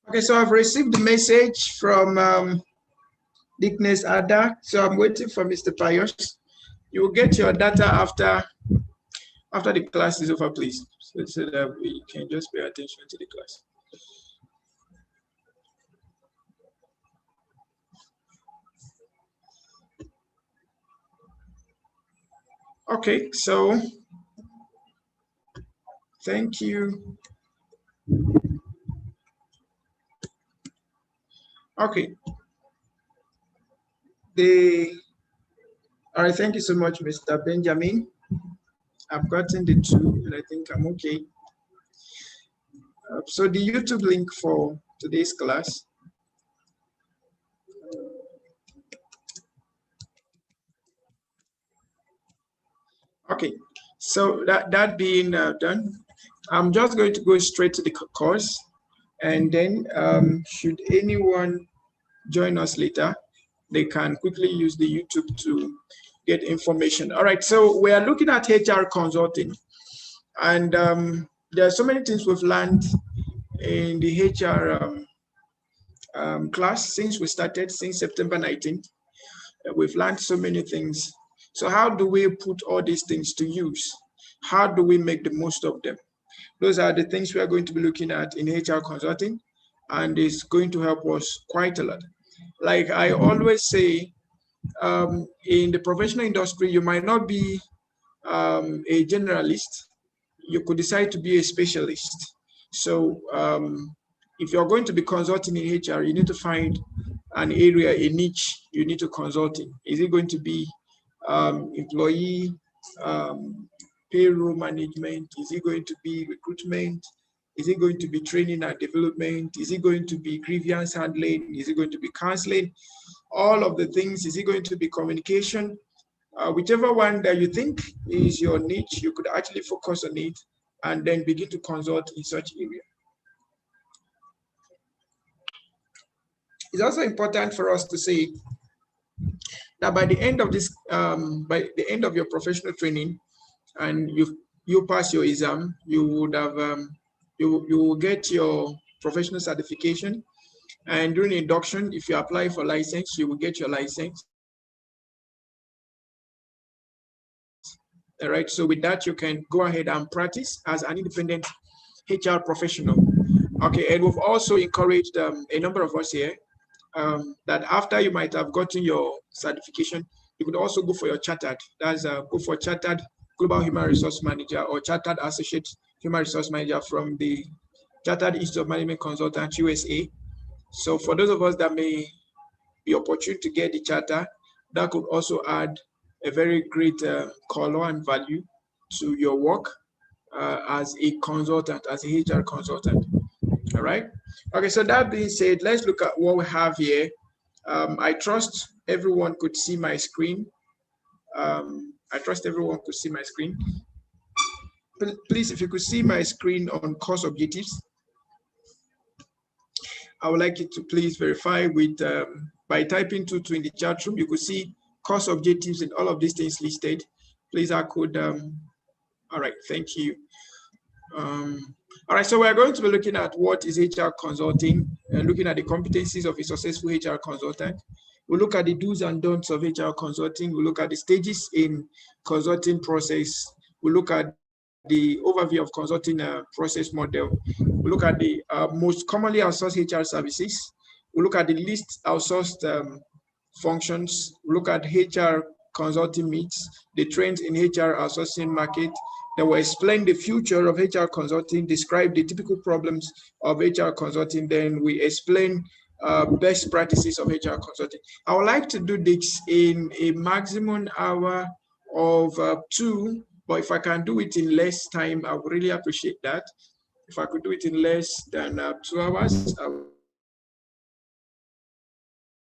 Okay, so I've received the message from Dickness Ada. So I'm waiting for Mr. Pius. You will get your data after the class is over, please, so that we can just pay attention to the class. Okay, so thank you. Okay. All right, thank you so much, Mr. Benjamin. I've gotten the two, and I think I'm okay. So the YouTube link for today's class. Okay, so that being done, I'm just going to go straight to the course, and then should anyone join us later, they can quickly use the YouTube to get information. All right, so we are looking at HR consulting, and there are so many things we've learned in the HR class since we started, since September 19th. We've learned so many things. So how do we put all these things to use? How do we make the most of them? Those are the things we are going to be looking at in HR consulting, and it's going to help us quite a lot. Like I always say, in the professional industry, you might not be a generalist. You could decide to be a specialist. So if you're going to be consulting in HR, you need to find an area, a niche you need to consult in. Is it going to be employee payroll management? Is it going to be recruitment? Is it going to be training and development? Is it going to be grievance handling? Is it going to be counseling? All of the things. Is it going to be communication? Whichever one that you think is your niche, you could actually focus on it and then begin to consult in such area. It's also important for us to say that by the end of this, by the end of your professional training, and you pass your exam, you would have you will get your professional certification, and during induction, if you apply for license, you will get your license. All right, so with that, you can go ahead and practice as an independent HR professional. Okay, and we've also encouraged a number of us here that after you might have gotten your certification, you could also go for your chartered. That's go for Chartered Global Human Resource Manager or Chartered Associate Human Resource Manager from the Chartered Institute of Management Consultants USA. So for those of us that may be opportune to get the charter, that could also add a very great color and value to your work as a consultant, as a HR consultant. All right. Okay, so that being said, let's look at what we have here. I trust everyone could see my screen. I trust everyone could see my screen. Please, if you could see my screen on course objectives, I would like you to please verify with by typing 22 in the chat room. You could see course objectives and all of these things listed. Please, I could. All right, thank you. All right, so we're going to be looking at what is HR consulting, looking at the competencies of a successful HR consultant. We'll look at the do's and don'ts of HR consulting. We'll look at the stages in consulting process. We'll look at the overview of consulting process model. We'll look at the most commonly outsourced HR services. We'll look at the least outsourced functions. We'll look at HR consulting myths, the trends in HR outsourcing market. Then we'll explain the future of HR consulting, describe the typical problems of HR consulting. Then we explain best practices of HR consulting. I would like to do this in a maximum hour of 2, but if I can do it in less time, I would really appreciate that. If I could do it in less than 2 hours, I would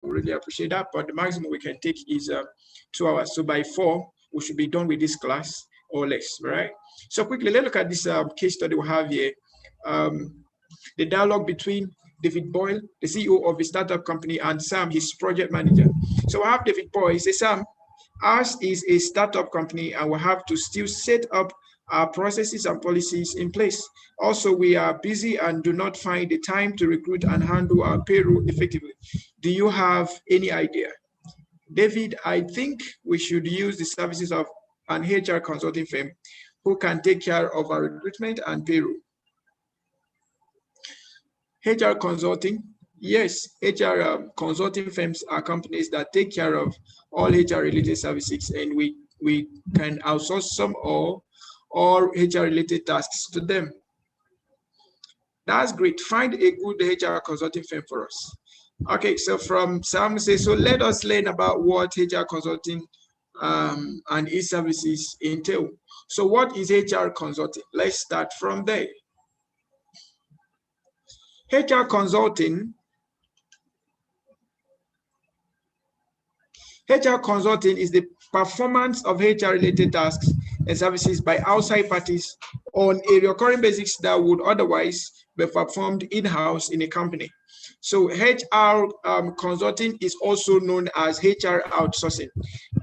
really appreciate that. But the maximum we can take is 2 hours. So by 4, we should be done with this class or less, right? So quickly, let's look at this case study we have here. The dialogue between David Boyle, the CEO of a startup company, and Sam, his project manager. So I have David Boyle. He says, Sam, ours is a startup company and we have to still set up our processes and policies in place. Also, we are busy and do not find the time to recruit and handle our payroll effectively. Do you have any idea? David, I think we should use the services of an HR consulting firm who can take care of our recruitment and payroll. HR consulting, yes, HR consulting firms are companies that take care of all HR related services, and we can outsource some or all HR related tasks to them. That's great. Find a good HR consulting firm for us. Okay, so from Sam says, so let us learn about what HR consulting and e-services entail. So what is HR consulting? Let's start from there. HR consulting is the performance of HR-related tasks and services by outside parties on a recurring basis that would otherwise be performed in-house in a company. So HR consulting is also known as HR outsourcing.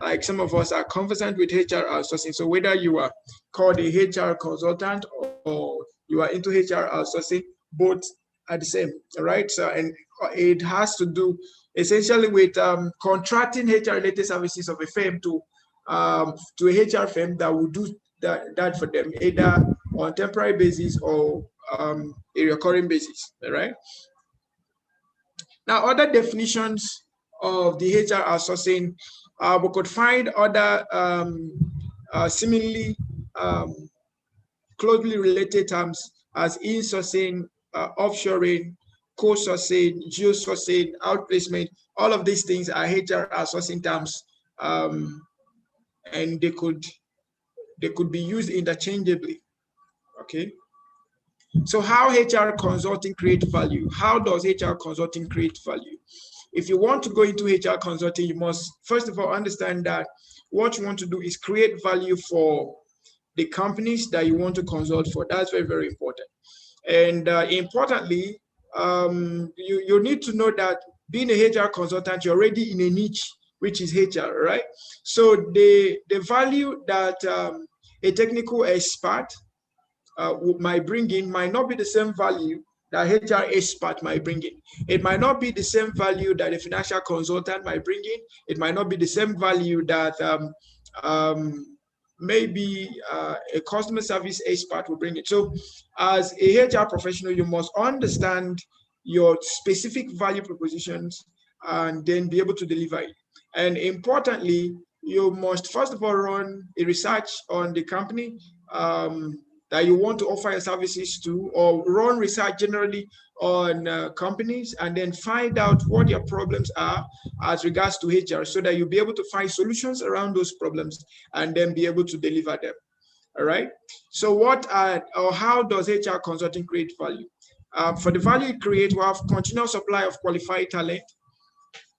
Like some of us are conversant with HR outsourcing. So whether you are called a HR consultant or you are into HR outsourcing, both are the same, right? So, and it has to do essentially with contracting HR-related services of a firm to a HR firm that will do that for them, either on temporary basis or a recurring basis, right? Now, other definitions of the HR outsourcing, we could find other seemingly closely related terms as insourcing, offshoring, co-sourcing, geo-sourcing, outplacement. All of these things are HR outsourcing terms, and they could be used interchangeably. Okay. So how HR consulting create value? How does HR consulting create value? If you want to go into HR consulting, you must first of all understand that what you want to do is create value for the companies that you want to consult for. That's very, very important. And importantly, you need to know that being a HR consultant, you're already in a niche, which is HR, right? So the value that a technical expert might bring in might not be the same value that HR expert might bring in. It might not be the same value that a financial consultant might bring in. It might not be the same value that maybe a customer service expert will bring it. So as a HR professional, you must understand your specific value propositions and then be able to deliver it. And importantly, you must first of all run a research on the company that you want to offer your services to, or run research generally on companies, and then find out what their problems are as regards to HR, so that you'll be able to find solutions around those problems and then be able to deliver them. All right. So how does HR consulting create value? For the value it creates, we have continuous supply of qualified talent.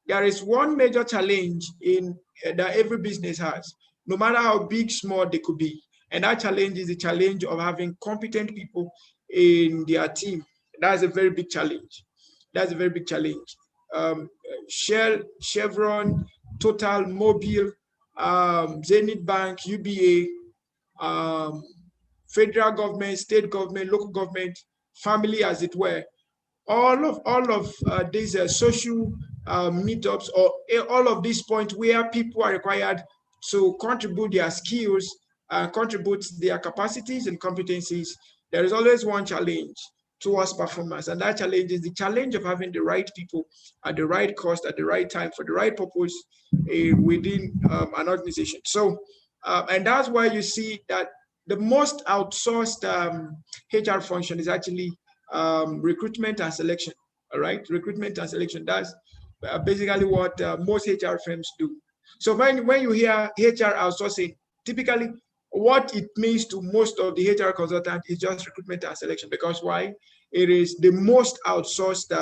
There is one major challenge that every business has, no matter how big, small they could be. And that challenge is the challenge of having competent people in their team. That's a very big challenge. That's a very big challenge. Shell, Chevron, Total, Mobil, Zenith Bank, UBA, federal government, state government, local government, family, as it were. All of these social meetups, or all of these points where people are required to contribute their skills, contribute their capacities and competencies, there is always one challenge towards performance. And that challenge is the challenge of having the right people at the right cost, at the right time, for the right purpose within an organization. So, and that's why you see that the most outsourced HR function is actually recruitment and selection. All right, recruitment and selection. That's basically what most HR firms do. So when you hear HR outsourcing, typically what it means to most of the HR consultants is just recruitment and selection. Because why? It is the most outsourced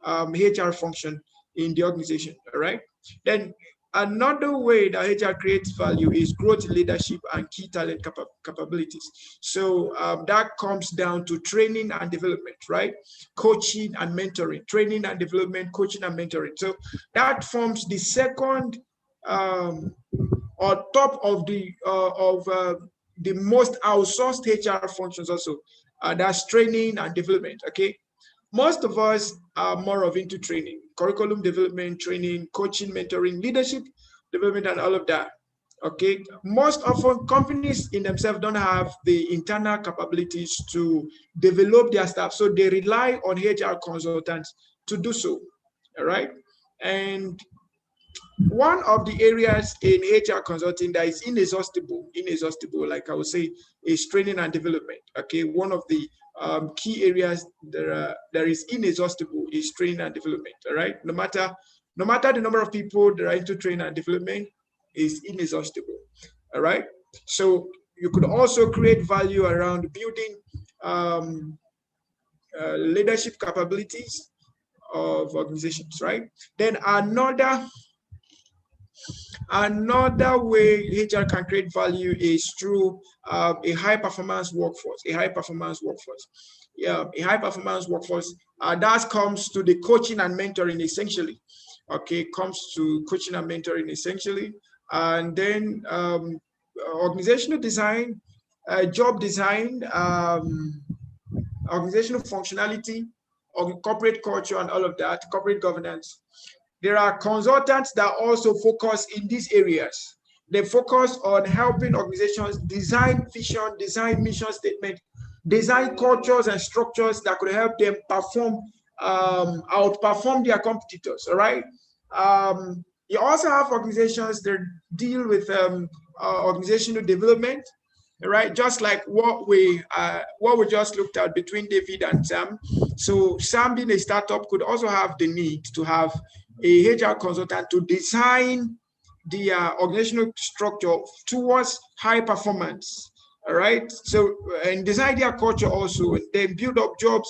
HR function in the organization. All right. Then another way that HR creates value is growth, leadership, and key talent capabilities. So that comes down to training and development, right? Coaching and mentoring, training and development, coaching and mentoring. So that forms the second or top of the most outsourced HR functions also. That's training and development, okay? Most of us are more of into training, curriculum development, training, coaching, mentoring, leadership development, and all of that. Okay, most often companies in themselves don't have the internal capabilities to develop their staff, so they rely on HR consultants to do so. All right, and one of the areas in HR consulting that is inexhaustible, like I would say, is training and development. Okay, one of the key areas that is inexhaustible is training and development. All right, no matter the number of people that are into training and development, is inexhaustible. All right, so you could also create value around building leadership capabilities of organizations. Right, then another way HR can create value is through a high performance workforce. Yeah, a high performance workforce. That comes to the coaching and mentoring essentially. Okay, comes to coaching and mentoring essentially, and then organizational design, job design, organizational functionality, corporate culture, and all of that, corporate governance. There are consultants that also focus in these areas. They focus on helping organizations design vision, design mission statement, design cultures and structures that could help them outperform their competitors. All right. You also have organizations that deal with organizational development, right? Just like what we just looked at between David and Sam. So Sam, being a startup, could also have the need to have a HR consultant to design the organizational structure towards high performance. All right. So and design their culture also, and then build up job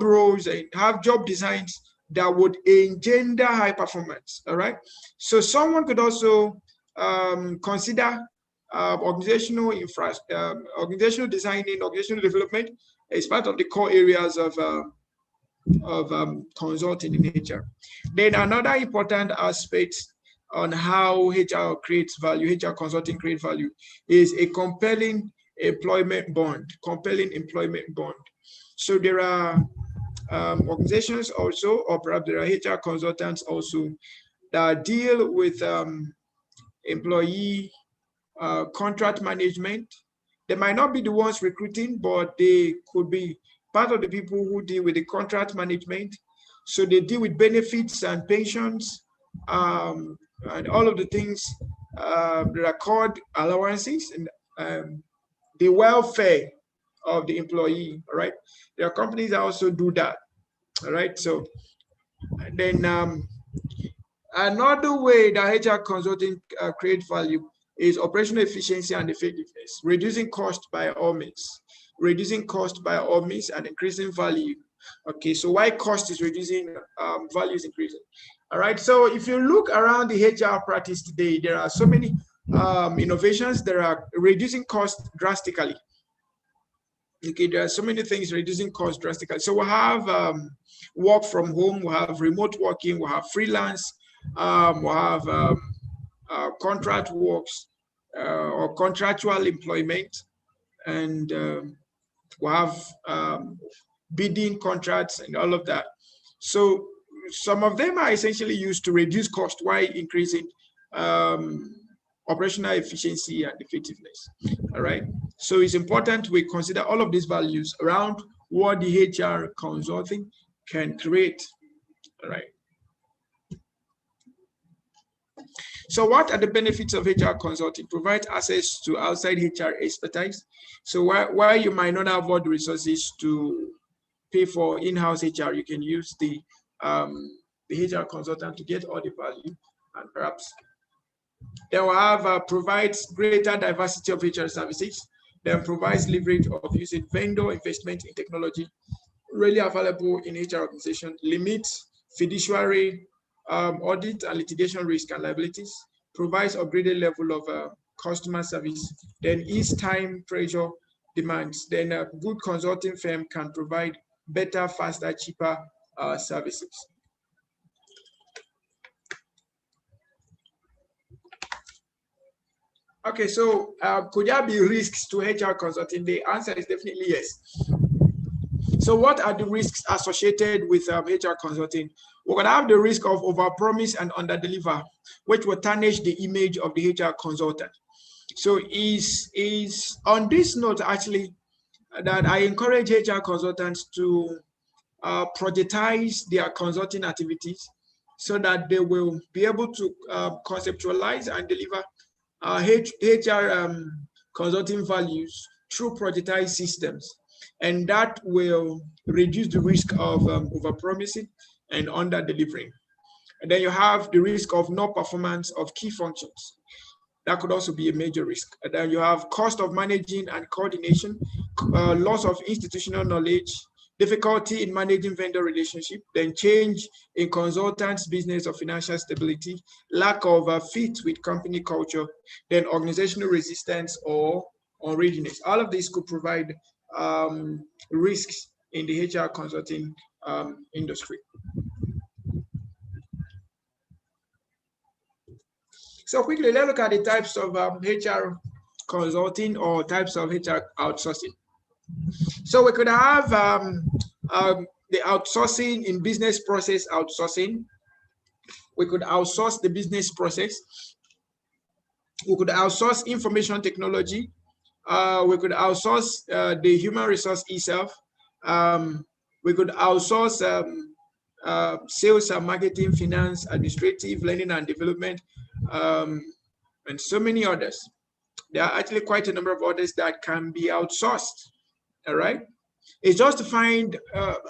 roles, and have job designs that would engender high performance. All right. So someone could also consider organizational designing, organizational development as part of the core areas of consulting in HR. Then another important aspect on how HR creates value, HR consulting creates value, is a compelling employment bond. So there are organizations also, or perhaps there are HR consultants also that deal with employee contract management. They might not be the ones recruiting, but they could be part of the people who deal with the contract management. So they deal with benefits and pensions, and all of the things that are called allowances, and the welfare of the employee. All right, there are companies that also do that. All right, so then another way that HR consulting create value is operational efficiency and effectiveness, reducing cost by all means, and increasing value. Okay, so why cost is reducing, value is increasing. All right, so if you look around the HR practice today, there are so many innovations that are reducing cost drastically. Okay, there are so many things reducing cost drastically. So we have work from home, we have remote working, we have freelance, we have contract works or contractual employment, and we have bidding contracts and all of that. So some of them are essentially used to reduce cost while increasing operational efficiency and effectiveness. All right. So it's important we consider all of these values around what the HR consulting can create. All right. So what are the benefits of HR consulting? Provide access to outside HR expertise. So while you might not have all the resources to pay for in-house HR, you can use the HR consultant to get all the value, and perhaps they will have provides greater diversity of HR services, then provides leverage of using vendor investment in technology really available in HR organization, limits fiduciary audit and litigation risk and liabilities, provides upgraded level of customer service, then ease time pressure demands. Then a good consulting firm can provide better, faster, cheaper services. Okay, so could there be risks to HR consulting? The answer is definitely yes. So what are the risks associated with HR consulting? We're going to have the risk of overpromise and underdeliver, which will tarnish the image of the HR consultant. So is on this note, actually, that I encourage HR consultants to projectize their consulting activities so that they will be able to conceptualize and deliver HR consulting values through projectized systems. And that will reduce the risk of overpromising and under-delivering. And then you have the risk of no performance of key functions. That could also be a major risk. And then you have cost of managing and coordination, loss of institutional knowledge, difficulty in managing vendor relationship, then change in consultants' business or financial stability, lack of fit with company culture, then organizational resistance or unreadiness. All of these could provide risks in the HR consulting industry. So quickly, let's look at the types of HR consulting or types of HR outsourcing. So we could have the outsourcing in business process outsourcing. We could outsource the business process. We could outsource information technology. We could outsource the human resource itself. We could outsource sales and marketing, finance, administrative, learning and development, and so many others. There are actually quite a number of others that can be outsourced. All right. It's just to find,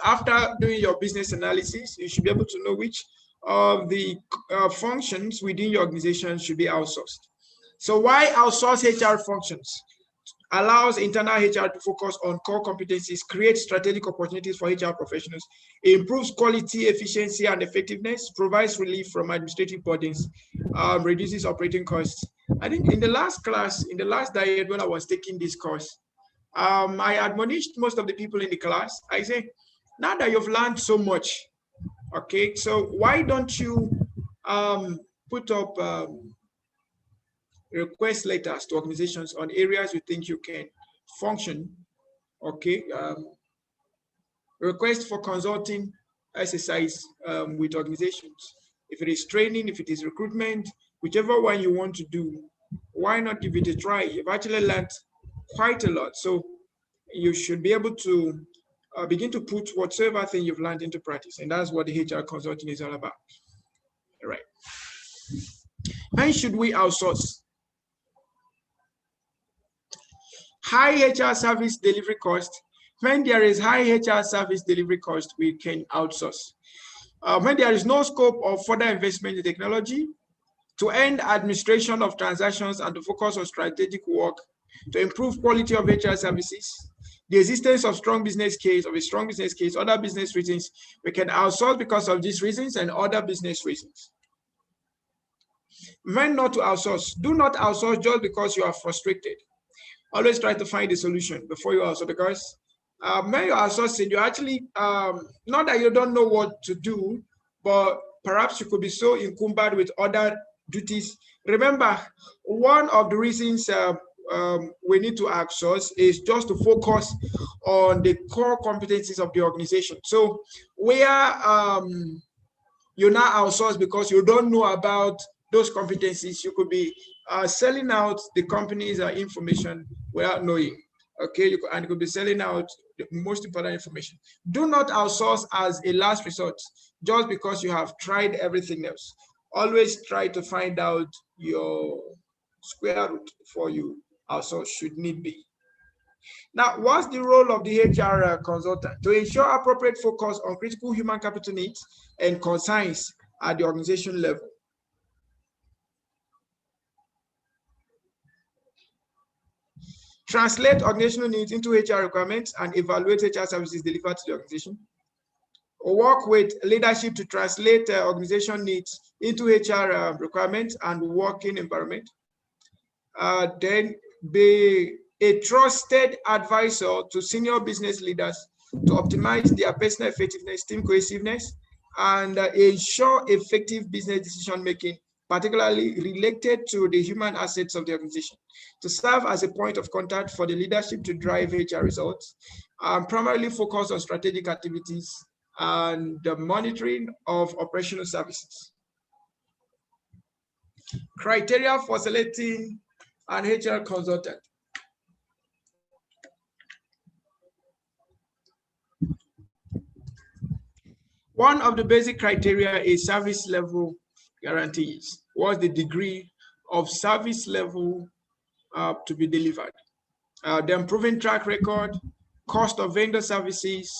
after doing your business analysis, you should be able to know which of the functions within your organization should be outsourced. So why outsource HR functions? Allows internal HR to focus on core competencies, creates strategic opportunities for HR professionals, improves quality, efficiency, and effectiveness, provides relief from administrative burdens, reduces operating costs. I think in the last class, in the last diet when I was taking this course, I admonished most of the people in the class. I say, now that you've learned so much, okay, so why don't you put up request letters to organizations on areas you think you can function, okay? Request for consulting exercise with organizations. If it is training, if it is recruitment, whichever one you want to do, why not give it a try? You've actually learned quite a lot. So you should be able to begin to put whatsoever thing you've learned into practice. And that's what the HR consulting is all about. All right. When should we outsource? High HR service delivery cost. When there is high HR service delivery cost, we can outsource. When there is no scope of further investment in technology, to end administration of transactions and to focus on strategic work, to improve quality of HR services, the existence of a strong business case, other business reasons, we can outsource because of these reasons and other business reasons. When not to outsource, do not outsource just because you are frustrated. Always try to find a solution before you outsource, because when you're outsourcing, you actually, not that you don't know what to do, but perhaps you could be so encumbered with other duties. Remember, one of the reasons we need to outsource is just to focus on the core competencies of the organization. So where you now outsource because you don't know about those competencies, you could be selling out the company's information without knowing. Okay, and you could be selling out the most important information. Do not outsource as a last resort just because you have tried everything else. Always try to find out your square root before you outsource, should need be. Now, what's the role of the HR consultant? To ensure appropriate focus on critical human capital needs and concerns at the organization level. Translate organizational needs into HR requirements and evaluate HR services delivered to the organization. Work with leadership to translate organization needs into HR requirements and working environment. Then be a trusted advisor to senior business leaders to optimize their personal effectiveness, team cohesiveness, and ensure effective business decision making particularly related to the human assets of the organization, to serve as a point of contact for the leadership to drive HR results, primarily focus on strategic activities and the monitoring of operational services. Criteria for selecting an HR consultant. One of the basic criteria is service level guarantees. What's the degree of service level to be delivered? Then proven track record, cost of vendor services,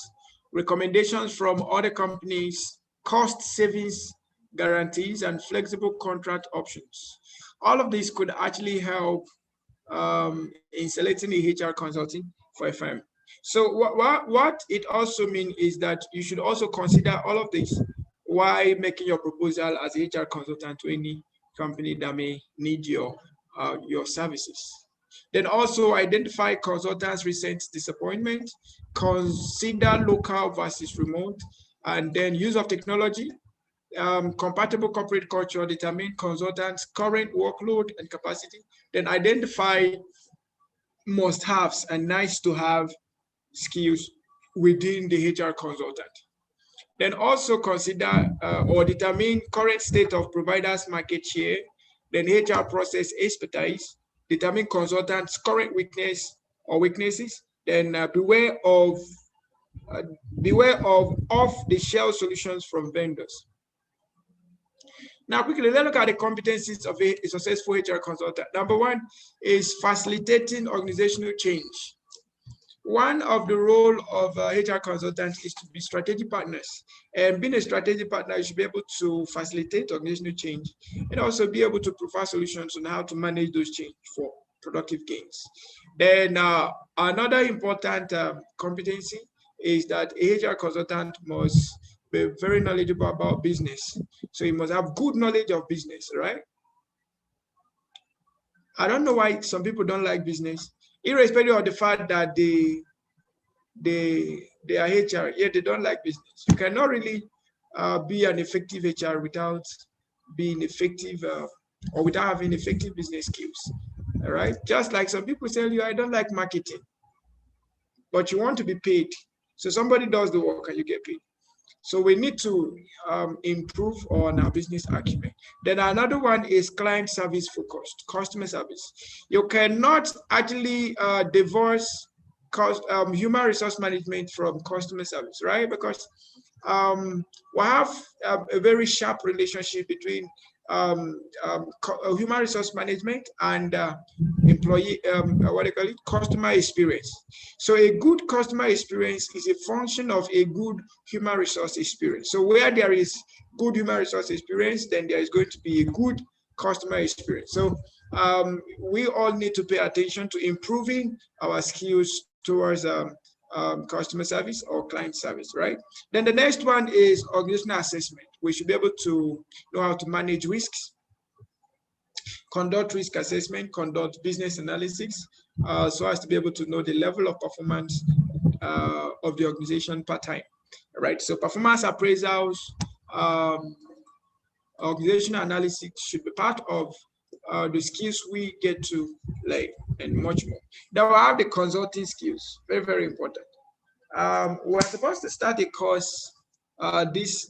recommendations from other companies, cost savings guarantees, and flexible contract options. All of this could actually help in selecting a HR consulting for a firm. So what it also means is that you should also consider all of this while making your proposal as a HR consultant to any company that may need your services. Then also identify consultants' recent disappointment, consider local versus remote, and then use of technology, compatible corporate culture, determine consultants' current workload and capacity, then identify must-haves and nice-to-have skills within the HR consultant. Then also consider or determine current state of providers' market share, then HR process expertise, determine consultants' current weakness or weaknesses, then beware of off-the-shelf solutions from vendors. Now, quickly, let's look at the competencies of a successful HR consultant. Number one is facilitating organizational change. One of the role of HR consultants is to be strategic partners. And being a strategic partner, you should be able to facilitate organizational change and also be able to provide solutions on how to manage those change for productive gains. Then another important competency is that a HR consultant must be very knowledgeable about business. So you must have good knowledge of business, right? I don't know why some people don't like business, irrespective of the fact that they are HR, yet they don't like business. You cannot really be an effective HR without being effective or without having effective business skills. All right. Just like some people tell you, I don't like marketing, but you want to be paid. So somebody does the work and you get paid. So we need to improve on our business acumen. Then another one is client service focused, customer service. You cannot actually divorce human resource management from customer service, right? Because we have a very sharp relationship between human resource management and employee, what do you call it, customer experience. So a good customer experience is a function of a good human resource experience. So where there is good human resource experience, then there is going to be a good customer experience. So we all need to pay attention to improving our skills towards customer service or client service, right? Then the next one is organizational assessment. We should be able to know how to manage risks, conduct risk assessment, conduct business analysis, so as to be able to know the level of performance of the organization per time, right? So performance appraisals, organizational analysis should be part of the skills we get to learn and much more. Then we have the consulting skills, very, very important. We're supposed to start a course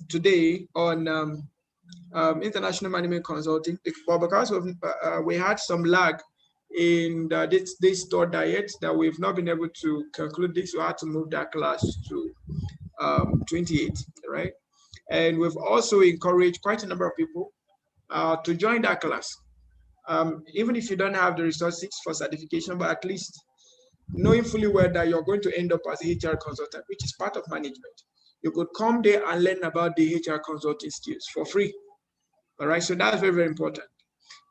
today on international management consulting, but because we had some lag in this third diet that we've not been able to conclude this, we had to move that class to 28, right? And we've also encouraged quite a number of people to join that class. Even if you don't have the resources for certification, but at least knowing fully well that you're going to end up as a HR consultant, which is part of management. You could come there and learn about the HR consulting skills for free. All right, so that's very, very important.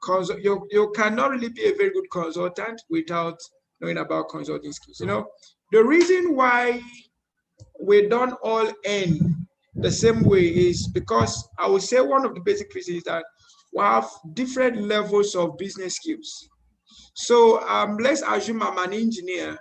Because you cannot really be a very good consultant without knowing about consulting skills. You know, the reason why we don't all end the same way is because I would say one of the basic reasons is that we have different levels of business skills. So let's assume I'm an engineer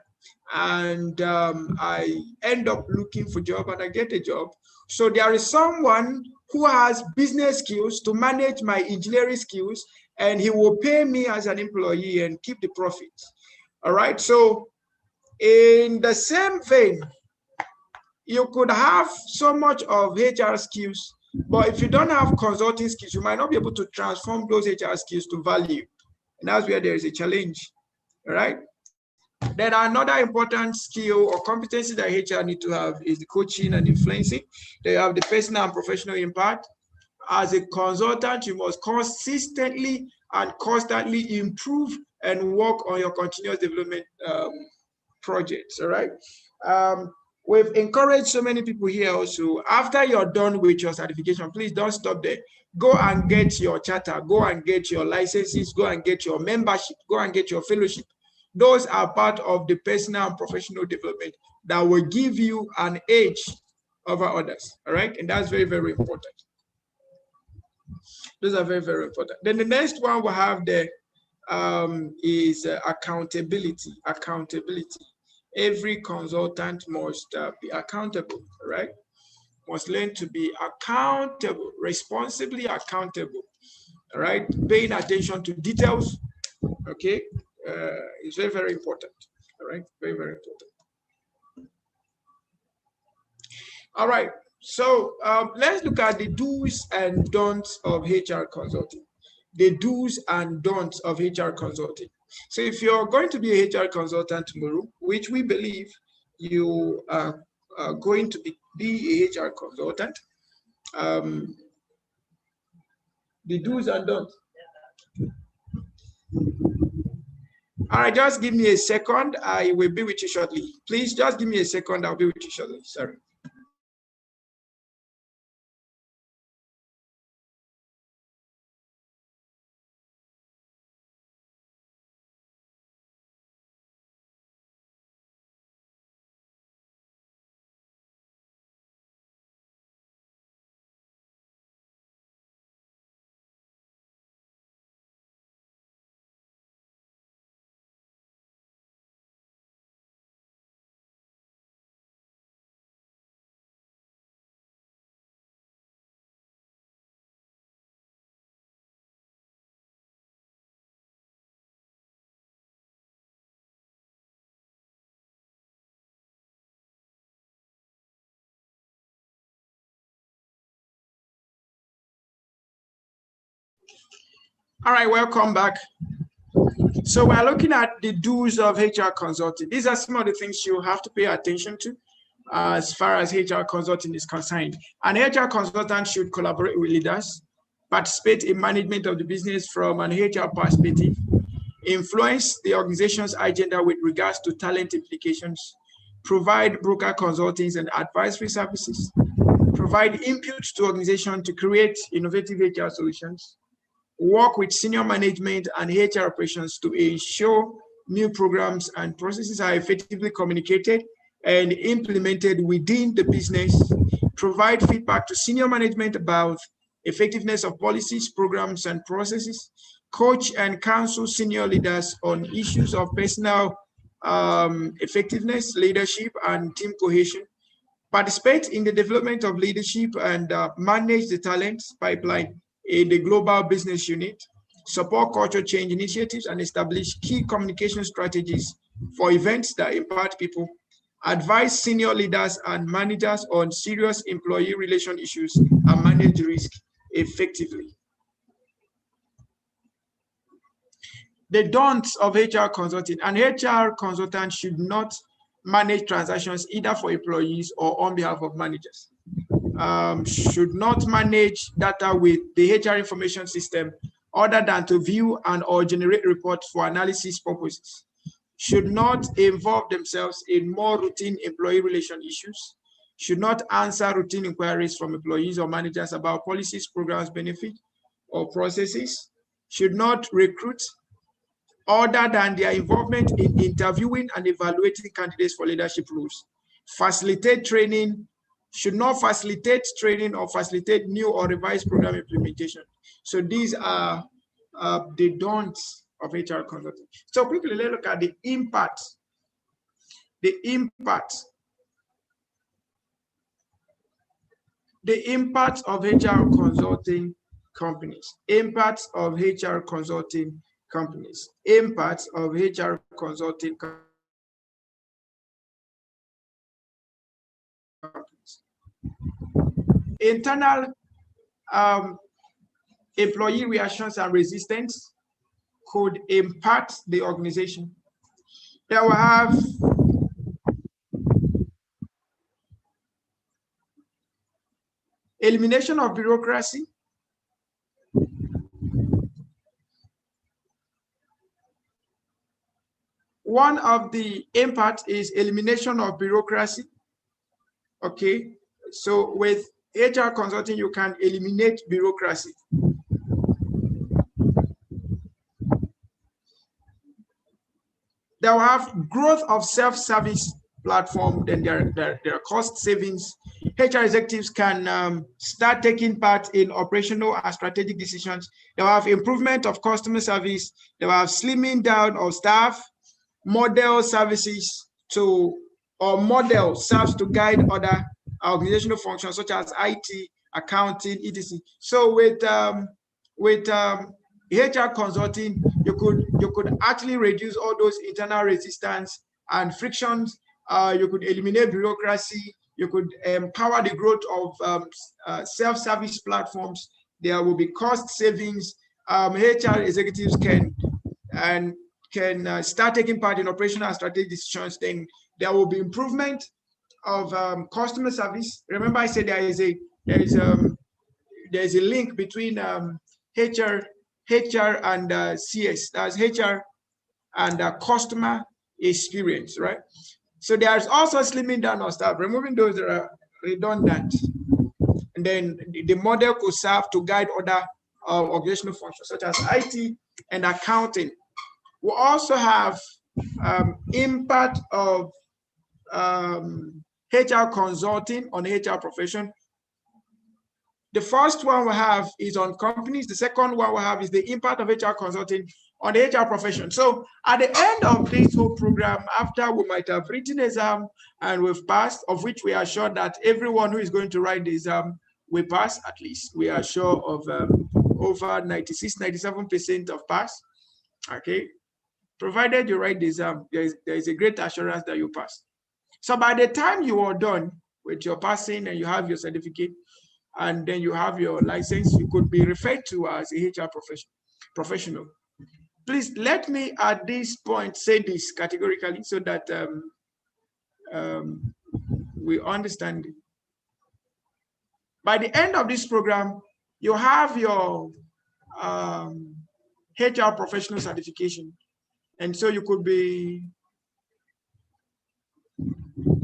and I end up looking for a job and I get a job. So there is someone who has business skills to manage my engineering skills, and he will pay me as an employee and keep the profits. All right. So in the same vein, you could have so much of HR skills, but if you don't have consulting skills, you might not be able to transform those HR skills to value. And that's where there is a challenge. All right. Then another important skill or competency that HR need to have is the coaching and influencing. They have the personal and professional impact. As a consultant, you must consistently and constantly improve and work on your continuous development projects. All right. We've encouraged so many people here also. After you're done with your certification, please don't stop there. Go and get your charter, go and get your licenses, go and get your membership, go and get your fellowship. Those are part of the personal and professional development that will give you an edge over others. All right. And that's very, very important. Those are very, very important. Then the next one we have there is accountability. Accountability. Every consultant must be accountable, right? Must learn to be accountable, responsibly accountable, all right? Paying attention to details, okay, is very, very important, all right? Very, very important. All right, so let's look at the do's and don'ts of HR consulting. The do's and don'ts of HR consulting. So if you're going to be a HR consultant tomorrow, which we believe you are going to be a HR consultant, the do's and don'ts. All right, just give me a second. I will be with you shortly. Please just give me a second. I'll be with you shortly. Sorry. All right, welcome back. So we're looking at the do's of HR consulting. These are some of the things you have to pay attention to as far as HR consulting is concerned. An HR consultant should collaborate with leaders, participate in management of the business from an HR perspective, influence the organization's agenda with regards to talent implications, provide broker consultings and advisory services, provide input to organization to create innovative HR solutions, work with senior management and HR operations to ensure new programs and processes are effectively communicated and implemented within the business, provide feedback to senior management about effectiveness of policies, programs, and processes, coach and counsel senior leaders on issues of personal effectiveness, leadership, and team cohesion, participate in the development of leadership and manage the talent pipeline in the global business unit, support culture change initiatives, and establish key communication strategies for events that impact people, advise senior leaders and managers on serious employee relation issues, and manage risk effectively. The don'ts of HR consulting. An HR consultant should not manage transactions either for employees or on behalf of managers. Should not manage data with the HR information system other than to view and or generate reports for analysis purposes. Should not involve themselves in more routine employee relation issues. Should not answer routine inquiries from employees or managers about policies, programs, benefits, or processes. Should not recruit other than their involvement in interviewing and evaluating candidates for leadership roles. Facilitate training, should not facilitate training or facilitate new or revised program implementation. So these are the don'ts of HR consulting. So quickly, let's look at the impact the impact of HR consulting companies, impact of HR consulting companies, impact of HR consulting companies. Internal employee reactions and resistance could impact the organization. They will have elimination of bureaucracy. One of the impact is elimination of bureaucracy. Okay, so with HR consulting, you can eliminate bureaucracy. They will have growth of self-service platform, then there are cost savings. HR executives can start taking part in operational and strategic decisions. They will have improvement of customer service. They will have slimming down of staff, model services to, or model serves to guide other organizational functions such as IT, accounting, etc. So with HR consulting, you could actually reduce all those internal resistance and frictions. You could eliminate bureaucracy. You could empower the growth of self-service platforms. There will be cost savings. HR executives can start taking part in operational and strategic decisions. Then there will be improvement of customer service. Remember, I said there is a link between HR and CS. That's HR and customer experience, right? So there's also slimming down of staff, removing those that are redundant, and then the model could serve to guide other organizational functions such as IT and accounting. We also have impact of HR consulting on the HR profession. The first one we have is on companies. The second one we have is the impact of HR consulting on the HR profession. So at the end of this whole program, after we might have written exam and we've passed, of which we are sure that everyone who is going to write the exam will pass, at least we are sure of over 96, 97% of pass, okay? Provided you write the exam, there is a great assurance that you pass. So by the time you are done with your passing and you have your certificate and then you have your license, you could be referred to as a HR professional. Please let me at this point say this categorically so that we understand it. By the end of this program, you have your HR professional certification. And so you could be,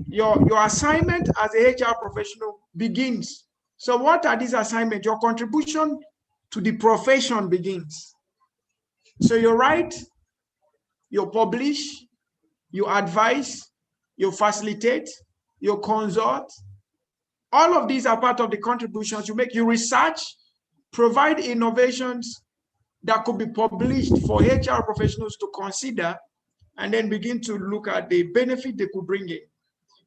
your assignment as a HR professional begins. So what are these assignments? Your contribution to the profession begins. So you write, you publish, you advise, you facilitate, you consult. All of these are part of the contributions you make. You research, provide innovations that could be published for HR professionals to consider and then begin to look at the benefit they could bring in.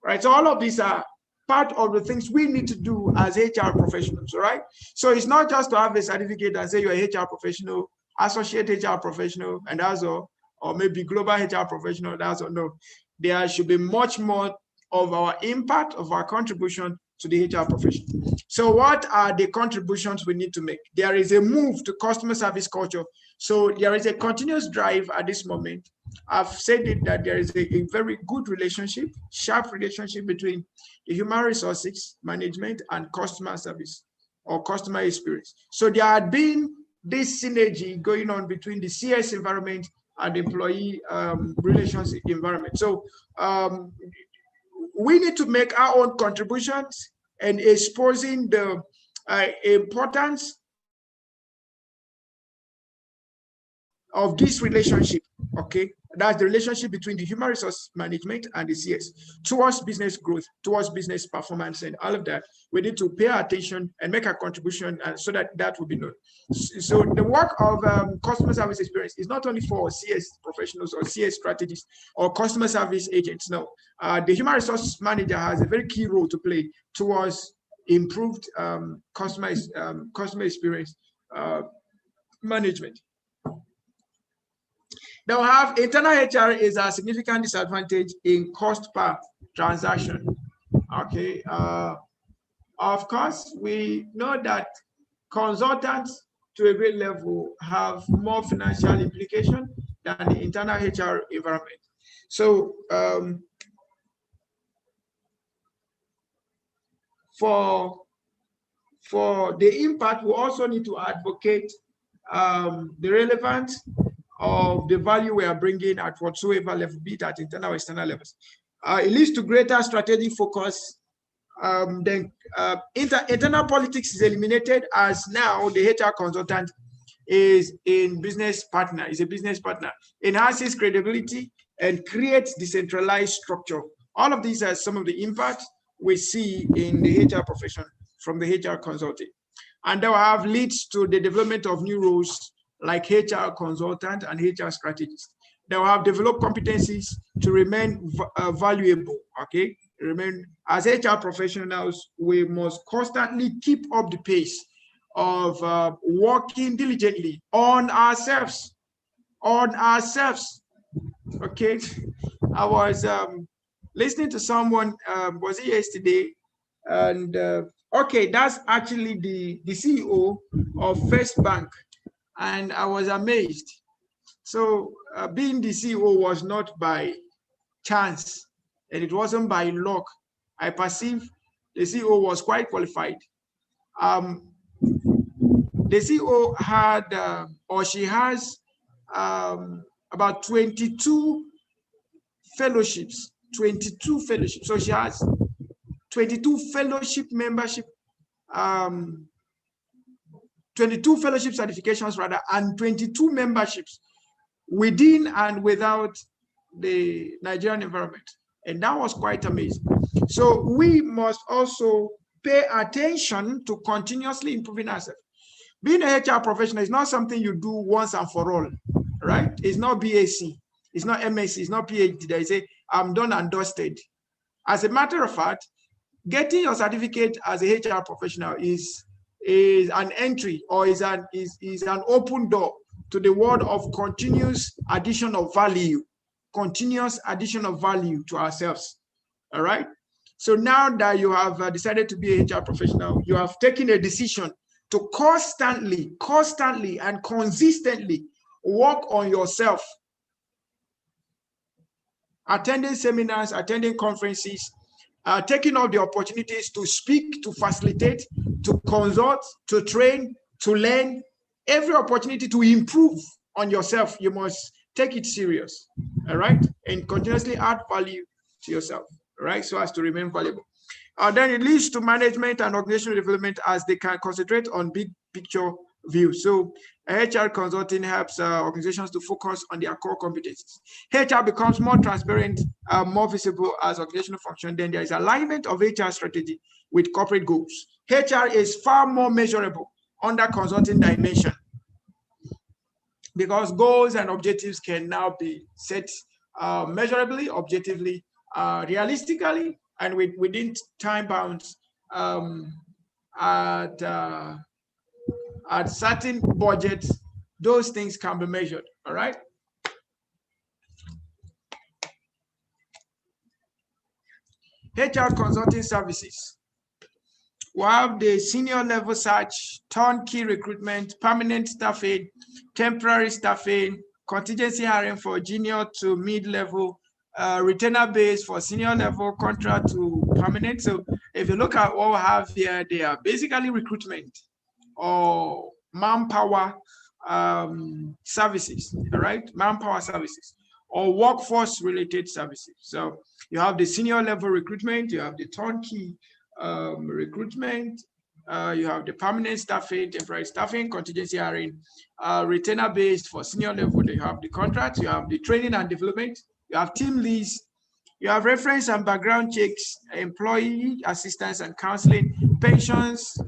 Right? So all of these are part of the things we need to do as HR professionals, right? So it's not just to have a certificate and say you're a HR professional, associate HR professional, and that's all, or maybe global HR professional, that's all. No, there should be much more of our impact, of our contribution to the HR profession. So what are the contributions we need to make? There is a move to customer service culture. So there is a continuous drive at this moment. I've said it that there is a very good relationship, sharp relationship between the human resources management and customer service or customer experience. So there had been this synergy going on between the CS environment and the employee relations environment. So we need to make our own contributions and exposing the importance of this relationship Okay, that's the relationship between the human resource management and the CS towards business growth, towards business performance, and all of that. We need to pay attention and make a contribution, so that that will be known. So the work of customer service experience is not only for CS professionals or CS strategists or customer service agents. No, the human resource manager has a very key role to play towards improved customer experience management. Now, have internal HR is a significant disadvantage in cost per transaction. Okay, of course, we know that consultants to a great level have more financial implication than the internal HR environment. So, for the impact, we also need to advocate the relevance of the value we are bringing at whatsoever level, be it at internal or external levels. It leads to greater strategic focus. Then internal politics is eliminated, as now the HR consultant is a business partner, enhances credibility and creates decentralized structure. All of these are some of the impacts we see in the HR profession from the HR consulting. And that will have leads to the development of new roles like HR consultant and HR strategist. They will have developed competencies to remain valuable, okay? Remain as HR professionals, we must constantly keep up the pace of working diligently on ourselves, okay? I was listening to someone, was it yesterday? And okay, that's actually the CEO of First Bank. And I was amazed. So being the CEO was not by chance, and it wasn't by luck. I perceive the CEO was quite qualified. The CEO had, or she has, about 22 fellowships, 22 fellowships. So she has 22 fellowship membership, 22 fellowship certifications rather, and 22 memberships within and without the Nigerian environment. And that was quite amazing. So we must also pay attention to continuously improving ourselves. Being a HR professional is not something you do once and for all, right? It's not BAc, it's not MSc, it's not PhD. They say, I'm done and dusted. As a matter of fact, getting your certificate as a HR professional is an entry, or is an open door to the world of continuous addition of value to ourselves. All right. So now that you have decided to be a HR professional, you have taken a decision to constantly and consistently work on yourself, attending seminars, attending conferences, taking all the opportunities to speak, to facilitate, to consult, to train, to learn. Every opportunity to improve on yourself, you must take it serious, all right? And continuously add value to yourself, all right? So as to remain valuable. Then it leads to management and organizational development, as they can concentrate on big picture view. So HR consulting helps organizations to focus on their core competencies. HR becomes more transparent, more visible as organizational function. Then there is alignment of HR strategy with corporate goals. HR is far more measurable under consulting dimension, because goals and objectives can now be set measurably, objectively, realistically, and within time bounds, at certain budgets. Those things can be measured. All right. HR consulting services. We have the senior level search, turnkey recruitment, permanent staffing, temporary staffing, contingency hiring for junior to mid-level, retainer base for senior level, contract to permanent. So if you look at what we have here, they are basically recruitment or manpower services, all right? Manpower services or workforce related services. So you have the senior level recruitment, you have the turnkey recruitment, You have the permanent staffing, temporary staffing, contingency hiring, retainer based for senior level. You have the contracts, you have the training and development, you have team leads, you have reference and background checks, employee assistance and counseling, pensions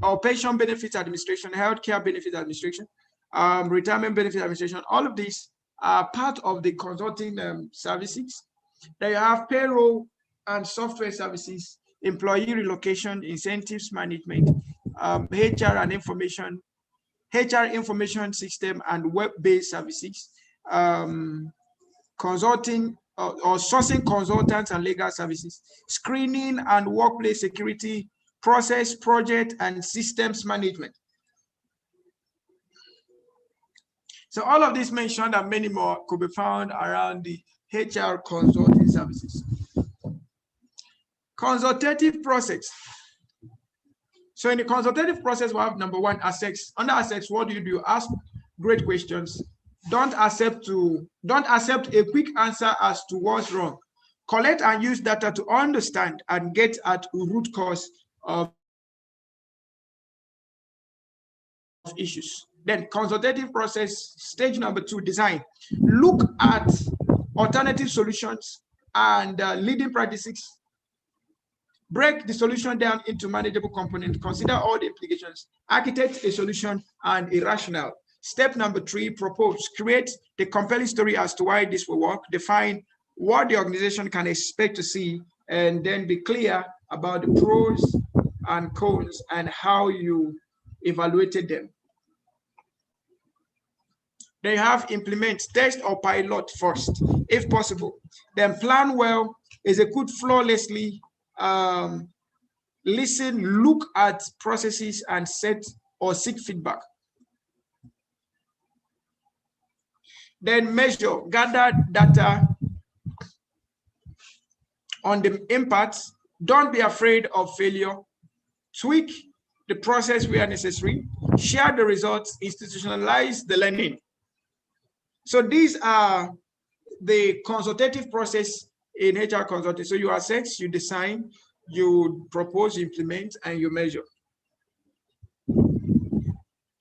or pension benefits administration, healthcare benefits administration, retirement benefits administration. All of these are part of the consulting services. Then you have payroll and software services, employee relocation, incentives management, HR information system and web-based services, consulting or sourcing consultants and legal services, screening and workplace security, process, project, and systems management. So all of these mentioned and many more could be found around the HR consulting services. Consultative process. So in the consultative process, we have number one, assess. Under assess, what do? You ask great questions. Don't accept a quick answer as to what's wrong. Collect and use data to understand and get at root cause of issues. Then consultative process, stage number two, design. Look at alternative solutions and leading practices. Break the solution down into manageable components. Consider all the implications. Architect a solution and a rationale. Step number three, propose. Create the compelling story as to why this will work. Define what the organization can expect to see, and then be clear about the pros and cons and how you evaluated them. They have implement, test or pilot first, if possible. Then plan well, execute flawlessly, listen, look at processes and set or seek feedback. Then measure, gather data on the impacts. Don't be afraid of failure. Tweak the process where necessary. Share the results, institutionalize the learning. So these are the consultative process in HR consulting. So you assess, you design, you propose, you implement, and you measure.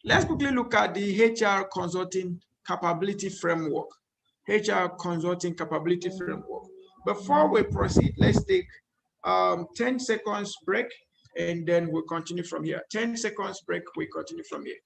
Let's quickly look at the HR consulting capability framework. HR consulting capability framework. Before we proceed, let's take 10 seconds break, and then we'll continue from here. 10 seconds break, we continue from here.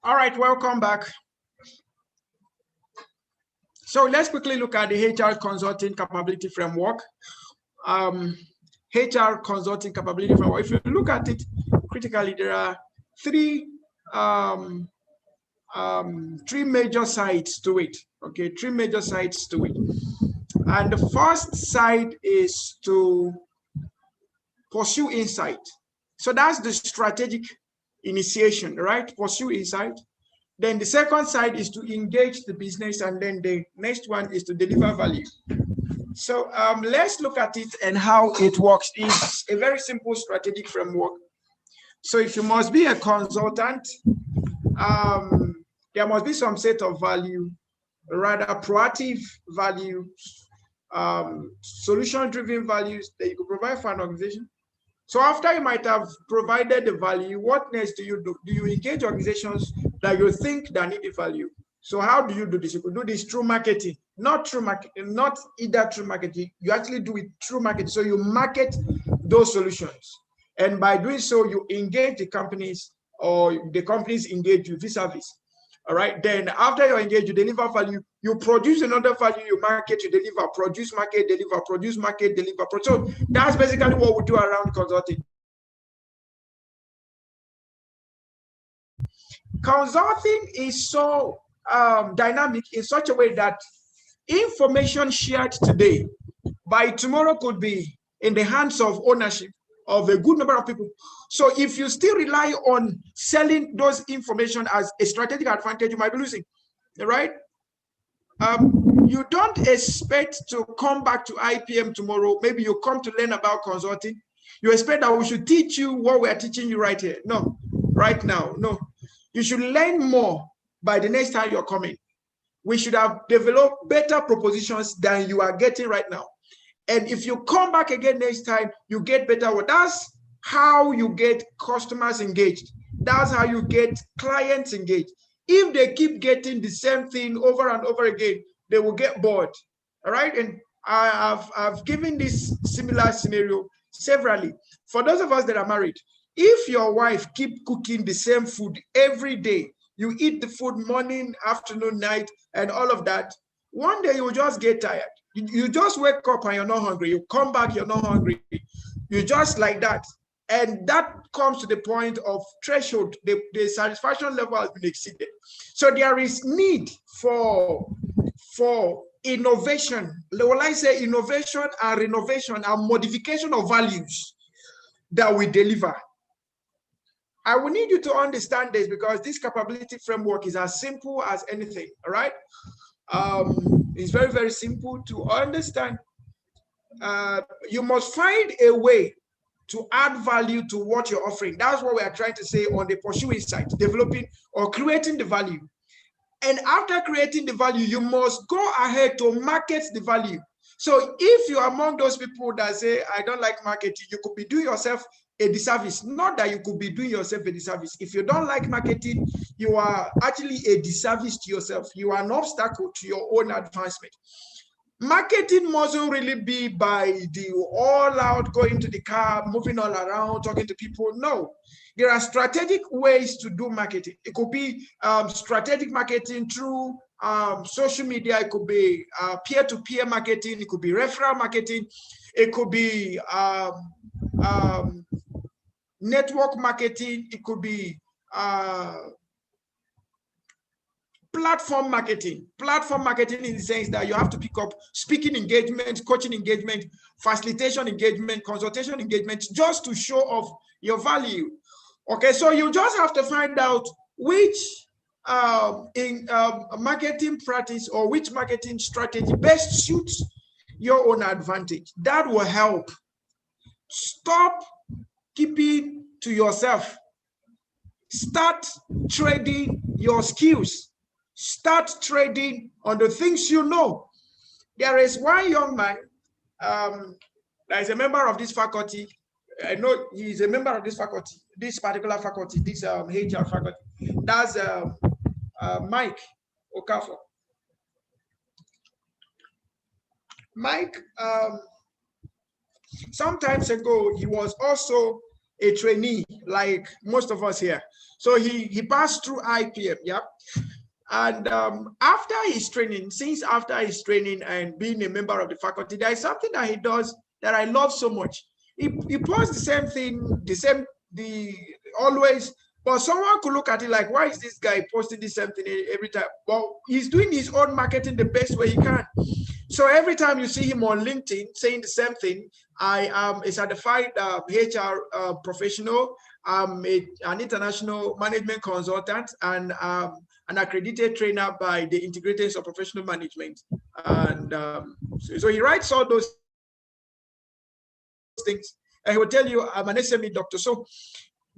All right, welcome back. So let's quickly look at the HR consulting capability framework. HR consulting capability framework. If you look at it critically, there are three three major sides to it. Okay, three major sides to it. And the first side is to pursue insight. So that's the strategic initiation, right? Pursue insight. Then the second side is to engage the business, and then the next one is to deliver value. So let's look at it and how it works. It's a very simple strategic framework. So if you must be a consultant, there must be some set of value, rather proactive value, solution-driven values that you could provide for an organization. So after you might have provided the value, what next do you do? Do you engage organizations that you think that need the value? So how do you do this? You could do this through marketing, not through marketing, not either through marketing. You actually do it through marketing. So you market those solutions. And by doing so, you engage the companies, or the companies engage you vis-a-vis. All right. Then after you're engaged, you deliver value, you produce another value, you market, you deliver, produce, market, deliver, produce, market, deliver. So that's basically what we do around consulting. Consulting is so dynamic in such a way that information shared today by tomorrow could be in the hands of ownership of a good number of people. So if you still rely on selling those information as a strategic advantage, you might be losing, right? You don't expect to come back to IPM tomorrow. Maybe you come to learn about consulting. You expect that we should teach you what we're teaching you right here. No, right now, no. You should learn more by the next time you're coming. We should have developed better propositions than you are getting right now. And if you come back again next time, you get better. That's how you get customers engaged. That's how you get clients engaged. If they keep getting the same thing over and over again, they will get bored. All right. And I've given this similar scenario severally. For those of us that are married, if your wife keep cooking the same food every day, you eat the food morning, afternoon, night, and all of that, one day you will just get tired. You just wake up and you're not hungry. You come back, you're not hungry. You just like that. And that comes to the point of threshold. The satisfaction level has been exceeded. So there is need for innovation. Will I say innovation and renovation and modification of values that we deliver. I will need you to understand this, because this capability framework is as simple as anything, all right? It's very, very simple to understand. You must find a way to add value to what you're offering. That's what we are trying to say on the pursuing side, developing or creating the value. And after creating the value, you must go ahead to market the value. So if you're among those people that say, I don't like marketing, you could be doing yourself a disservice. Not that you could be doing yourself a disservice. If you don't like marketing, you are actually a disservice to yourself. You are an obstacle to your own advancement. Marketing mustn't really be by the all out, going to the car, moving all around, talking to people. No, there are strategic ways to do marketing. It could be strategic marketing through social media. It could be peer-to-peer marketing. It could be referral marketing. It could be network marketing. It could be platform marketing in the sense that you have to pick up speaking engagement, coaching engagement, facilitation engagement, consultation engagement, just to show off your value. Okay, so you just have to find out which marketing practice or which marketing strategy best suits your own advantage. That will help. Stop keeping to yourself. Start trading your skills. Start trading on the things you know. There is one young man that is a member of this faculty. I know he's a member of this faculty, this particular faculty, this HR faculty. That's Mike Okafor. Mike, some times ago, he was also a trainee, like most of us here. So he passed through IPM, yeah. And after his training and being a member of the faculty, there is something that he does that I love so much. He posts the same thing, always But someone could look at it like, why is this guy posting the same thing every time? Well, he's doing his own marketing the best way he can. So every time you see him on LinkedIn saying the same thing, I am a certified HR professional, I'm an international management consultant, and an accredited trainer by the Integrated of Professional Management. And so he writes all those things, and he will tell you, I'm an SME doctor. So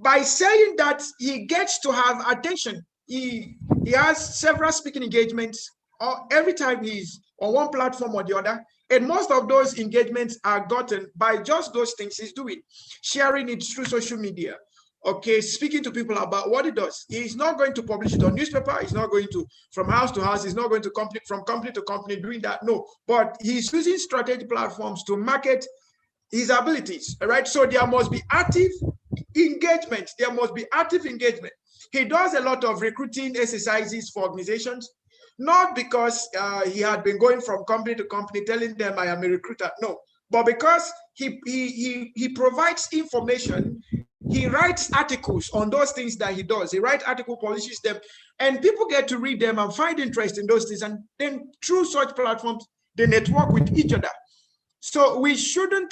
by saying that, he gets to have attention. He has several speaking engagements every time he's on one platform or the other. And most of those engagements are gotten by just those things he's doing, sharing it through social media, okay, speaking to people about what he does. He's not going to publish it on newspaper. He's not going to from house to house. He's not going to from company to company doing that. No, but he's using strategic platforms to market his abilities, all right? So there must be active engagement. There must be active engagement. He does a lot of recruiting exercises for organizations, not because he had been going from company to company telling them I am a recruiter, no, but because he provides information. He writes articles on those things that he does. He writes articles, publishes them, and people get to read them and find interest in those things. And then through such platforms, they network with each other. So we shouldn't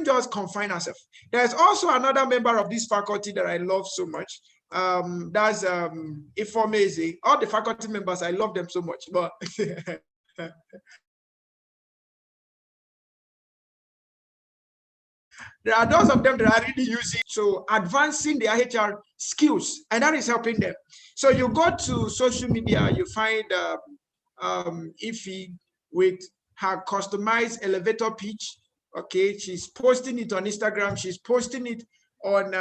just confine ourselves. There's also another member of this faculty that I love so much. That's Ifomeze. All the faculty members, I love them so much. But there are those of them that are really using to advancing their HR skills, and that is helping them. So you go to social media, you find Ify with her customized elevator pitch. Okay, she's posting it on Instagram. She's posting it on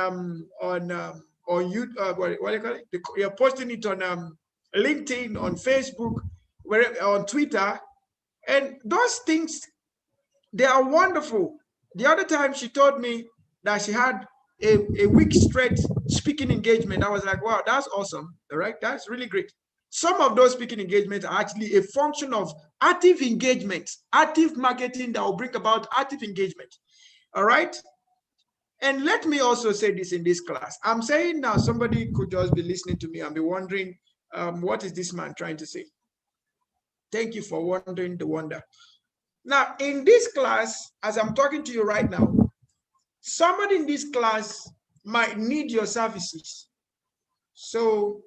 YouTube. What do you call it? You're posting it on LinkedIn, on Facebook, on Twitter, and those things, they are wonderful. The other time she told me that she had a week straight speaking engagement. I was like, wow, that's awesome. All right, that's really great. Some of those speaking engagements are actually a function of active engagement, active marketing that will bring about active engagement. All right. And let me also say this in this class. I'm saying now somebody could just be listening to me and be wondering, what is this man trying to say? Thank you for wondering the wonder. Now, in this class, as I'm talking to you right now, somebody in this class might need your services. So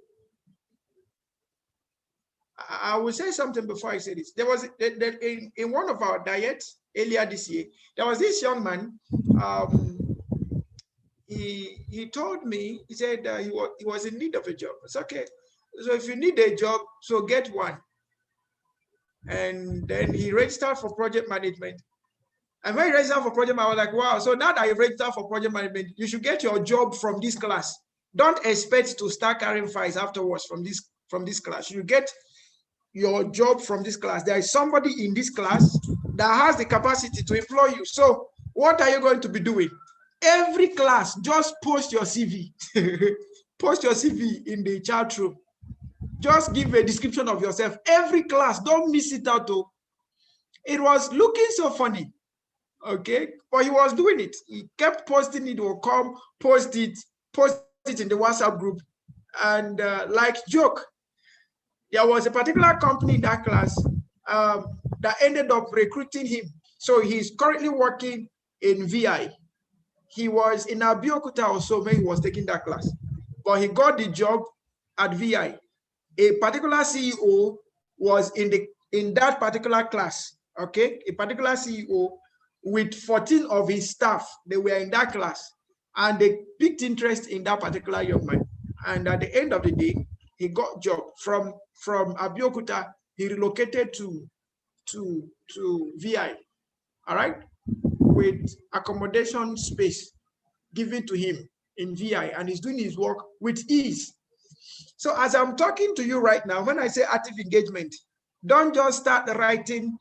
I will say something before I say this. There was in one of our diets earlier this year, there was this young man. He told me, he said he was in need of a job. It's okay. So if you need a job, so get one. And then he registered for project management. And when he registered for project management, I was like, wow. So now that you registered for project management, you should get your job from this class. Don't expect to start carrying files afterwards from this class. You get your job from this class. There is somebody in this class that has the capacity to employ you. So what are you going to be doing? Every class, just post your CV. Post your CV in the chat room. Just give a description of yourself. Every class, don't miss it out. Though. It was looking so funny, okay? But he was doing it. He kept posting it, will come, post it in the WhatsApp group. And like joke, there was a particular company in that class that ended up recruiting him. So he's currently working in VI. He was in Eburuche also when he was taking that class. But he got the job at VI. A particular CEO was in that particular class, okay? A particular CEO with 14 of his staff, they were in that class, and they picked interest in that particular young man. And at the end of the day, he got a job from Eburuche. He relocated to VI, all right, with accommodation space given to him in VI, and he's doing his work with ease. So as I'm talking to you right now, when I say active engagement, don't just start writing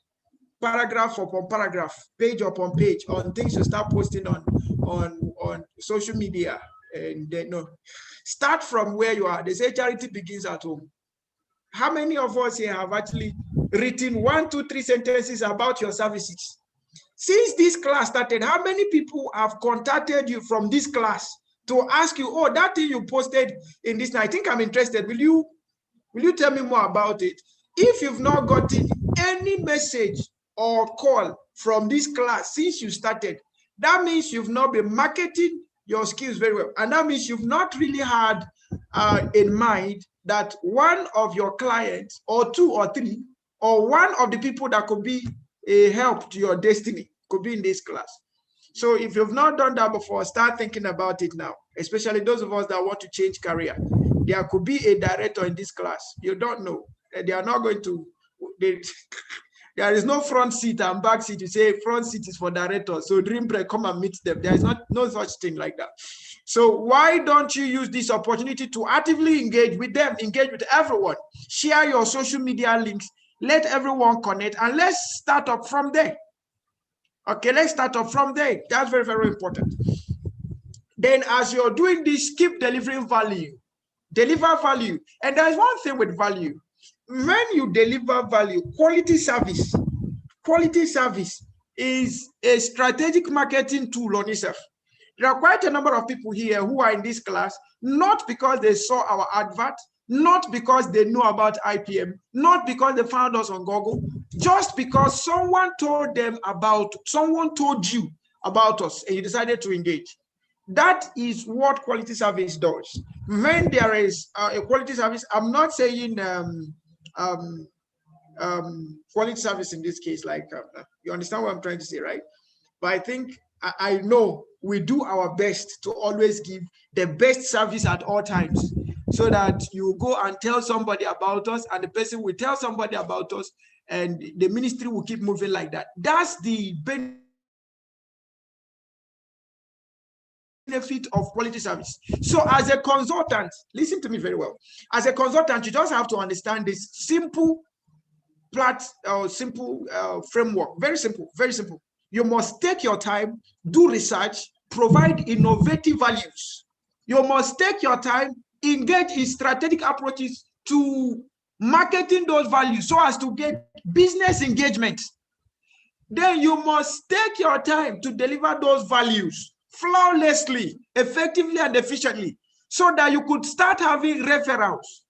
paragraph upon paragraph, page upon page on things you start posting on social media. And no, start from where you are. They say charity begins at home. How many of us here have actually written 1, 2, 3 sentences about your services? Since this class started, how many people have contacted you from this class to ask you, oh, that thing you posted in this, I think I'm interested. Will you tell me more about it? If you've not gotten any message or call from this class since you started, that means you've not been marketing your skills very well. And that means you've not really had in mind that one of your clients or two or three or one of the people that could be a help to your destiny could be in this class. So if you've not done that before, start thinking about it now, especially those of us that want to change career. There could be a director in this class. You don't know. They are not going to, there is no front seat and back seat. You say front seat is for directors. So dream break, come and meet them. There is no such thing like that. So why don't you use this opportunity to actively engage with them, engage with everyone, share your social media links, let everyone connect, and let's start up from there. Okay, let's start up from there. That's very, very important. Then as you're doing this, keep delivering value. Deliver value. And there's one thing with value. When you deliver value, quality service is a strategic marketing tool on itself. There are quite a number of people here who are in this class, not because they saw our advert, not because they know about IPM, not because they found us on Google, just because someone told you about us and you decided to engage. That is what quality service does. When there is a quality service, I'm not saying quality service in this case, like you understand what I'm trying to say, right? But I think I know we do our best to always give the best service at all times, so that you go and tell somebody about us, and the person will tell somebody about us, and the ministry will keep moving like that. That's the benefit of quality service. So as a consultant, listen to me very well. As a consultant, you just have to understand this simple framework. Very simple, very simple. You must take your time, do research, provide innovative values. You must take your time, engage in strategic approaches to marketing those values so as to get business engagement. Then you must take your time to deliver those values flawlessly, effectively, and efficiently, so that you could start having referrals.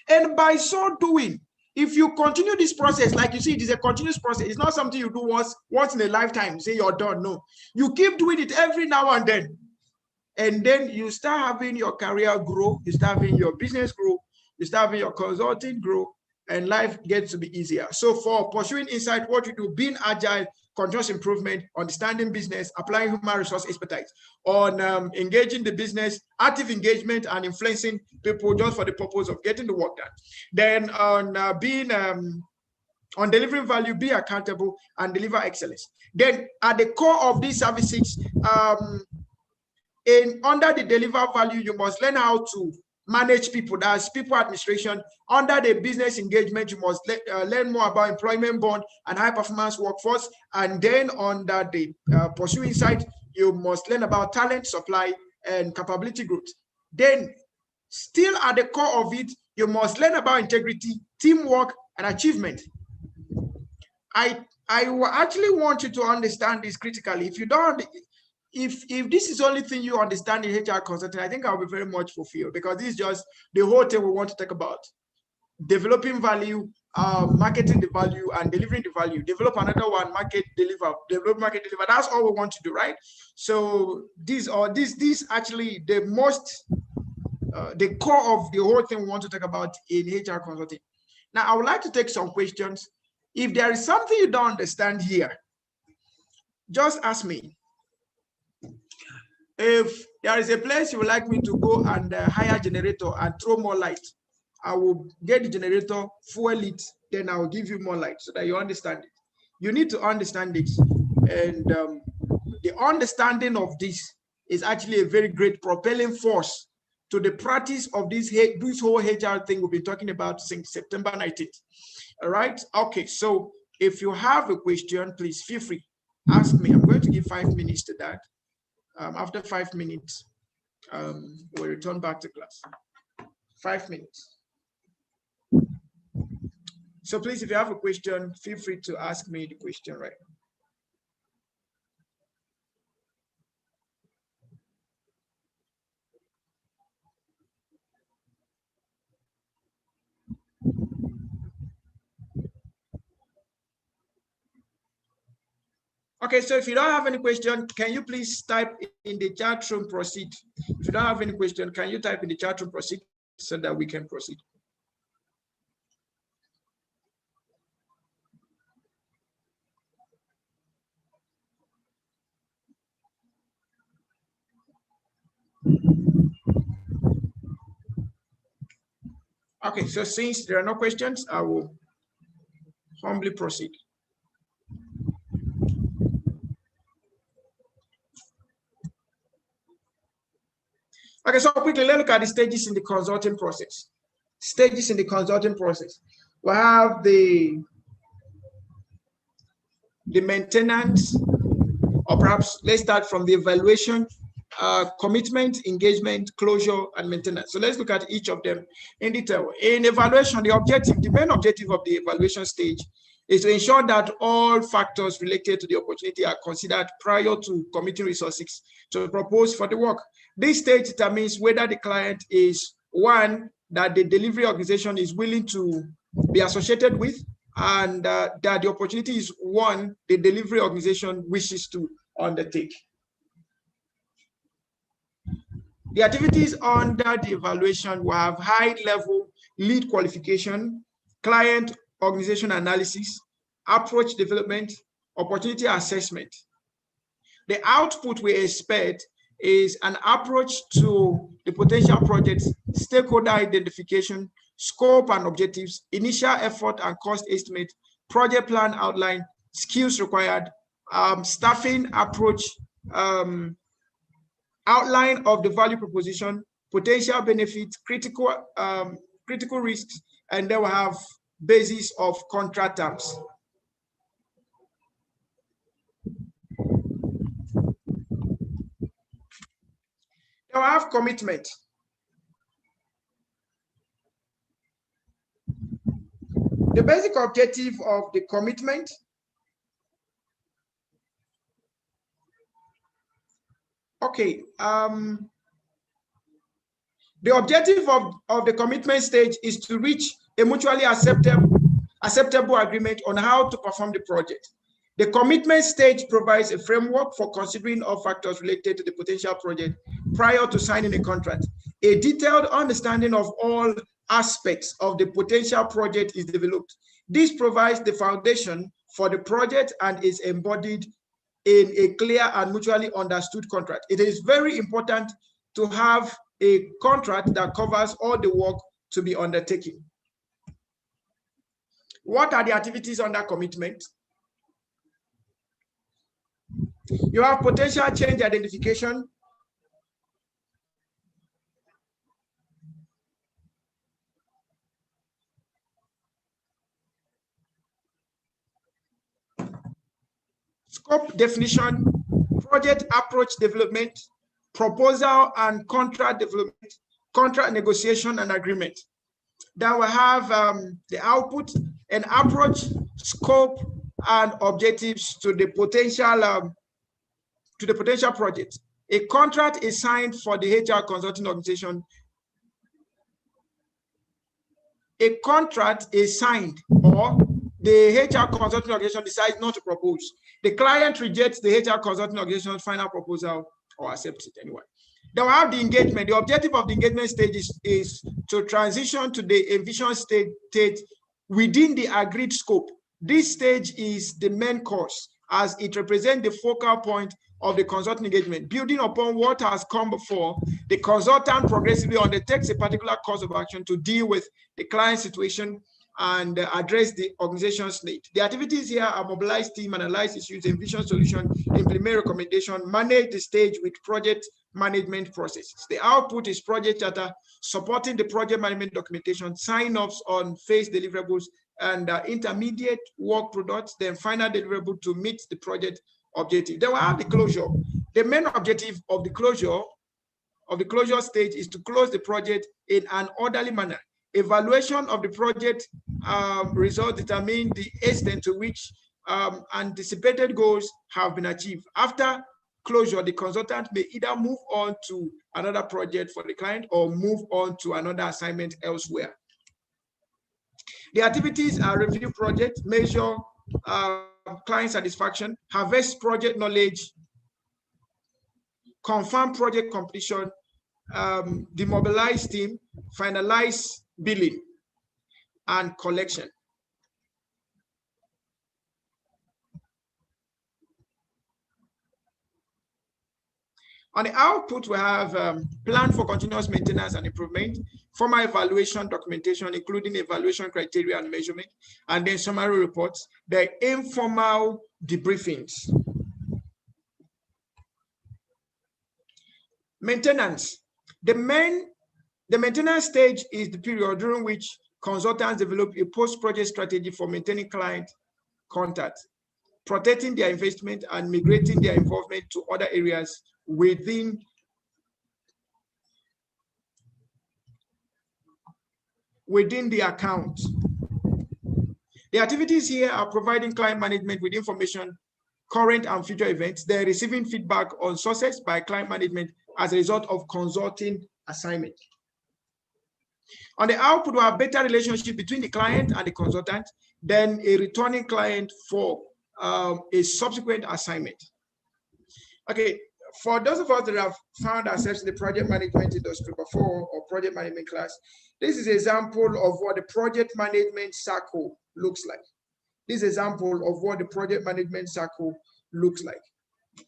And by so doing, if you continue this process, like you see, it is a continuous process. It's not something you do once in a lifetime, say you're done. No, you keep doing it every now and then you start having your career grow, you start having your business grow, you start having your consulting grow, and life gets to be easier. So for pursuing insight, what you do, being agile, continuous improvement, understanding business, applying human resource expertise, on engaging the business, active engagement, and influencing people just for the purpose of getting the work done. Then on being on delivering value, be accountable, and deliver excellence. Then at the core of these services, under the deliver value, you must learn how to manage people. That's people administration. Under the business engagement, you must learn more about employment bond and high performance workforce. And then under the pursue insight, you must learn about talent, supply, and capability growth. Then still at the core of it, you must learn about integrity, teamwork, and achievement. I actually want you to understand this critically. If you don't, if this is the only thing you understand in HR consulting, I think I'll be very much fulfilled, because this is just the whole thing we want to talk about. Developing value, marketing the value, and delivering the value. Develop another one, market, deliver. Develop, market, deliver. That's all we want to do, right? So this actually the most, the core of the whole thing we want to talk about in HR consulting. Now, I would like to take some questions. If there is something you don't understand here, just ask me. If there is a place you would like me to go and hire a generator and throw more light, I will get the generator, fuel it, then I will give you more light so that you understand it. You need to understand it. And the understanding of this is actually a very great propelling force to the practice of this whole HR thing we've been talking about since September 19th. All right. Okay. So if you have a question, please feel free. Ask me. I'm going to give 5 minutes to that. After 5 minutes, we'll return back to class. 5 minutes. So please, if you have a question, feel free to ask me the question right now. Okay, so if you don't have any question, can you please type in the chat room proceed? If you don't have any question, can you type in the chat room proceed so that we can proceed? Okay, so since there are no questions, I will humbly proceed. Okay, so quickly, let's look at the stages in the consulting process. Stages in the consulting process. We have the maintenance, or perhaps let's start from the evaluation, commitment, engagement, closure, and maintenance. So let's look at each of them in detail. In evaluation, the main objective of the evaluation stage is to ensure that all factors related to the opportunity are considered prior to committing resources to propose for the work. This stage determines whether the client is one that the delivery organization is willing to be associated with, and that the opportunity is one the delivery organization wishes to undertake. The activities under the evaluation will have high-level lead qualification, client organization analysis, approach development, opportunity assessment. The output we expect is an approach to the potential projects, stakeholder identification, scope and objectives, initial effort and cost estimate, project plan outline, skills required, staffing approach, outline of the value proposition, potential benefits, critical risks, and then we have basis of contract terms. Then we have commitment. The basic objective of the commitment the objective of the commitment stage is to reach a mutually acceptable agreement on how to perform the project. The commitment stage provides a framework for considering all factors related to the potential project prior to signing a contract. A detailed understanding of all aspects of the potential project is developed. This provides the foundation for the project and is embodied in a clear and mutually understood contract. It is very important to have a contract that covers all the work to be undertaken. What are the activities under commitment? You have potential change identification, scope definition, project approach development, proposal and contract development, contract negotiation and agreement. Then we have the output, an approach, scope, and objectives to the potential project. A contract is signed for the HR consulting organization. A contract is signed, or the HR consulting organization decides not to propose. The client rejects the HR consulting organization's final proposal or accepts it anyway. Then we have the engagement. The objective of the engagement stage is to transition to the envisioned state within the agreed scope. This stage is the main course, as it represents the focal point of the consulting engagement. Building upon what has come before, the consultant progressively undertakes a particular course of action to deal with the client situation and address the organization's need. The activities here are mobilize team, analyze issues, envision solution, implement recommendation, manage the stage with project management processes. The output is project charter, supporting the project management documentation, sign-offs on phase deliverables, and intermediate work products, then final deliverable to meet the project objective. Then we have the closure. The main objective of the closure stage is to close the project in an orderly manner. Evaluation of the project results determine the extent to which anticipated goals have been achieved. After closure, the consultant may either move on to another project for the client or move on to another assignment elsewhere. The activities are review project, measure client satisfaction, harvest project knowledge, confirm project completion, demobilize team, finalize billing and collection. On the output, we have plan for continuous maintenance and improvement, formal evaluation documentation, including evaluation criteria and measurement, and then summary reports, the informal debriefings. Maintenance. The maintenance stage is the period during which consultants develop a post-project strategy for maintaining client contact, protecting their investment, and migrating their involvement to other areas within the account. The activities here are providing client management with information, current and future events. They're receiving feedback on success by client management as a result of consulting assignment. On the output, we have better relationship between the client and the consultant, then a returning client for a subsequent assignment. Okay, for those of us that have found ourselves in the project management industry before or project management class, this is an example of what the project management cycle looks like. This is an example of what the project management cycle looks like.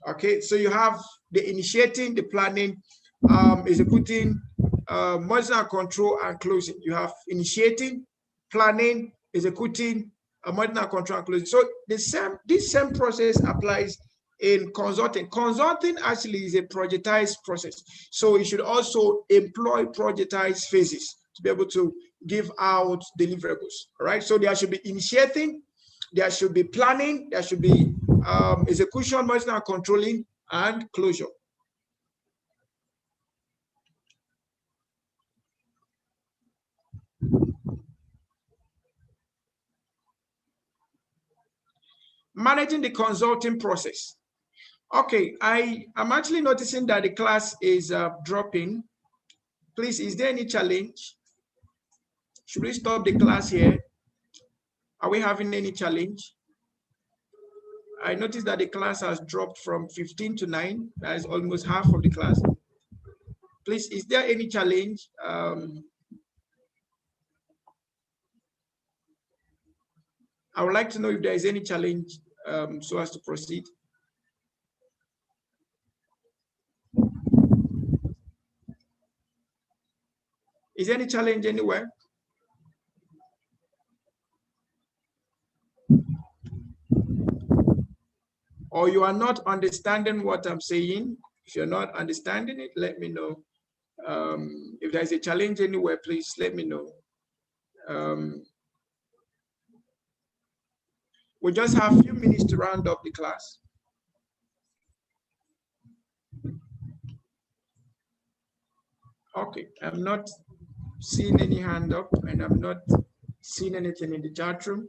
Okay, so you have the initiating, the planning, executing, monitoring and control, and closing. You have initiating, planning, executing, monitoring and control, and closing. So this same process applies in consulting. Consulting actually is a projectized process. So you should also employ projectized phases to be able to give out deliverables. All right. So there should be initiating, there should be planning, there should be execution, monitoring and controlling, and closure. Managing the consulting process. Okay, I'm actually noticing that the class is dropping. Please, is there any challenge? Should we stop the class here? Are we having any challenge? I noticed that the class has dropped from 15 to 9. That is almost half of the class. Please, is there any challenge? I would like to know if there is any challenge so as to proceed. Is there any challenge anywhere? Or you are not understanding what I'm saying? If you're not understanding it, let me know. If there's a challenge anywhere, please let me know. We just have a few minutes to round up the class. Okay, I'm not seeing any hand up, and I'm not seeing anything in the chat room.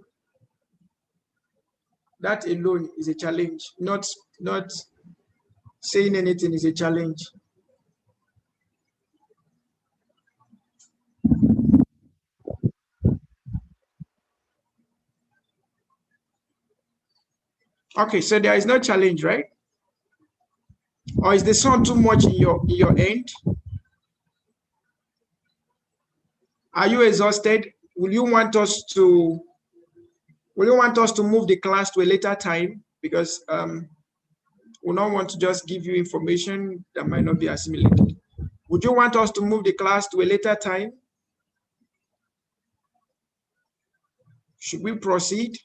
That alone is a challenge. Not saying anything is a challenge. Okay, so there is no challenge, right? Or is the sun too much in your end? Are you exhausted? Will you want us to move the class to a later time? Because we don't want to just give you information that might not be assimilated. Would you want us to move the class to a later time? Should we proceed?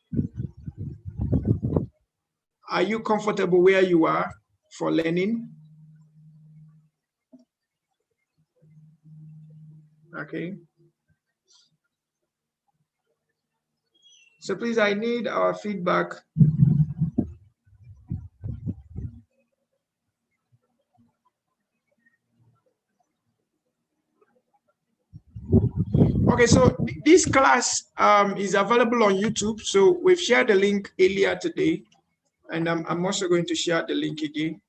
Are you comfortable where you are for learning? Okay. So please, I need our feedback. Okay, so this class is available on YouTube. So we've shared the link earlier today, and I'm also going to share the link again.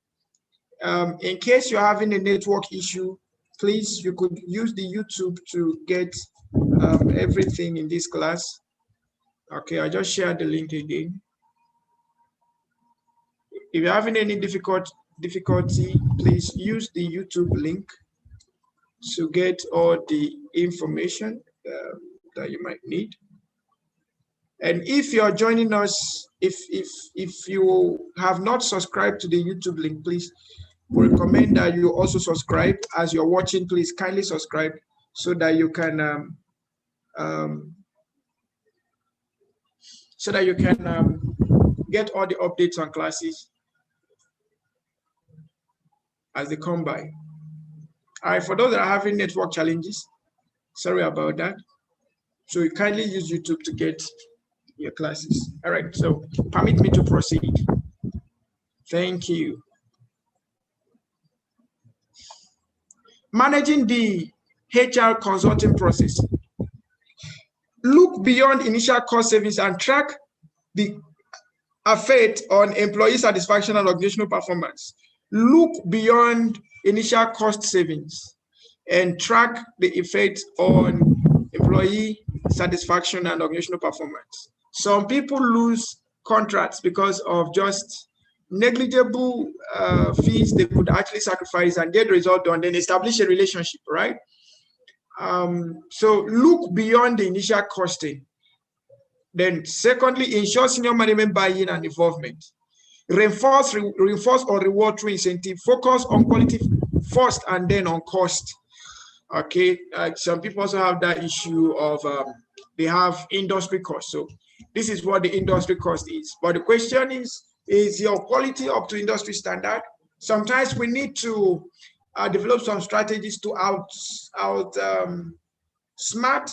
In case you're having a network issue, please, you could use the YouTube to get everything in this class. Okay, I just shared the link again. If you're having any difficulty, please use the YouTube link to get all the information that you might need. And if you're joining us, if you have not subscribed to the YouTube link, please, we recommend that you also subscribe. As you're watching, please kindly subscribe so that you can get all the updates on classes as they come by. All right, for those that are having network challenges, sorry about that. So you kindly use YouTube to get your classes. All right, so permit me to proceed. Thank you. Managing the HR consulting process. Look beyond initial cost savings and track the effect on employee satisfaction and organizational performance. Look beyond initial cost savings and track the effect on employee satisfaction and organizational performance. Some people lose contracts because of just negligible fees they could actually sacrifice and get the result done, then establish a relationship, right? So look beyond the initial costing. Then secondly, ensure senior management buy-in and involvement. Reinforce or reward through incentive. Focus on quality first and then on cost. Okay, some people also have that issue of they have industry cost. So this is what the industry cost is. But the question is your quality up to industry standard? Sometimes we need to develop some strategies to smart,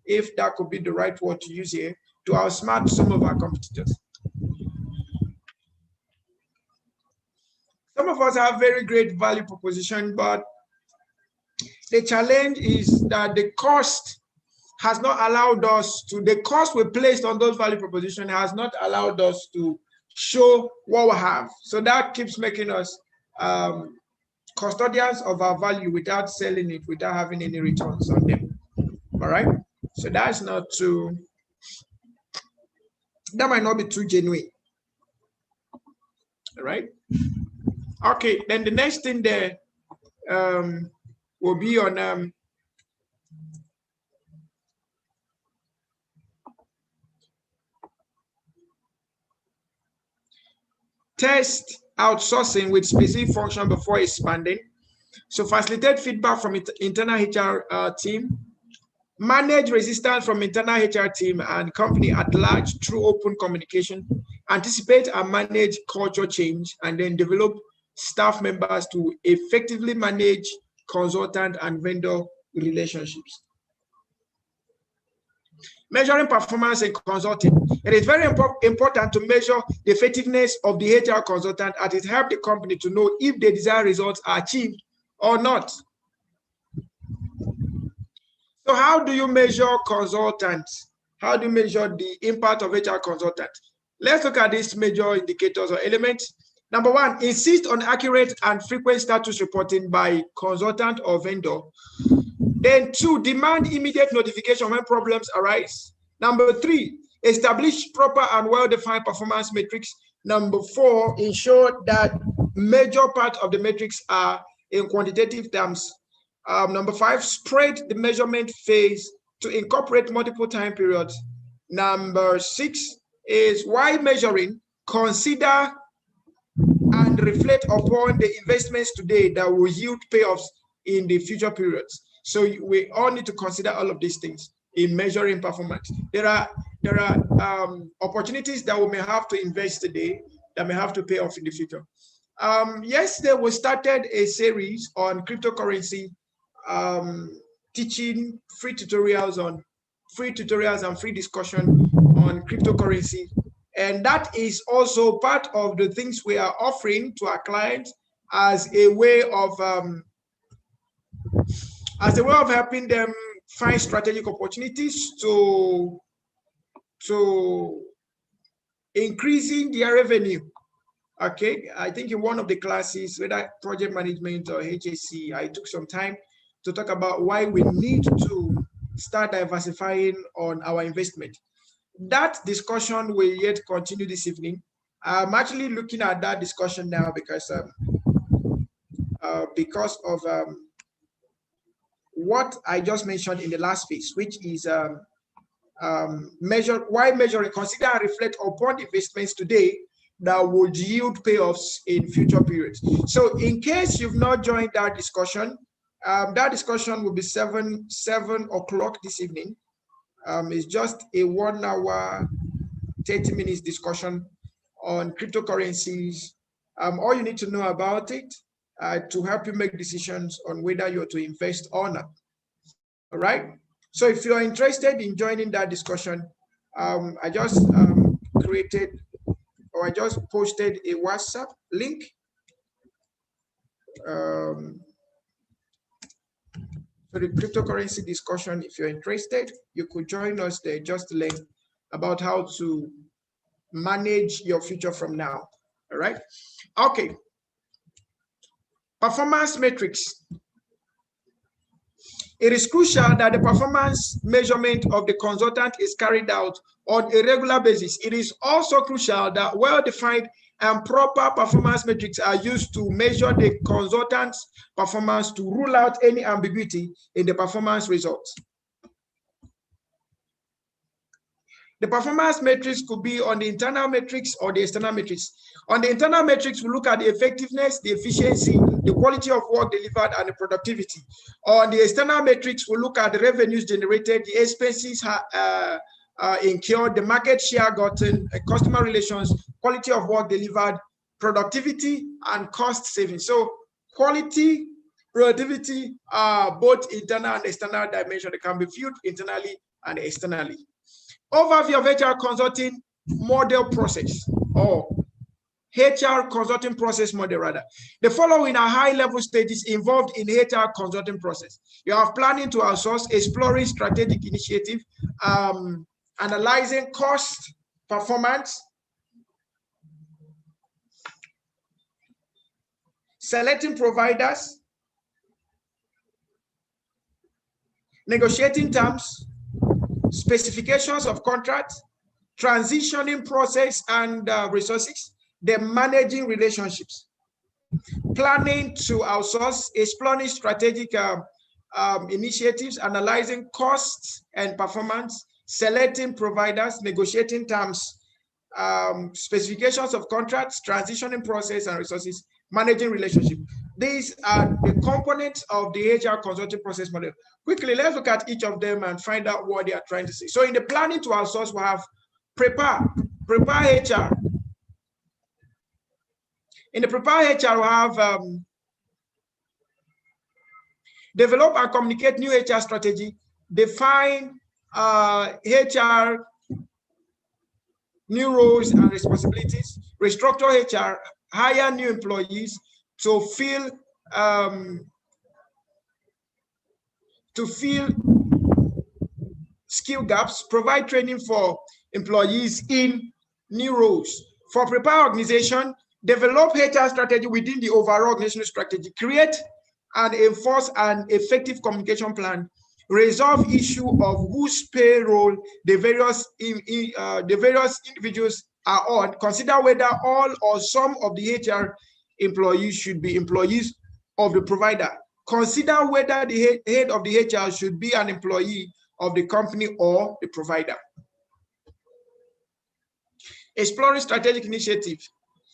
if that could be the right word to use here, to outsmart some of our competitors. Some of us have very great value proposition, but the challenge is that the cost has not allowed us to, the cost we placed on those value proposition has not allowed us to show what we have. So that keeps making us custodians of our value without selling it, without having any returns on them. All right. So that's not too, that might not be too genuine. All right. Okay. Then the next thing there will be on test outsourcing with specific function before expanding. So facilitate feedback from internal HR team, manage resistance from internal HR team and company at large through open communication, anticipate and manage culture change, and then develop staff members to effectively manage consultant and vendor relationships. Measuring performance in consulting. It is very important to measure the effectiveness of the HR consultant as it helps the company to know if the desired results are achieved or not. So how do you measure consultants? How do you measure the impact of HR consultant? Let's look at these major indicators or elements. Number one, insist on accurate and frequent status reporting by consultant or vendor. Then two, demand immediate notification when problems arise. Number three, establish proper and well-defined performance metrics. Number four, ensure that major part of the metrics are in quantitative terms. Number five, spread the measurement phase to incorporate multiple time periods. Number six is, while measuring, consider and reflect upon the investments today that will yield payoffs in the future periods. So we all need to consider all of these things in measuring performance. There are opportunities that we may have to invest today that may have to pay off in the future. Yesterday, we started a series on cryptocurrency, teaching free tutorials and free discussion on cryptocurrency. And that is also part of the things we are offering to our clients as a way of helping them find strategic opportunities to increasing their revenue. Okay, I think in one of the classes, whether project management or HSC, I took some time to talk about why we need to start diversifying on our investment. That discussion will yet continue this evening. I'm actually looking at that discussion now because of what I just mentioned in the last phase, which is measuring, consider and reflect upon investments today that would yield payoffs in future periods. So in case you've not joined that discussion will be 7 o'clock this evening. It's just a 1 hour, 30 minutes discussion on cryptocurrencies. All you need to know about it to help you make decisions on whether you're to invest or not. All right. So if you're interested in joining that discussion, I just I just posted a WhatsApp link. So the cryptocurrency discussion, if you're interested, you could join us there just to learn about how to manage your future from now. All right. Okay. Performance metrics. It is crucial that the performance measurement of the consultant is carried out on a regular basis. It is also crucial that well-defined and proper performance metrics are used to measure the consultant's performance to rule out any ambiguity in the performance results. The performance metrics could be on the internal metrics or the external metrics. On the internal metrics, we look at the effectiveness, the efficiency, the quality of work delivered, and the productivity. On the external metrics, we look at the revenues generated, the expenses incurred, the market share gotten, customer relations, quality of work delivered, productivity, and cost savings. So quality, productivity are both internal and external dimension. They can be viewed internally and externally. Overview of HR consulting model process, or HR consulting process model rather. The following are high-level stages involved in HR consulting process. You have planning to outsource, exploring strategic initiative, analyzing cost, performance, selecting providers, negotiating terms, specifications of contracts, transitioning process and resources, then managing relationships, planning to outsource, exploring strategic initiatives, analyzing costs and performance, selecting providers, negotiating terms, specifications of contracts, transitioning process and resources, managing relationship. These are the components of the HR consulting process model. Quickly, let's look at each of them and find out what they are trying to say. So in the planning to outsource, we have prepare HR. In the prepare HR, we have develop and communicate new HR strategy, define HR new roles and responsibilities, restructure HR, hire new employees to fill skill gaps, provide training for employees in new roles. For prepare organization, develop HR strategy within the overall organizational strategy, create and enforce an effective communication plan, resolve issue of whose payroll the various individuals are on, consider whether all or some of the HR employees should be employees of the provider, consider whether the head of the HR should be an employee of the company or the provider. Exploring strategic initiatives.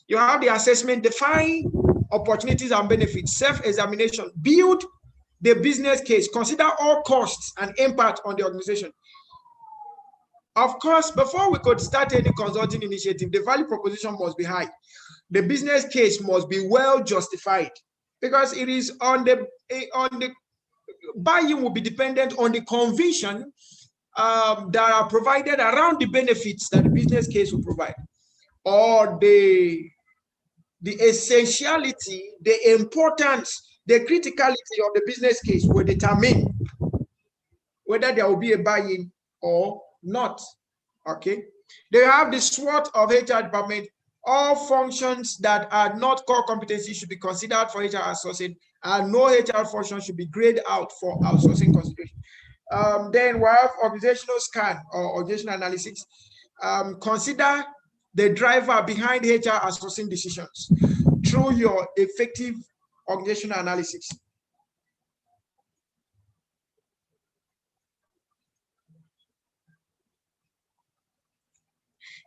You have the assessment, define opportunities and benefits, self-examination, build the business case, consider all costs and impact on the organization. Of course, before we could start any consulting initiative, the value proposition must be high. The business case must be well justified, because it is on the buy-in will be dependent on the conviction that are provided around the benefits that the business case will provide, or the essentiality, the importance, the criticality of the business case will determine whether there will be a buy-in or not. Okay. They have the SWOT of HR department. All functions that are not core competencies should be considered for HR outsourcing, and no HR function should be graded out for outsourcing consideration. Then we have organizational scan or organizational analysis. Consider the driver behind HR outsourcing decisions through your effective organizational analysis.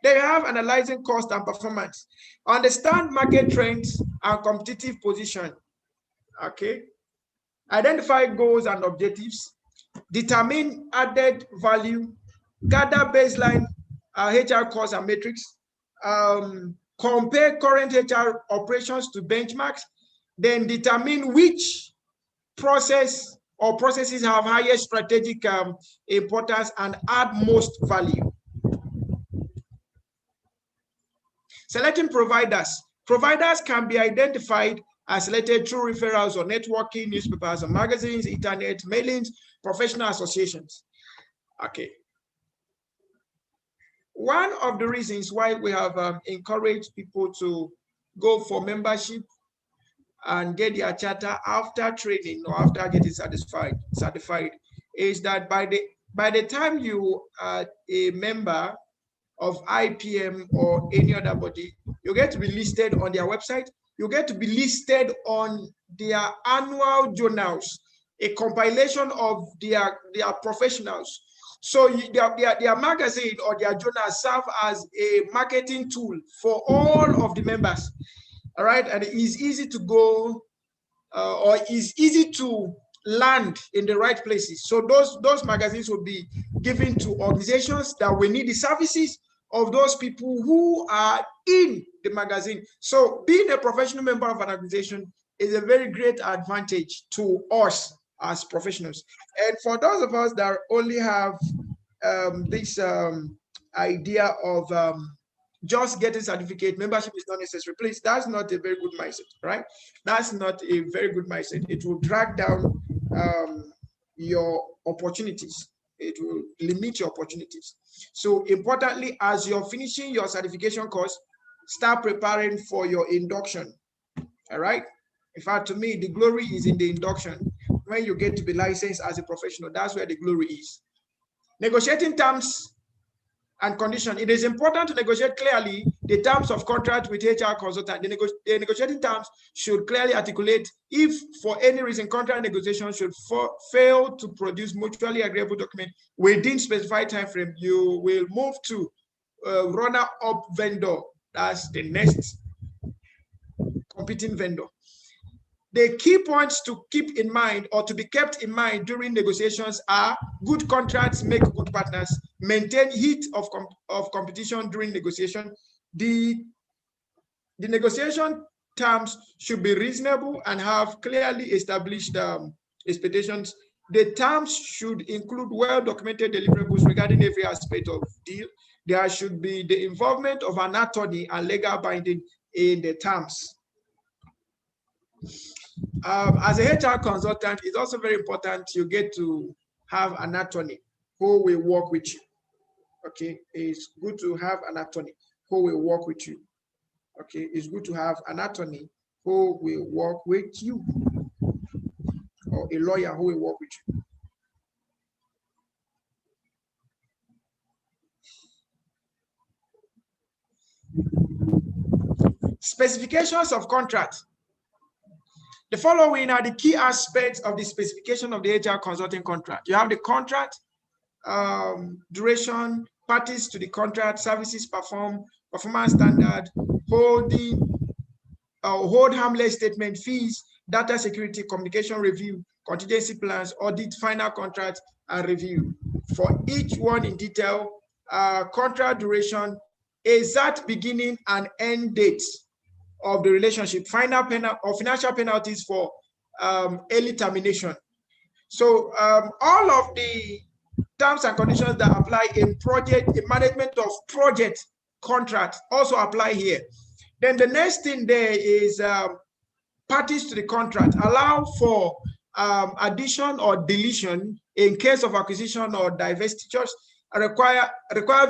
They have analyzing cost and performance. Understand market trends and competitive position. Okay. Identify goals and objectives. Determine added value. Gather baseline HR costs and metrics. Compare current HR operations to benchmarks. Then determine which process or processes have highest strategic importance and add most value. Selecting providers. Providers can be identified and selected through referrals or networking, newspapers and magazines, internet, mailings, professional associations. Okay. One of the reasons why we have encouraged people to go for membership and get their charter after training or after getting certified is that by the time you are a member of IPM or any other body, you get to be listed on their website. You get to be listed on their annual journals, a compilation of their professionals. So their magazine or their journal serve as a marketing tool for all of the members. All right, and it is easy to go or is easy to land in the right places. So those magazines will be given to organizations that will need the services of those people who are in the magazine. So being a professional member of an organization is a very great advantage to us as professionals. And for those of us that only have this idea of just getting certificate, membership is not necessary. Please, that's not a very good mindset, right? That's not a very good mindset. It will drag down your opportunities. It will limit your opportunities. So importantly, as you're finishing your certification course, start preparing for your induction. All right. In fact, to me, the glory is in the induction. When you get to be licensed as a professional, that's where the glory is. Negotiating terms and conditions. It is important to negotiate clearly the terms of contract with HR consultant. The negotiating terms should clearly articulate if for any reason contract negotiation should fail to produce mutually agreeable document within specified time frame, you will move to runner-up vendor. That's the next competing vendor. The key points to keep in mind or to be kept in mind during negotiations are good contracts make good partners, maintain heat of competition during negotiation. The negotiation terms should be reasonable and have clearly established expectations. The terms should include well-documented deliverables regarding every aspect of deal. There should be the involvement of an attorney and legal binding in the terms. As a HR consultant, it's also very important you get to have an attorney who will work with you. Okay, it's good to have an attorney who will work with you. Okay, it's good to have an attorney who will work with you, or a lawyer who will work with you. Specifications of contract. The following are the key aspects of the specification of the HR consulting contract. You have the contract, duration, parties to the contract, services performed, performance standard, hold harmless statement, fees, data security, communication review, contingency plans, audit, final contract, and review. For each one in detail, contract duration, exact beginning and end dates of the relationship, final penalty or financial penalties for early termination. So all of the terms and conditions that apply in project, in management of project contract also apply here. Then the next thing there is parties to the contract allow for addition or deletion in case of acquisition or divestitures, require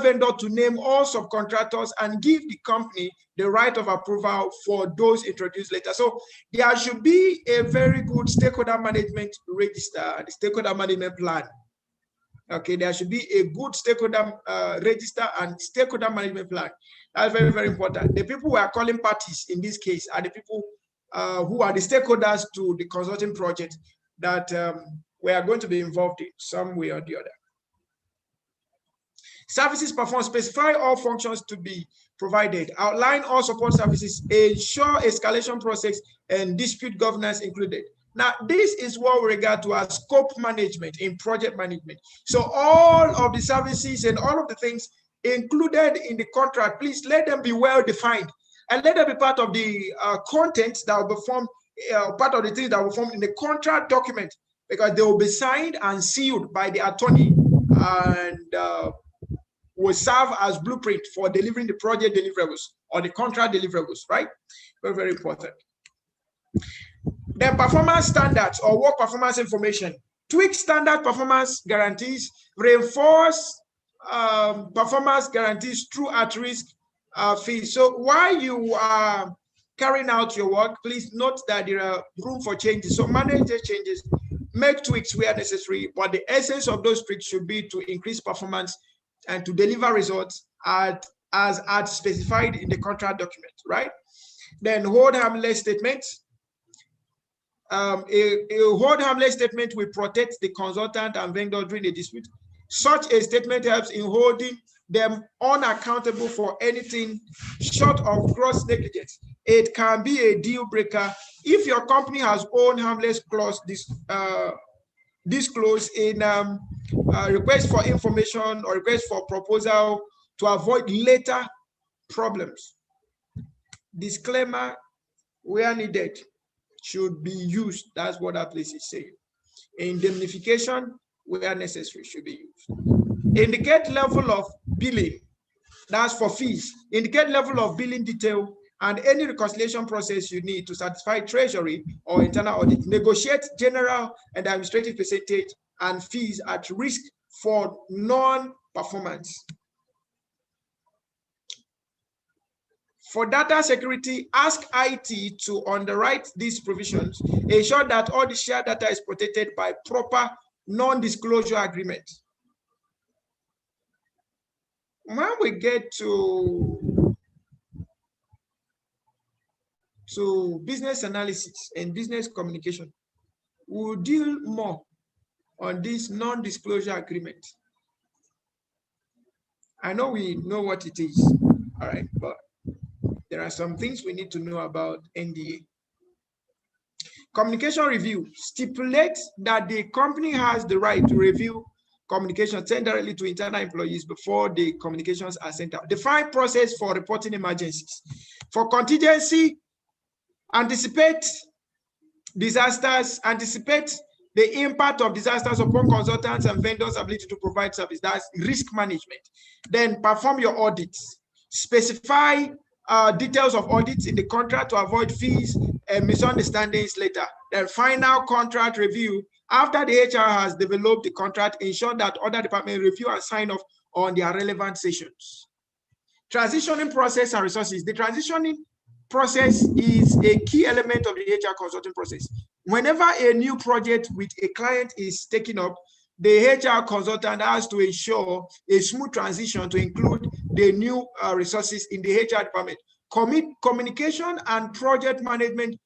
vendor to name all subcontractors and give the company the right of approval for those introduced later. So there should be a very good stakeholder management register, the stakeholder management plan. Okay, there should be a good stakeholder register and stakeholder management plan. That's very, very important. The people who are calling parties in this case are the people who are the stakeholders to the consulting project that we are going to be involved in some way or the other. Services performed. Specify all functions to be provided. Outline all support services. Ensure escalation process and dispute governance included. Now, this is what we regard to as scope management in project management. So all of the services and all of the things included in the contract, please let them be well defined and let them be part of the content that will be formed, part of the things that will form in the contract document, because they will be signed and sealed by the attorney and will serve as blueprint for delivering the project deliverables or the contract deliverables, right? Very, very important. Then performance standards or work performance information. Tweak standard performance guarantees, reinforce performance guarantees through at-risk fees. So while you are carrying out your work, please note that there are room for changes. So manage the changes, make tweaks where necessary, but the essence of those tweaks should be to increase performance and to deliver results as specified in the contract document, right? Then hold harmless statements. A hold harmless statement will protect the consultant and vendor during a dispute. Such a statement helps in holding them unaccountable for anything short of gross negligence. It can be a deal breaker if your company has own harmless clause disclosed in request for information or request for proposal to avoid later problems. Disclaimer where needed should be used. That's what that place is saying. Indemnification where necessary should be used. Indicate level of billing. That's for fees. Indicate level of billing detail and any reconciliation process you need to satisfy treasury or internal audit. Negotiate general and administrative percentage and fees at risk for non-performance. For data security, ask IT to underwrite these provisions. Ensure that all the shared data is protected by proper non-disclosure agreement. When we get to business analysis and business communication, we'll deal more on this non-disclosure agreement. I know we know what it is, all right, but there are some things we need to know about NDA. Communication review stipulates that the company has the right to review communication sent directly to internal employees before the communications are sent out. Define process for reporting emergencies. For contingency, anticipate disasters, anticipate the impact of disasters upon consultants and vendors' ability to provide service. That's risk management. Then perform your audits. Specify details of audits in the contract to avoid fees and misunderstandings later. Then final contract review. After the HR has developed the contract, ensure that other departments review and sign off on their relevant sessions. Transitioning process and resources. The transitioning process is a key element of the HR consulting process. Whenever a new project with a client is taken up, the HR consultant has to ensure a smooth transition to include the new resources in the HR department. Communication and project management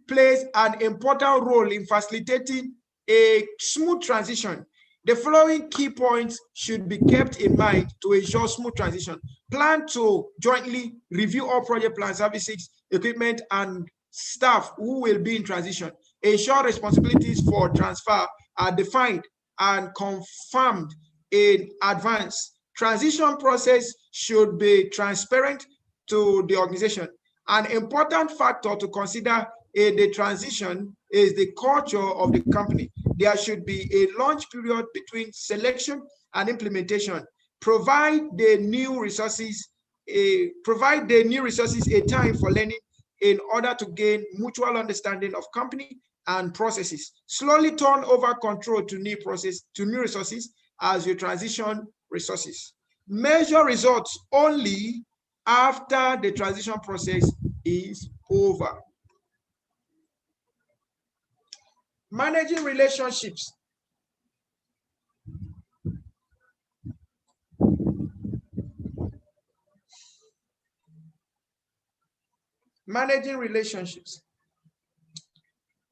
plays an important role in facilitating a smooth transition. The following key points should be kept in mind to ensure smooth transition. Plan to jointly review all project plans, services, equipment, and staff who will be in transition. Ensure responsibilities for transfer are defined and confirmed in advance. Transition process should be transparent to the organization. An important factor to consider in the transition is the culture of the company. There should be a launch period between selection and implementation. Provide the new resources a time for learning in order to gain mutual understanding of company and processes. Slowly turn over control to new resources as you transition resources. Measure results only after the transition process is over. Managing relationships. Managing relationships.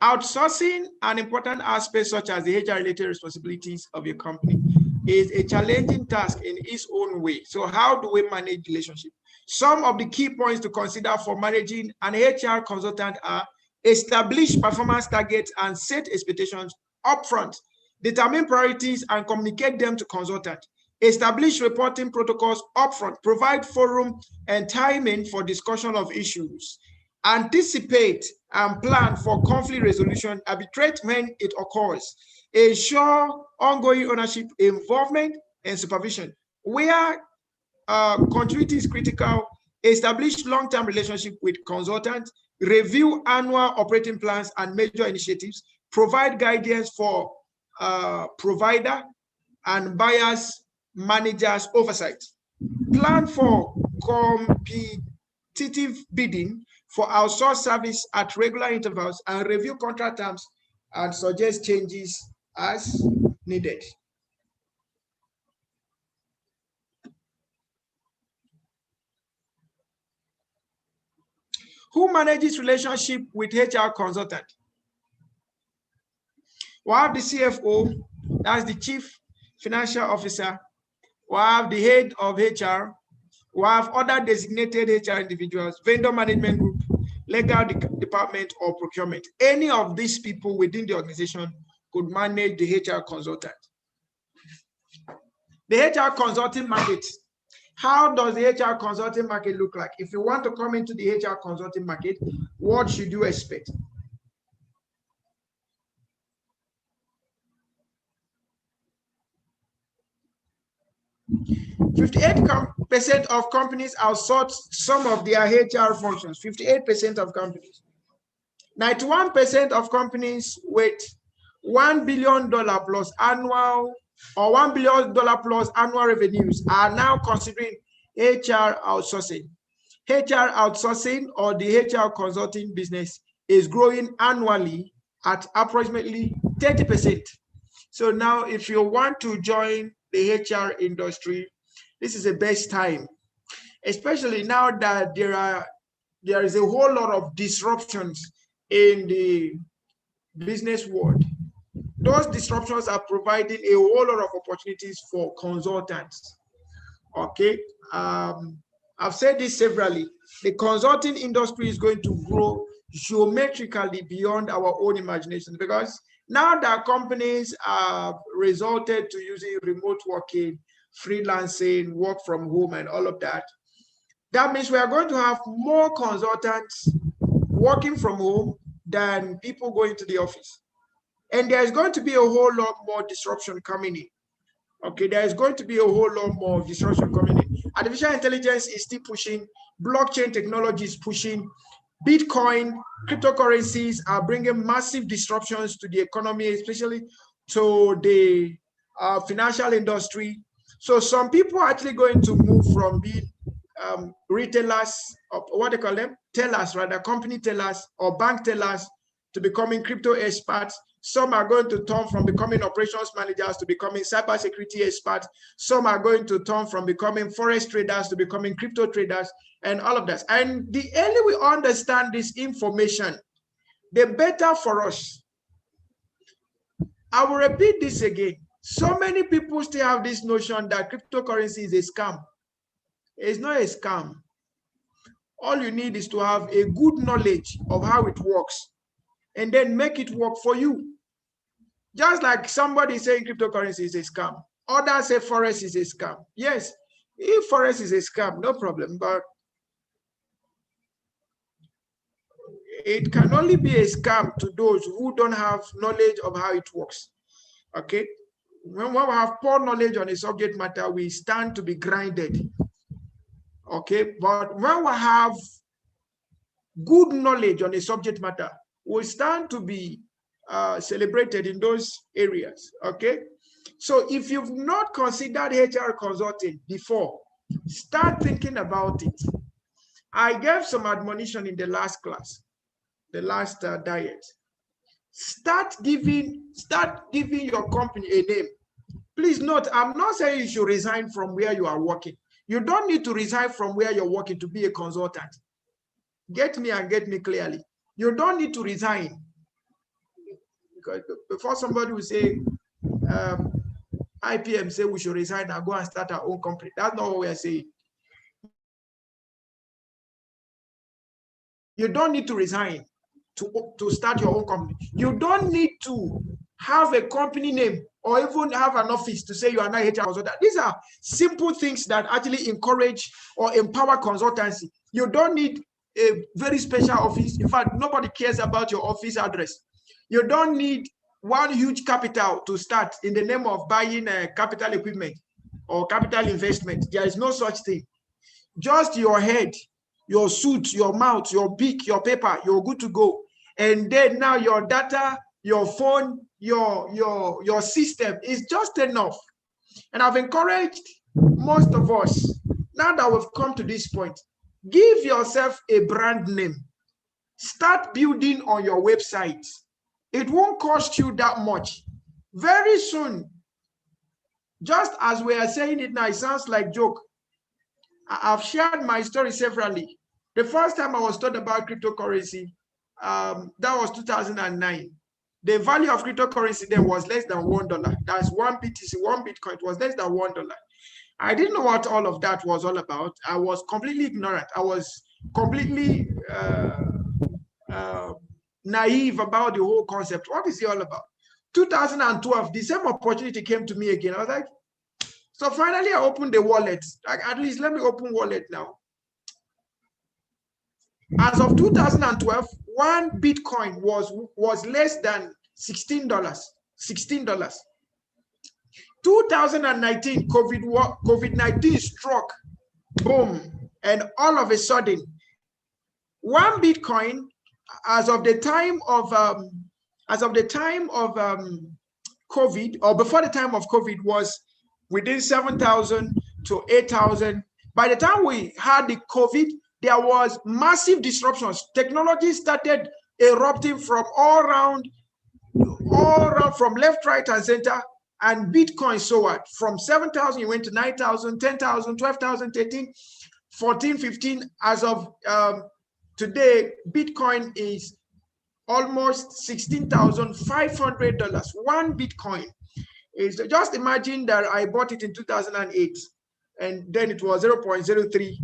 Outsourcing an important aspect such as the HR-related responsibilities of your company is a challenging task in its own way. So how do we manage relationship? Some of the key points to consider for managing an HR consultant are: establish performance targets and set expectations upfront. Determine priorities and communicate them to consultant. Establish reporting protocols upfront. Provide forum and timing for discussion of issues. Anticipate and plan for conflict resolution, arbitrate when it occurs. Ensure ongoing ownership, involvement, and supervision. Where continuity is critical, establish long-term relationship with consultants, review annual operating plans and major initiatives, provide guidance for provider and buyers, managers oversight. Plan for competitive bidding for outsourced service at regular intervals and review contract terms and suggest changes as needed. Who manages relationship with HR consultant? We have the CFO, that's the Chief Financial Officer. We have the head of HR. We have other designated HR individuals, vendor management group, legal department, or procurement. Any of these people within the organization could manage the HR consultant. The HR consulting market. How does the HR consulting market look like? If you want to come into the HR consulting market, what should you expect? %58% of companies outsource some of their HR functions. 58% of companies. 91% of companies with $1 billion plus annual or $1 billion plus annual revenues are now considering HR outsourcing. HR outsourcing or the HR consulting business is growing annually at approximately 30%. So now if you want to join the HR industry, this is the best time, especially now that there is a whole lot of disruptions in the business world. Those disruptions are providing a whole lot of opportunities for consultants. Okay, I've said this severally. The consulting industry is going to grow geometrically beyond our own imagination, because now that companies have resorted to using remote working, freelancing, work from home, and all of that, that means we are going to have more consultants working from home than people going to the office. And there's going to be a whole lot more disruption coming in. Okay, there is going to be a whole lot more disruption coming in. Artificial intelligence is still pushing, blockchain technology is pushing, Bitcoin, cryptocurrencies are bringing massive disruptions to the economy, especially to the financial industry. So some people are actually going to move from being retailers, or what they call them, tellers, rather, company tellers or bank tellers, to becoming crypto experts. Some are going to turn from becoming operations managers to becoming cybersecurity experts. Some are going to turn from becoming forex traders to becoming crypto traders, and all of that. And the earlier we understand this information, the better for us. I will repeat this again. So many people still have this notion that cryptocurrency is a scam. It's not a scam. All you need is to have a good knowledge of how it works and then make it work for you. Just like somebody saying cryptocurrency is a scam, others say forex is a scam. Yes, if forex is a scam, no problem, but it can only be a scam to those who don't have knowledge of how it works. Okay, when we have poor knowledge on a subject matter, we stand to be grinded. Okay, but when we have good knowledge on a subject matter, we stand to be celebrated in those areas. Okay, so if you've not considered HR consulting before, start thinking about it. I gave some admonition in the last class, the last diet. Start giving your company a name. Please note, I'm not saying you should resign from where you are working. You don't need to resign from where you're working to be a consultant. Get me and get me clearly. You don't need to resign. Because before somebody will say, IPM say we should resign and go and start our own company. That's not what we are saying. You don't need to resign to start your own company. You don't need to have a company name or even have an office to say you are not HR consultant. These are simple things that actually encourage or empower consultancy. You don't need a very special office. In fact, nobody cares about your office address. You don't need one huge capital to start in the name of buying capital equipment or capital investment. There is no such thing. Just your head, your suit, your mouth, your beak, your paper, you're good to go. And then now your data, your phone, your system is just enough. And I've encouraged most of us, now that we've come to this point, give yourself a brand name. Start building on your website. It won't cost you that much. Very soon, just as we are saying it now, it sounds like joke. I've shared my story severally. The first time I was taught about cryptocurrency, that was 2009. The value of cryptocurrency then was less than $1. That's one BTC, one Bitcoin. It was less than $1. I didn't know what all of that was all about. I was completely ignorant. I was completely naive about the whole concept. What is it all about? 2012, the same opportunity came to me again. I was like, so finally I opened the wallet. Like, at least let me open wallet now. As of 2012, one Bitcoin was less than $16. $16. 2019, COVID-19 struck, boom, and all of a sudden, one Bitcoin, as of the time of COVID, or before the time of COVID, was within 7,000 to 8,000. By the time we had the COVID, there was massive disruptions. Technology started erupting from all around, from left, right, and center. And Bitcoin soared from 7,000, it went to 9,000, 10,000, 12,000, 13, 14, 15. As of today, Bitcoin is almost $16,500. One Bitcoin is, just imagine that I bought it in 2008. And then it was $0.03,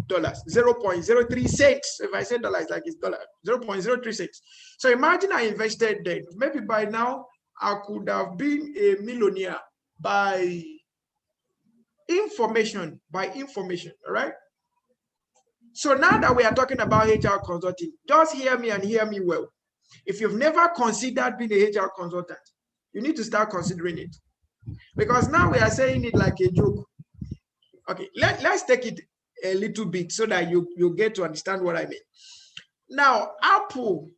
0.03 cents. If I say dollars, like it's dollar, 0.03 cents. So imagine I invested then. Maybe by now I could have been a millionaire by information, all right? So now that we are talking about HR consulting, just hear me and hear me well. If you've never considered being a HR consultant, you need to start considering it. Because now we are saying it like a joke. Okay, let's take it a little bit so that you get to understand what I mean. Now, Apple,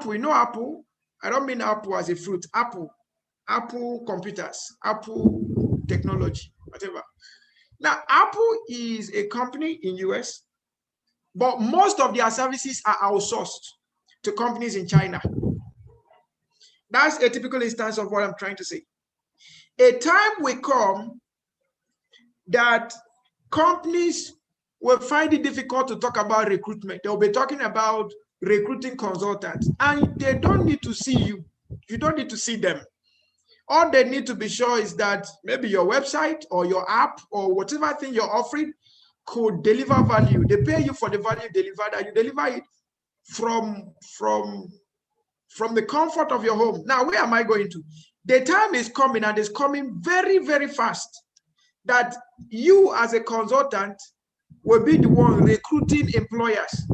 you know Apple? I don't mean Apple as a fruit. Apple computers, Apple technology, whatever. Now, Apple is a company in US, but most of their services are outsourced to companies in China. That's a typical instance of what I'm trying to say. A time will come that companies will find it difficult to talk about recruitment. They'll be talking about recruiting consultants, and they don't need to see you. You don't need to see them. All they need to be sure is that maybe your website or your app or whatever thing you're offering could deliver value. They pay you for the value delivered, and you deliver it from the comfort of your home. Now, where am I going to? The time is coming, and it's coming very, very fast, that you as a consultant will be the one recruiting employers,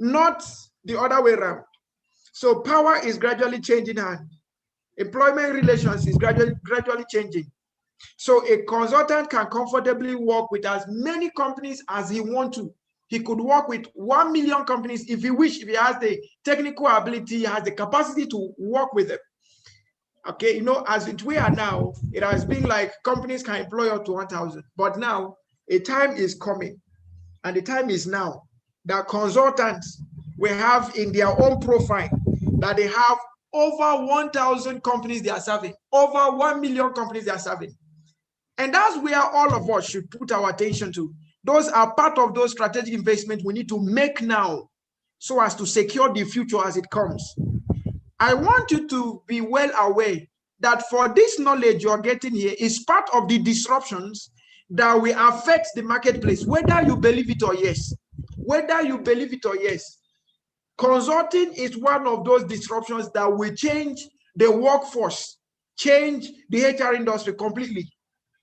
not the other way around. So power is gradually changing hand. Employment relations is gradually changing. So a consultant can comfortably work with as many companies as he wants to. He could work with 1 million companies if he wishes, if he has the technical ability, he has the capacity to work with them. Okay, you know, as we are now, it has been like companies can employ up to 1,000. But now a time is coming, and the time is now, that consultants will have in their own profile that they have over 1,000 companies they are serving, over 1 million companies they are serving. And that's where all of us should put our attention to. Those are part of those strategic investments we need to make now so as to secure the future as it comes. I want you to be well aware that for this knowledge you're getting here is part of the disruptions that will affect the marketplace, whether you believe it or yes. Whether you believe it or yes. Consulting is one of those disruptions that will change the workforce, change the HR industry completely.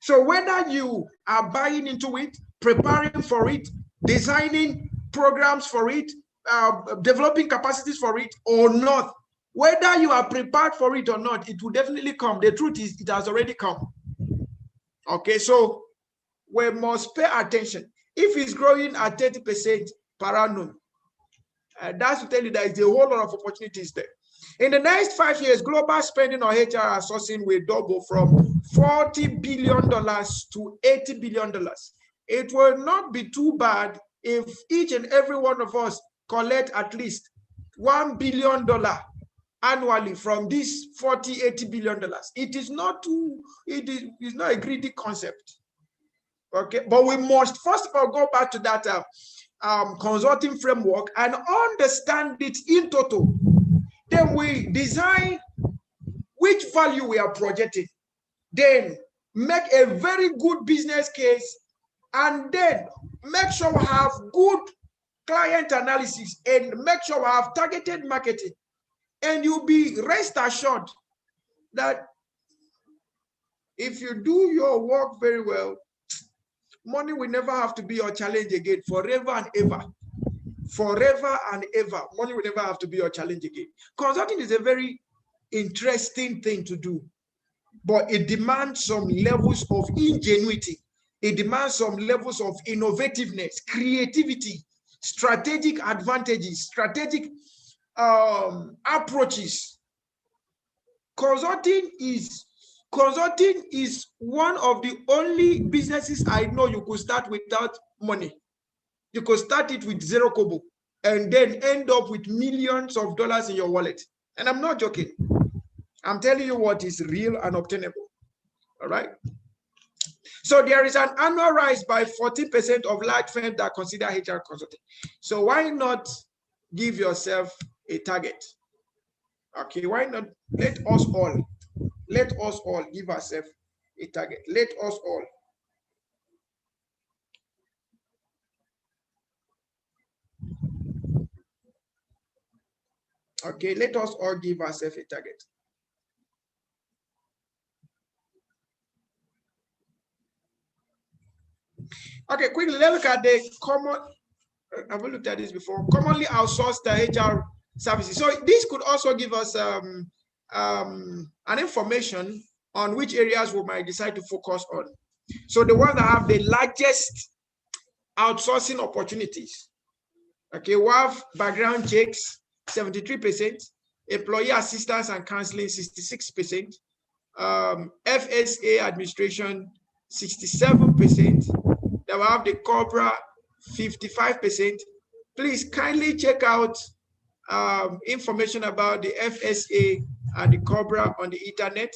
So whether you are buying into it, preparing for it, designing programs for it, developing capacities for it or not, whether you are prepared for it or not, it will definitely come. The truth is, it has already come. Okay, so we must pay attention. If it's growing at 30% per annum, that's to tell you that there's a whole lot of opportunities there. In the next 5 years, global spending on HR outsourcing will double from $40 billion to $80 billion. It will not be too bad if each and every one of us collect at least $1 billion annually from this $80 billion. It is not not a greedy concept. Okay, but we must first of all go back to that consulting framework and understand it in total. Then we design which value we are projecting. Then make a very good business case, and then make sure we have good client analysis and make sure we have targeted marketing. And you'll be rest assured that if you do your work very well, money will never have to be your challenge again, forever and ever. Forever and ever. Money will never have to be your challenge again. Consulting is a very interesting thing to do, but it demands some levels of ingenuity. It demands some levels of innovativeness, creativity, strategic advantages, strategic approaches. Consulting is one of the only businesses I know you could start without money. You could start it with zero kobo and then end up with millions of dollars in your wallet. And I'm not joking. I'm telling you what is real and obtainable. All right. So there is an annual rise by 40% of large firms that consider HR consulting. So why not give yourself a target? Okay, why not let us all give ourselves a target. Let us all. Okay, let us all give ourselves a target. Okay, quickly, let's look at the common, have we looked at this before? Commonly outsourced HR services. So this could also give us an information on which areas we might decide to focus on. So the ones that have the largest outsourcing opportunities. Okay, we have background checks, 73%, employee assistance and counseling, 66%, FSA administration, 67%. Then we have the COBRA, 55%. Please kindly check out information about the FSA and the COBRA on the internet.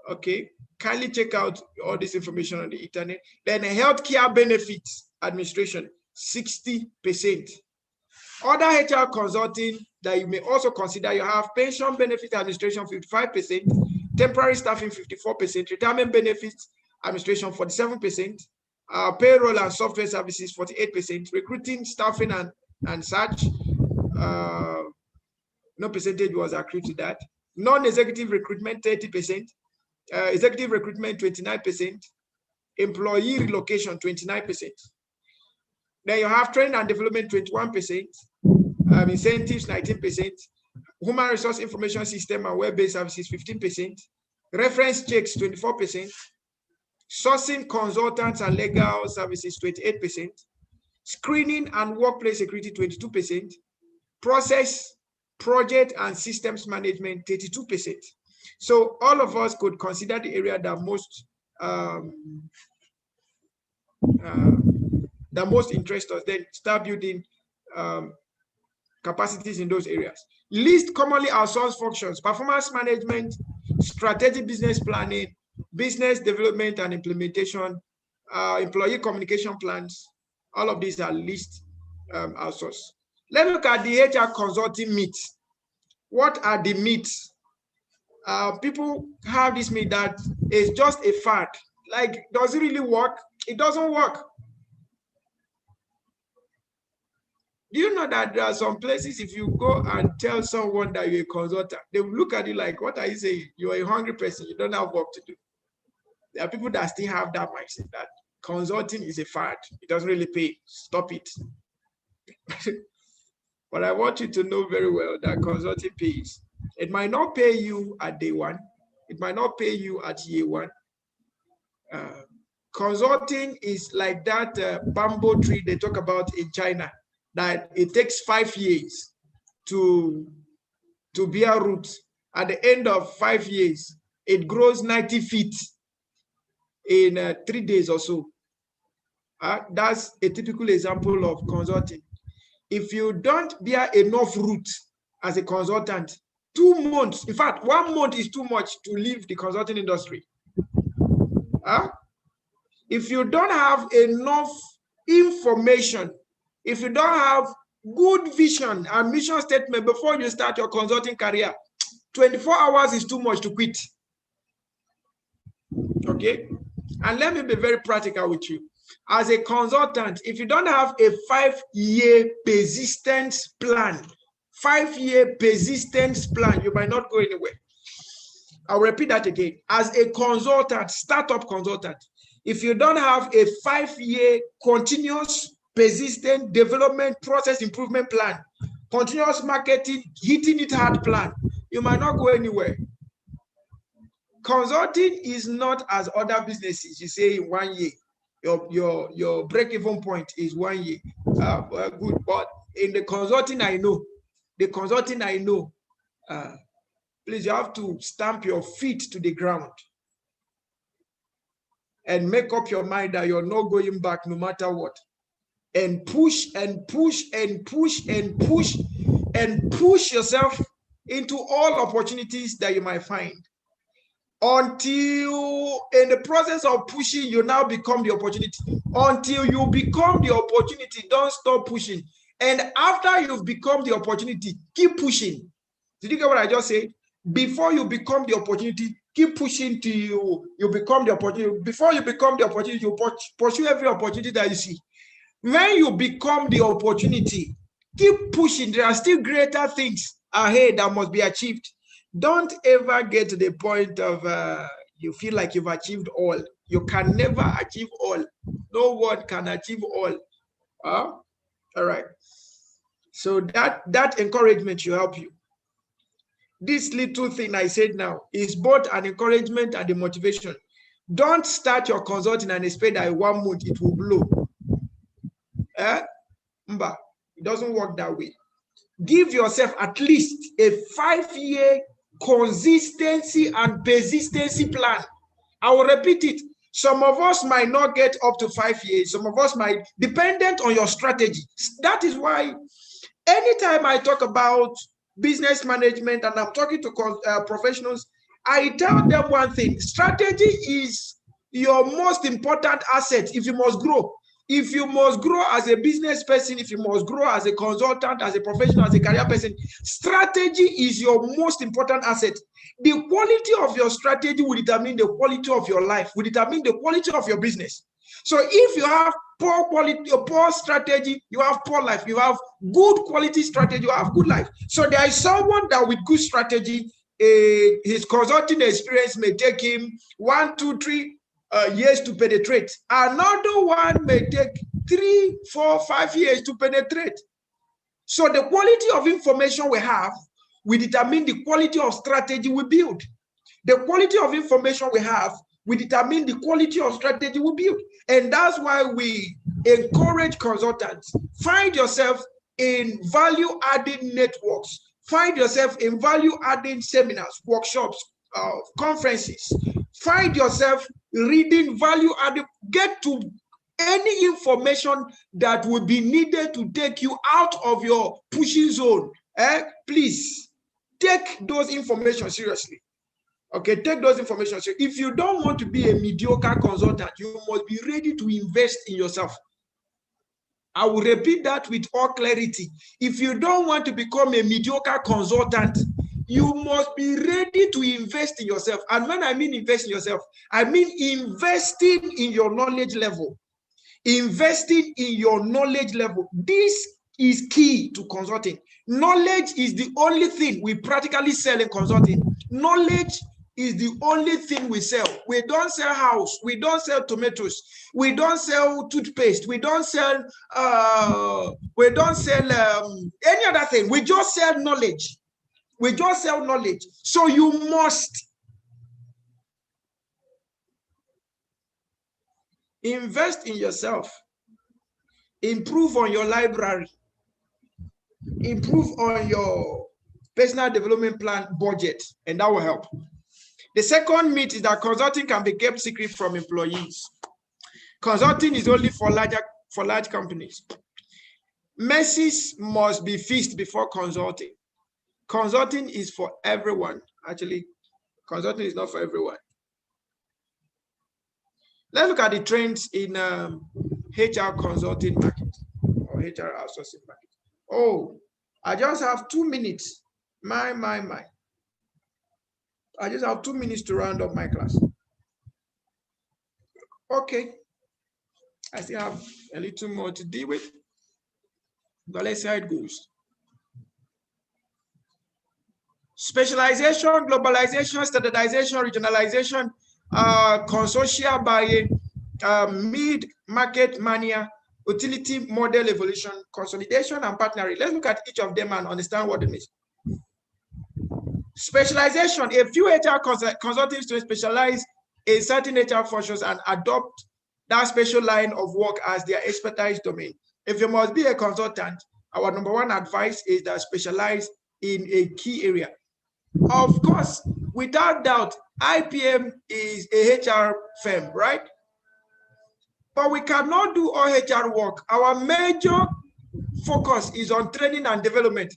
Okay, kindly check out all this information on the internet. Then healthcare benefits administration, 60%. Other HR consulting that you may also consider, you have pension benefit administration, 55%, temporary staffing, 54%, retirement benefits administration, 47%, payroll and software services, 48%, recruiting, staffing and such, no percentage was accrued to that. Non-executive recruitment, 30%, executive recruitment, 29%, employee relocation, 29%. Then you have training and development, 21%, incentives, 19%, human resource information system and web-based services, 15%, reference checks, 24%, sourcing consultants and legal services, 28%, screening and workplace security, 22%, process, project and systems management, 32%. So all of us could consider the area that most interest us, then start building capacities in those areas. Least commonly outsourced functions: performance management, strategic business planning, business development and implementation, employee communication plans. All of these are least outsourced. Let's look at the HR consulting myths. What are the myths? People have this myth that it's just a fad. Like, does it really work? It doesn't work. Do you know that there are some places, if you go and tell someone that you're a consultant, they will look at you like, what are you saying? You're a hungry person. You don't have work to do. There are people that still have that mindset that consulting is a fad. It doesn't really pay. Stop it. But I want you to know very well that consulting pays. It might not pay you at day one. It might not pay you at year one. Consulting is like that bamboo tree they talk about in China, that it takes 5 years to bear roots. At the end of 5 years, it grows 90 feet in 3 days or so. That's a typical example of consulting. If you don't bear enough root as a consultant, 2 months, in fact, 1 month is too much to leave the consulting industry. If you don't have enough information, if you don't have good vision and mission statement before you start your consulting career, 24 hours is too much to quit. Okay? And let me be very practical with you. As a consultant, if you don't have a 5-year persistence plan, 5-year persistence plan, you might not go anywhere. I'll repeat that again. As a consultant, startup consultant, if you don't have a 5-year continuous persistent development process improvement plan, continuous marketing, hitting it hard plan, you might not go anywhere. Consulting is not as other businesses. You say in 1 year, your break-even point is 1 year. Well, good, but in the consulting I know, please, you have to stamp your feet to the ground and make up your mind that you're not going back no matter what. And push and push and push and push and push yourself into all opportunities that you might find. Until in the process of pushing, you now become the opportunity. Until you become the opportunity, don't stop pushing. And after you've become the opportunity, keep pushing. Did you get what I just said? Before you become the opportunity, keep pushing till you become the opportunity. Before you become the opportunity, you pursue every opportunity that you see. When you become the opportunity, keep pushing. There are still greater things ahead that must be achieved. Don't ever get to the point of you feel like you've achieved all. You can never achieve all. No one can achieve all. All right. So that encouragement should help you. This little thing I said now is both an encouragement and a motivation. Don't start your consulting and expect that in 1 month it will blow. It doesn't work that way. Give yourself at least a 5-year consistency and persistency plan. I will repeat it. Some of us might not get up to 5 years. Some of us might, dependent on your strategy. That is why anytime I talk about business management and I'm talking to professionals, I tell them one thing: strategy is your most important asset if you must grow. If you must grow as a business person, if you must grow as a consultant, as a professional, as a career person, strategy is your most important asset. The quality of your strategy will determine the quality of your life, will determine the quality of your business. So if you have poor quality, poor strategy, you have poor life. You have good quality strategy, you have good life. So there is someone that with good strategy, his consulting experience may take him 1, 2, 3 years to penetrate. Another one may take 3, 4, 5 years to penetrate. So the quality of information we have will determine the quality of strategy we build. The quality of information we have will determine the quality of strategy we build. And that's why we encourage consultants. Find yourself in value-adding networks. Find yourself in value-adding seminars, workshops, conferences. Find yourself reading value-adding. Get to any information that would be needed to take you out of your pushing zone. Please take those information seriously. Okay, take those information. So if you don't want to be a mediocre consultant, you must be ready to invest in yourself. I will repeat that with all clarity. If you don't want to become a mediocre consultant, you must be ready to invest in yourself. And when I mean invest in yourself, I mean investing in your knowledge level. Investing in your knowledge level. This is key to consulting. Knowledge is the only thing we practically sell in consulting. Knowledge is the only thing we sell. We don't sell house. We don't sell tomatoes. We don't sell toothpaste. We don't sell any other thing. We just sell knowledge. We just sell knowledge. So you must invest in yourself. Improve on your library. Improve on your personal development plan budget, and that will help. The second myth is that consulting can be kept secret from employees. Consulting is only for large companies. Messes must be fixed before consulting. Consulting is for everyone. Actually, consulting is not for everyone. Let's look at the trends in HR consulting market or HR outsourcing market. Oh, I just have 2 minutes. My. I just have 2 minutes to round up my class. Okay. I still have a little more to deal with, but let's see how it goes. Specialization, globalization, standardization, regionalization, consortia by mid-market mania, utility model evolution, consolidation, and partnering. Let's look at each of them and understand what it means. Specialization, a few HR consultants to specialize in certain HR functions and adopt that special line of work as their expertise domain. If you must be a consultant, our number one advice is that specialize in a key area. Of course, without doubt, IPM is a HR firm, right? But we cannot do all HR work. Our major focus is on training and development.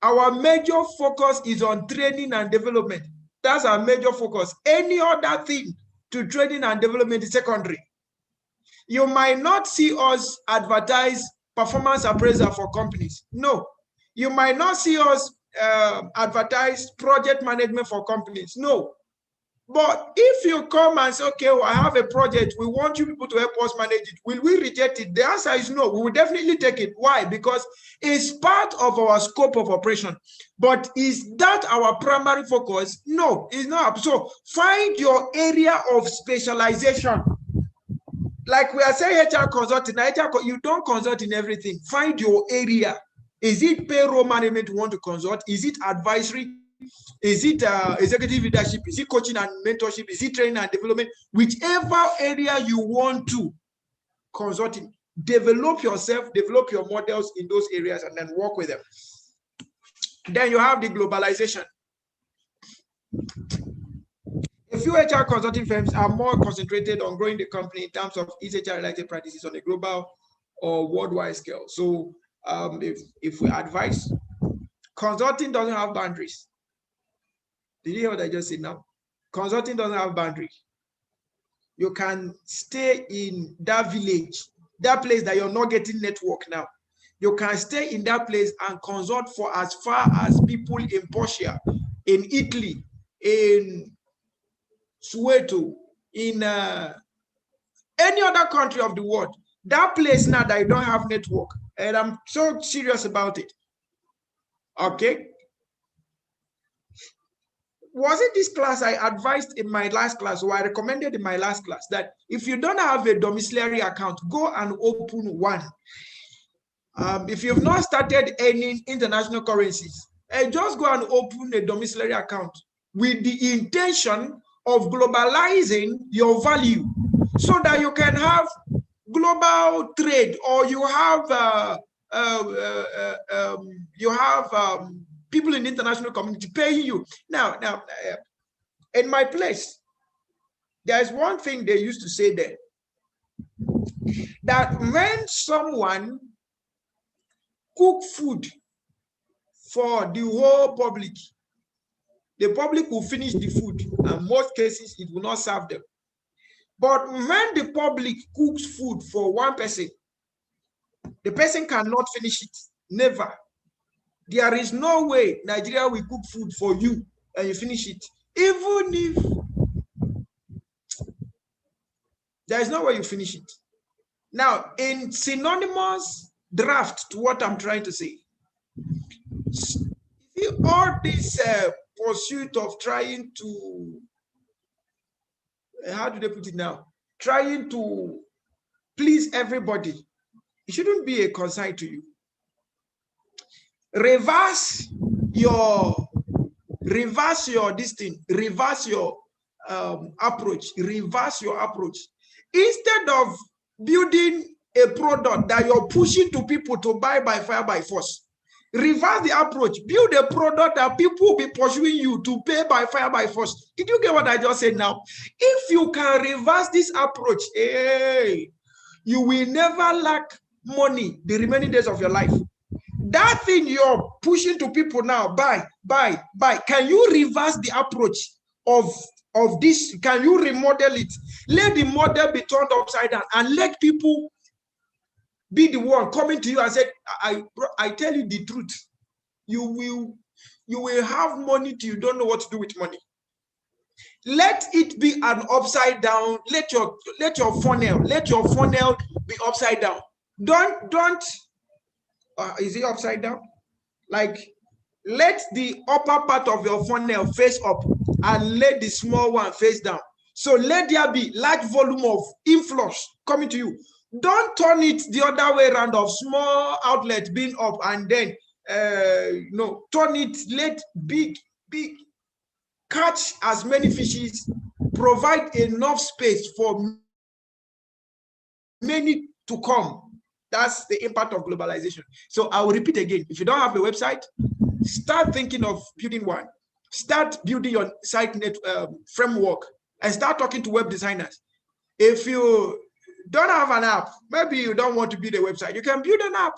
Our major focus is on training and development. That's our major focus. Any other thing to training and development is secondary. You might not see us advertise performance appraisal for companies. No. You might not see us advertise project management for companies. No. But if you come and say, okay, well, I have a project, we want you people to help us manage it, will we reject it? The answer is no. We will definitely take it. Why? Because it's part of our scope of operation. But is that our primary focus? No, it's not. So find your area of specialization. Like we are saying HR consulting, you don't consult in everything. Find your area. Is it payroll management you want to consult? Is it advisory? Is it executive leadership? Is it coaching and mentorship? Is it training and development? Whichever area you want to consult in, develop yourself, develop your models in those areas, and then work with them. Then you have the globalization. A few HR consulting firms are more concentrated on growing the company in terms of its HR-related practices on a global or worldwide scale. So if we advise, consulting doesn't have boundaries. Did you hear what I just said now? Consulting doesn't have boundaries. You can stay in that village, that place that you're not getting network now. You can stay in that place and consult for as far as people in Portia, in Italy, in Soweto, in any other country of the world. That place now that you don't have network, and I'm so serious about it. Okay. Was it this class I advised in my last class, or I recommended in my last class, that if you don't have a domiciliary account, go and open one. If you've not started earning international currencies, just go and open a domiciliary account with the intention of globalizing your value so that you can have global trade, or you have people in the international community paying you. Now, in my place, there's one thing they used to say there, that when someone cook food for the whole public, The public will finish the food, and most cases it will not serve them. But when the public cooks food for one person, the person cannot finish it. Never. There is no way Nigeria will cook food for you and you finish it. Even if there is no way you finish it. Now, in synonymous draft to what I'm trying to say, all this pursuit of trying to, how do they put it now? Trying to please everybody, it shouldn't be a concern to you. Reverse your this thing, reverse your approach, reverse your approach. Instead of building a product that you're pushing to people to buy by fire by force, reverse the approach. Build a product that people will be pursuing you to pay by fire by force. Did you get what I just said now? If you can reverse this approach, hey, you will never lack money the remaining days of your life. That thing you're pushing to people now, buy. Can you reverse the approach of this? Can you remodel it? Let the model be turned upside down and let people be the one coming to you and say, I tell you the truth. You will have money till you don't know what to do with money. Let it be an upside down. Let your funnel be upside down. Don't is it upside down? Like, let the upper part of your funnel face up and let the small one face down. So let there be large volume of influx coming to you. Don't turn it the other way around of small outlet being up and then no, turn it, let big catch as many fishes, provide enough space for many to come. That's the impact of globalization. So I will repeat again. If you don't have a website, start thinking of building one. Start building your site net framework and start talking to web designers. If you don't have an app, maybe you don't want to build a website, you can build an app,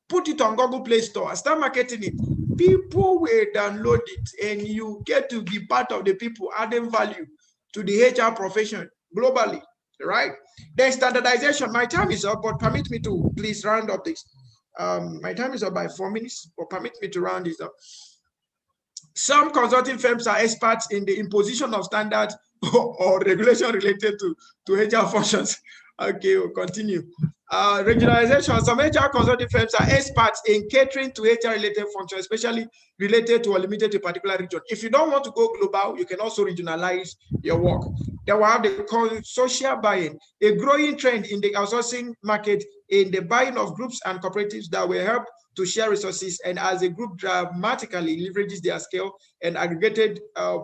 put it on Google Play Store and start marketing it. People will download it and you get to be part of the people adding value to the HR profession globally, right? Then standardization. My time is up, but permit me to please round up this. My time is up by 4 minutes, but permit me to round this up. Some consulting firms are experts in the imposition of standards or regulation related to HR functions. Okay, we'll continue. Regionalization. Some HR consulting firms are experts in catering to HR-related functions, especially related to or limited to a particular region. If you don't want to go global, you can also regionalize your work. Then we'll have the social buying, a growing trend in the outsourcing market in the buying of groups and cooperatives that will help to share resources and as a group dramatically leverages their scale and aggregated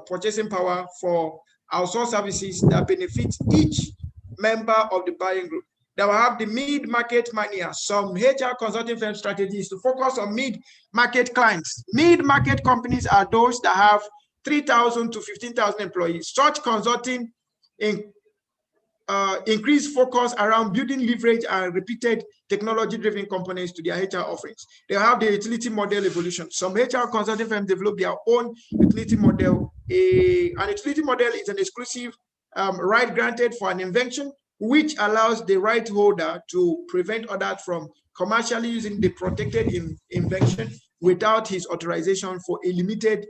purchasing power for outsourced services that benefit each member of the buying group. They will have the mid-market mania. Some HR consulting firm strategies to focus on mid-market clients. Mid-market companies are those that have 3,000 to 15,000 employees. Such consulting increased focus around building leverage and repeated technology-driven components to their HR offerings. They have the utility model evolution. Some HR consulting firms develop their own utility model. An utility model is an exclusive right granted for an invention, which allows the right holder to prevent others from commercially using the protected invention without his authorization for a limited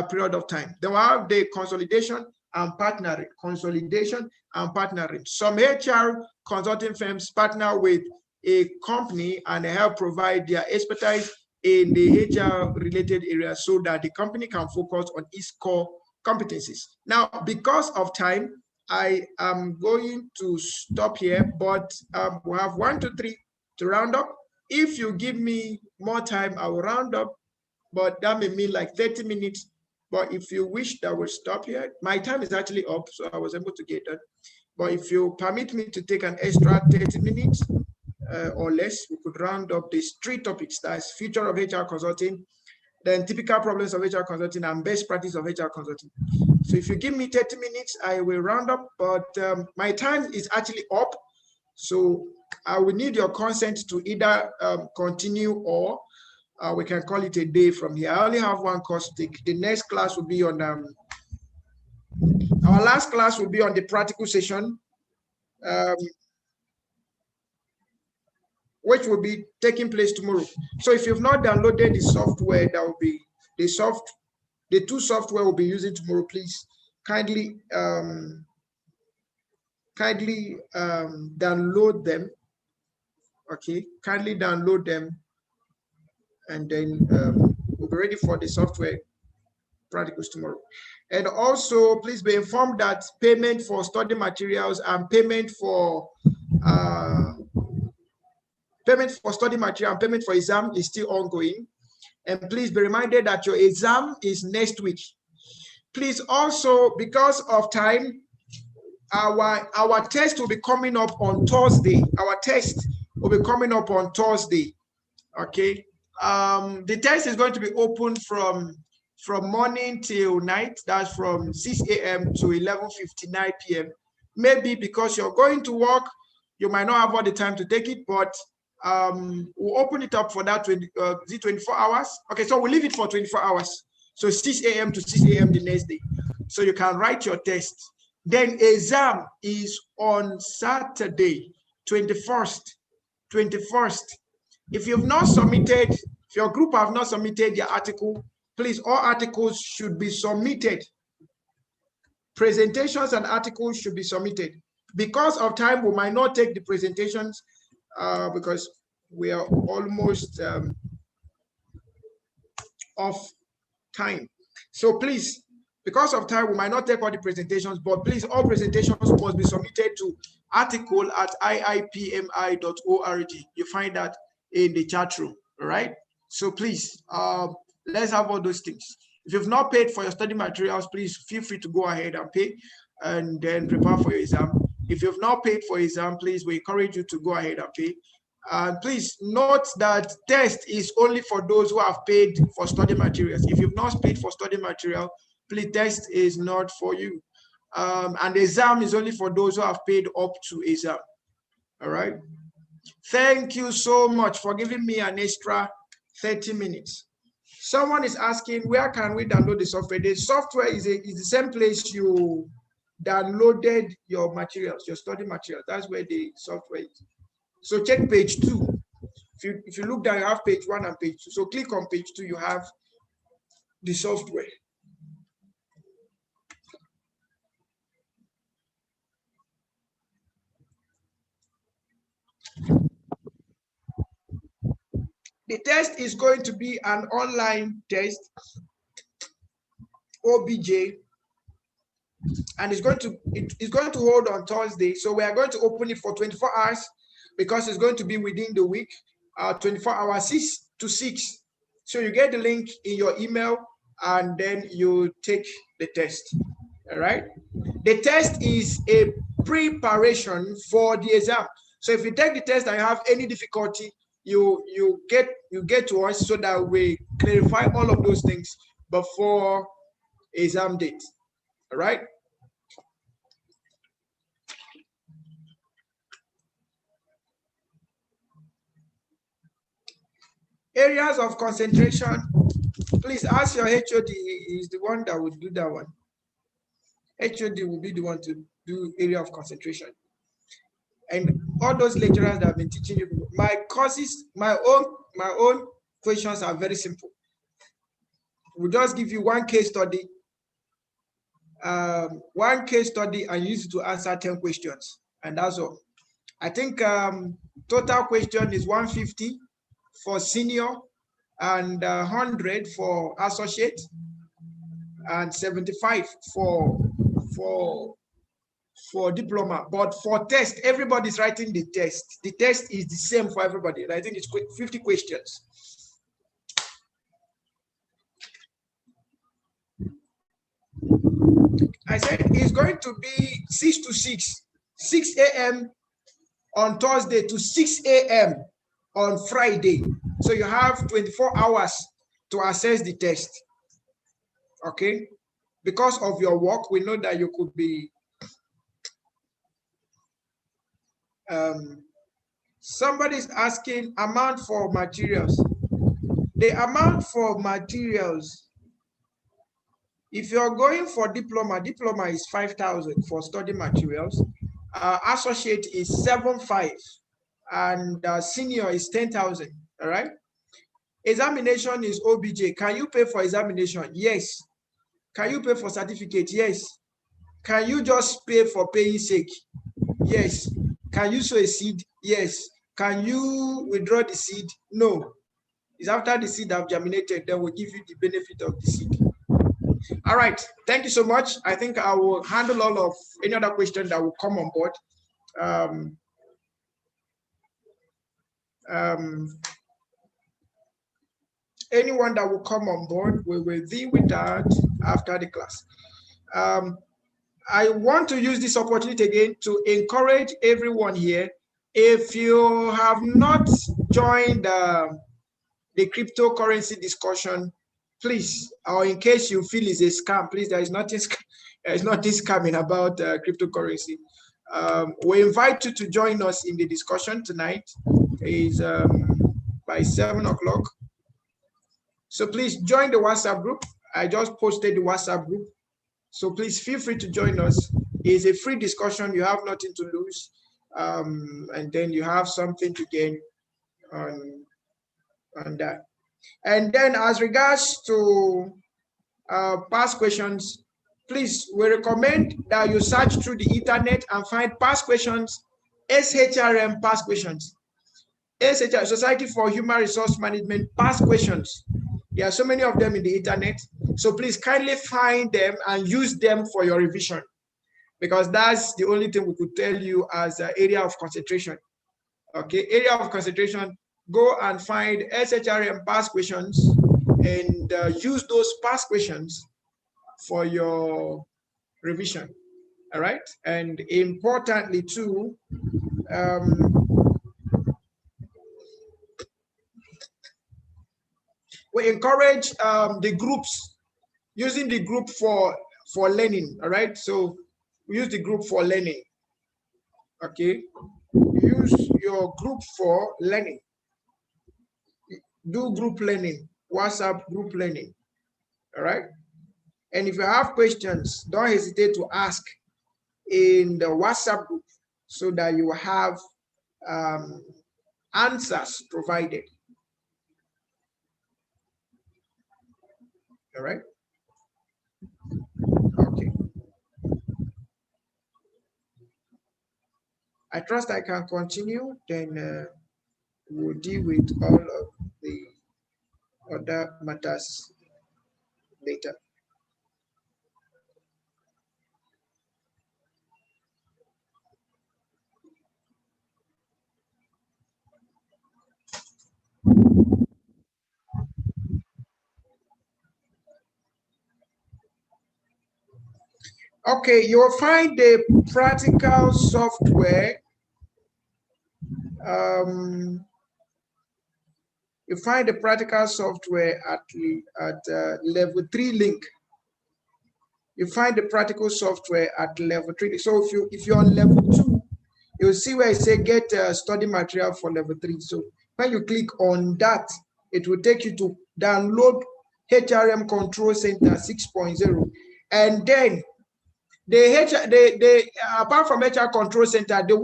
period of time. Then we have the consolidation and partnering. Consolidation and partnering. Some HR consulting firms partner with a company and help provide their expertise in the HR related areas so that the company can focus on its core competencies. Now, because of time, I am going to stop here, but we have 1, 2, 3 to round up. If you give me more time, I will round up, but that may mean like 30 minutes. But if you wish, that will stop here. My time is actually up, so I was able to get that. But if you permit me to take an extra 30 minutes or less, we could round up these 3 topics. That's future of HR consulting, then typical problems of HR consulting, and best practice of HR consulting. So if you give me 30 minutes, I will round up, but my time is actually up. So I will need your consent to either continue or we can call it a day from here. I only have one course to take. The next class will be on, our last class will be on the practical session, which will be taking place tomorrow. So if you've not downloaded the software, that will be the two software we'll be using tomorrow. Please kindly download them. Okay, kindly download them, and then we'll be ready for the software practicals tomorrow. And also, please be informed that payment for study materials and payment for study material and payment for exam is still ongoing. And please be reminded that your exam is next week. Please also, because of time, our test will be coming up on Thursday. Our test will be coming up on Thursday. Okay. The test is going to be open from morning till night. That's from 6 a.m. to 11:59 p.m. Maybe because you're going to work, you might not have all the time to take it, but we'll open it up for that 24 hours. Okay, so we'll leave it for 24 hours. So 6 a.m. to 6 a.m. the next day. So you can write your test. Then exam is on Saturday, 21st. If you've not submitted, if your group have not submitted your article, please, all articles should be submitted. Presentations and articles should be submitted. Because of time, we might not take the presentations because we are almost off time. So please, because of time, we might not take all the presentations, but please, all presentations must be submitted to article@iipmi.org. You find that in the chat room, all right? So please, let's have all those things. If you've not paid for your study materials, please feel free to go ahead and pay and then prepare for your exam. If you've not paid for exam, please, we encourage you to go ahead and pay. And please note that test is only for those who have paid for study materials. If you've not paid for study material, please, test is not for you. And the exam is only for those who have paid up to exam. All right. Thank you so much for giving me an extra 30 minutes. Someone is asking, where can we download the software? The software is the same place you downloaded your materials, your study materials. That's where the software is. So check page 2. If you look down, you have page 1 and page 2. So click on page 2, you have the software. The test is going to be an online test, OBJ, and it's going to hold on Thursday. So we are going to open it for 24 hours because it's going to be within the week, 24 hours, 6 to 6. So you get the link in your email and then you take the test. All right. The test is a preparation for the exam. So if you take the test and you have any difficulty, you get to us so that we clarify all of those things before exam date. All right. Areas of concentration. Please ask your HOD. Is the one that would do that one. HOD will be the one to do area of concentration. And all those lecturers that have been teaching you, my courses, my own questions are very simple. We'll just give you one case study, and use it to answer 10 questions, and that's all. I think total question is 150 for senior and 100 for associate and 75 for diploma. But for test, everybody's writing the test. The test is the same for everybody. I think it's 50 questions. I said it's going to be 6 to 6, 6 a.m. on Thursday to 6 a.m. on Friday. So you have 24 hours to assess the test. Okay? Because of your work, we know that you could be somebody's asking amount for materials. the amount for materials, if you're going for diploma is 5,000 for study materials. Associate is 7,500, and senior is 10,000. All right. Examination is OBJ. Can you pay for examination? Yes. Can you pay for certificate? Yes. Can you just pay for paying sake? Yes. Can you sow a seed? Yes. Can you withdraw the seed? No. It's after the seed have germinated, then we'll give you the benefit of the seed. All right. Thank you so much. I think I will handle all of any other question that will come on board. Anyone that will come on board, we will deal with that after the class. I want to use this opportunity again to encourage everyone here. If you have not joined the cryptocurrency discussion, please, or in case you feel it's a scam, please, there is nothing scamming about cryptocurrency. We invite you to join us in the discussion tonight. Is by 7 o'clock. So please join the WhatsApp group. I just posted the WhatsApp group. So please feel free to join us. It's a free discussion. You have nothing to lose. And then you have something to gain on that. And then as regards to past questions, please, we recommend that you search through the internet and find past questions, SHRM past questions. SHR, Society for Human Resource Management past questions. There are so many of them in the internet. So please kindly find them and use them for your revision, because that's the only thing we could tell you as an area of concentration. Okay, area of concentration, go and find SHRM past questions and use those past questions for your revision. All right, and importantly too, we encourage the groups, using the group for learning. All right, so we use the group for learning. Okay, use your group for learning. Do group learning, WhatsApp group learning. All right, and if you have questions, don't hesitate to ask in the WhatsApp group so that you have answers provided. All right. Okay. I trust I can continue. Then we'll deal with all of the other matters later. Okay, you'll find the practical software. You find the practical software at level 3 link. You find the practical software at level 3. So if you're on level 2, you'll see where it says get study material for level 3. So when you click on that, it will take you to download HRM Control Center 6.0, and then apart from HR Control Center, the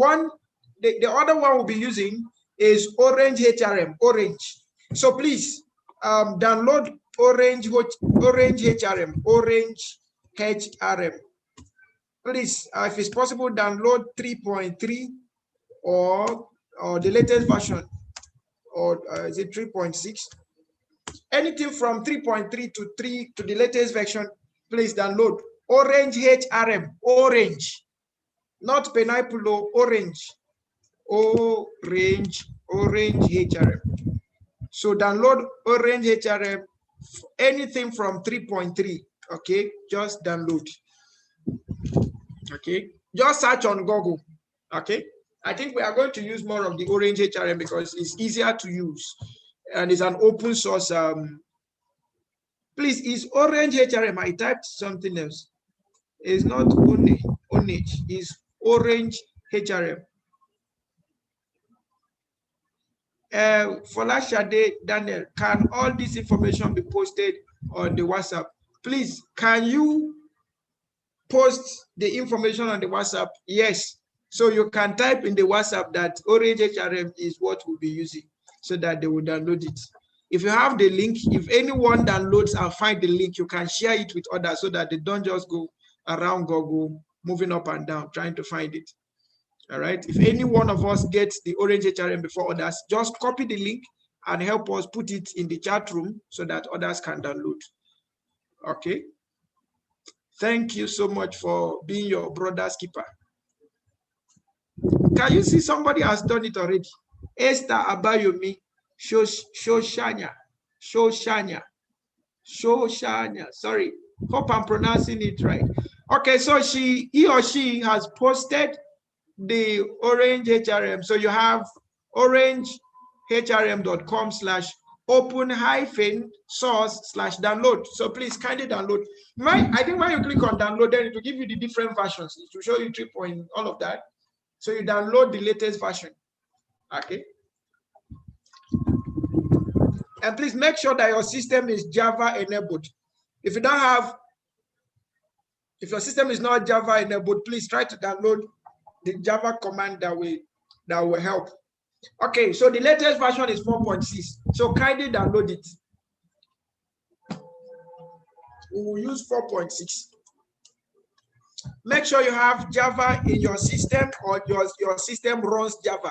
other one we'll be using is Orange HRM, Orange. So please download Orange HRM, Orange HRM. Please, if it's possible, download 3.3 or the latest version, or is it 3.6? Anything from 3.3 to 3 to the latest version, please download Orange HRM, Orange, not pineapple, Orange, Orange HRM. So download Orange HRM, anything from 3.3, okay? Just download, okay? Just search on Google, okay? I think we are going to use more of the Orange HRM because it's easier to use and it's an open source. Please, is Orange HRM? I typed something else. It's not Onage, it's Orange HRM. Folashade Daniel, can all this information be posted on the WhatsApp? Please, can you post the information on the WhatsApp? Yes. So you can type in the WhatsApp that Orange HRM is what we'll be using so that they will download it. If you have the link, if anyone downloads and find the link, you can share it with others so that they don't just go around Google, moving up and down, trying to find it. All right. If any one of us gets the Orange HRM before others, just copy the link and help us put it in the chat room so that others can download. Okay. Thank you so much for being your brother's keeper. Can you see somebody has done it already? Esther Abayomi, Shoshanya. Sorry, hope I'm pronouncing it right. Okay, so he or she has posted the Orange HRM. So you have orangehrm.com/open-source/download. So please kindly download. I think when you click on download, then it will give you the different versions. It will show you 3 point all of that. So you download the latest version. Okay. And please make sure that your system is Java enabled. If you don't have, if your system is not Java enabled, please try to download the Java command that will help. Okay, so the latest version is 4.6. So kindly download it. We will use 4.6. Make sure you have Java in your system or your system runs Java,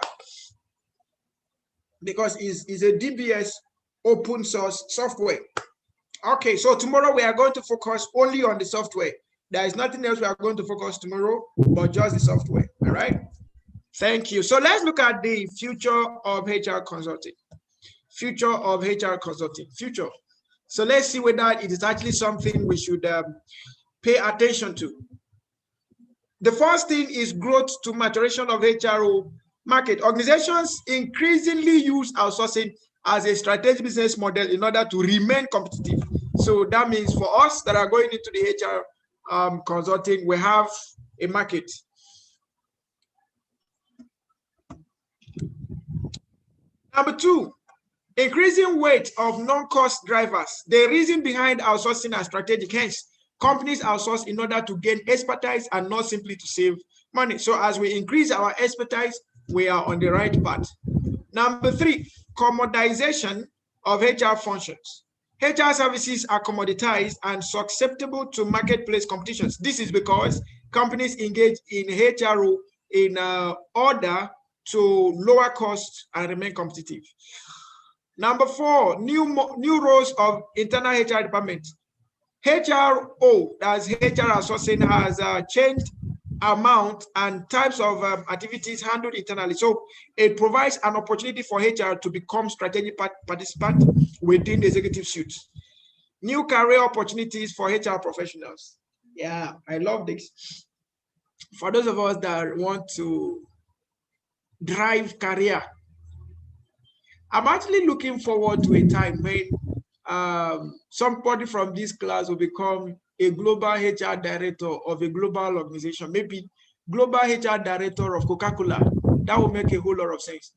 because it's a DBS open source software. Okay, so tomorrow we are going to focus only on the software. There is nothing else we are going to focus tomorrow, but just the software. All right. Thank you. So let's look at the future of HR consulting. Future of HR consulting. Future. So let's see whether it is actually something we should pay attention to. The first thing is growth to maturation of HRO market. Organizations increasingly use outsourcing as a strategic business model in order to remain competitive. So that means for us that are going into the HR consulting, we have a market. Number two, increasing weight of non-cost drivers. The reason behind outsourcing are strategic. Hence, companies outsource in order to gain expertise and not simply to save money. So as we increase our expertise, we are on the right path. Number three, commoditization of HR functions. HR services are commoditized and susceptible to marketplace competitions. This is because companies engage in HRO in order to lower costs and remain competitive. Number four, new roles of internal HR department. HRO, as HR outsourcing, has changed amount and types of activities handled internally. So it provides an opportunity for HR to become strategic participant within the executive suite. New career opportunities for HR professionals. Yeah, I love this. For those of us that want to drive career, I'm actually looking forward to a time when somebody from this class will become a global HR director of a global organization, maybe global HR director of Coca-Cola. That will make a whole lot of sense.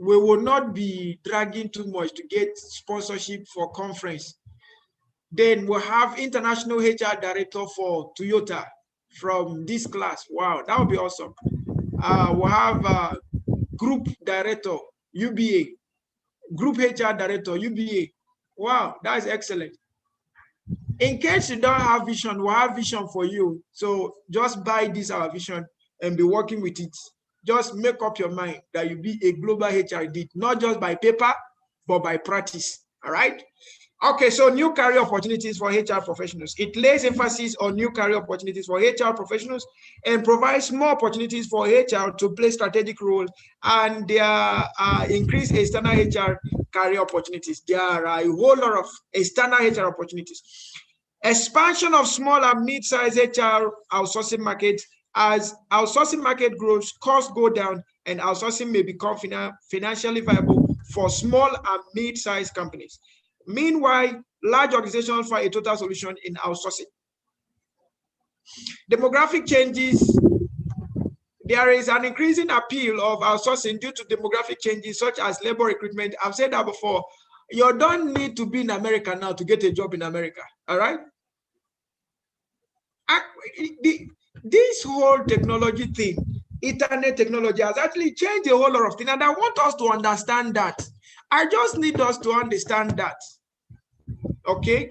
We will not be dragging too much to get sponsorship for conference. Then we'll have international HR director for Toyota from this class. Wow, that would be awesome. We'll have group director, UBA, group HR director, UBA. Wow, that's excellent. In case you don't have vision, we'll have vision for you. So just buy this, our vision, and be working with it. Just make up your mind that you be a global HR indeed, not just by paper, but by practice. All right? Okay, so new career opportunities for HR professionals. It lays emphasis on new career opportunities for HR professionals and provides more opportunities for HR to play strategic role, and there increase external HR career opportunities. There are a whole lot of external HR opportunities. Expansion of small and mid-sized HR outsourcing markets. As outsourcing market grows, costs go down, and outsourcing may become financially viable for small and mid-sized companies. Meanwhile, large organizations find a total solution in outsourcing. Demographic changes. there is an increasing appeal of outsourcing due to demographic changes such as labor recruitment. I've said that before. You don't need to be in America now to get a job in America, all right? This whole technology thing, internet technology, has actually changed a whole lot of things, and I want us to understand that. I just need us to understand that, okay?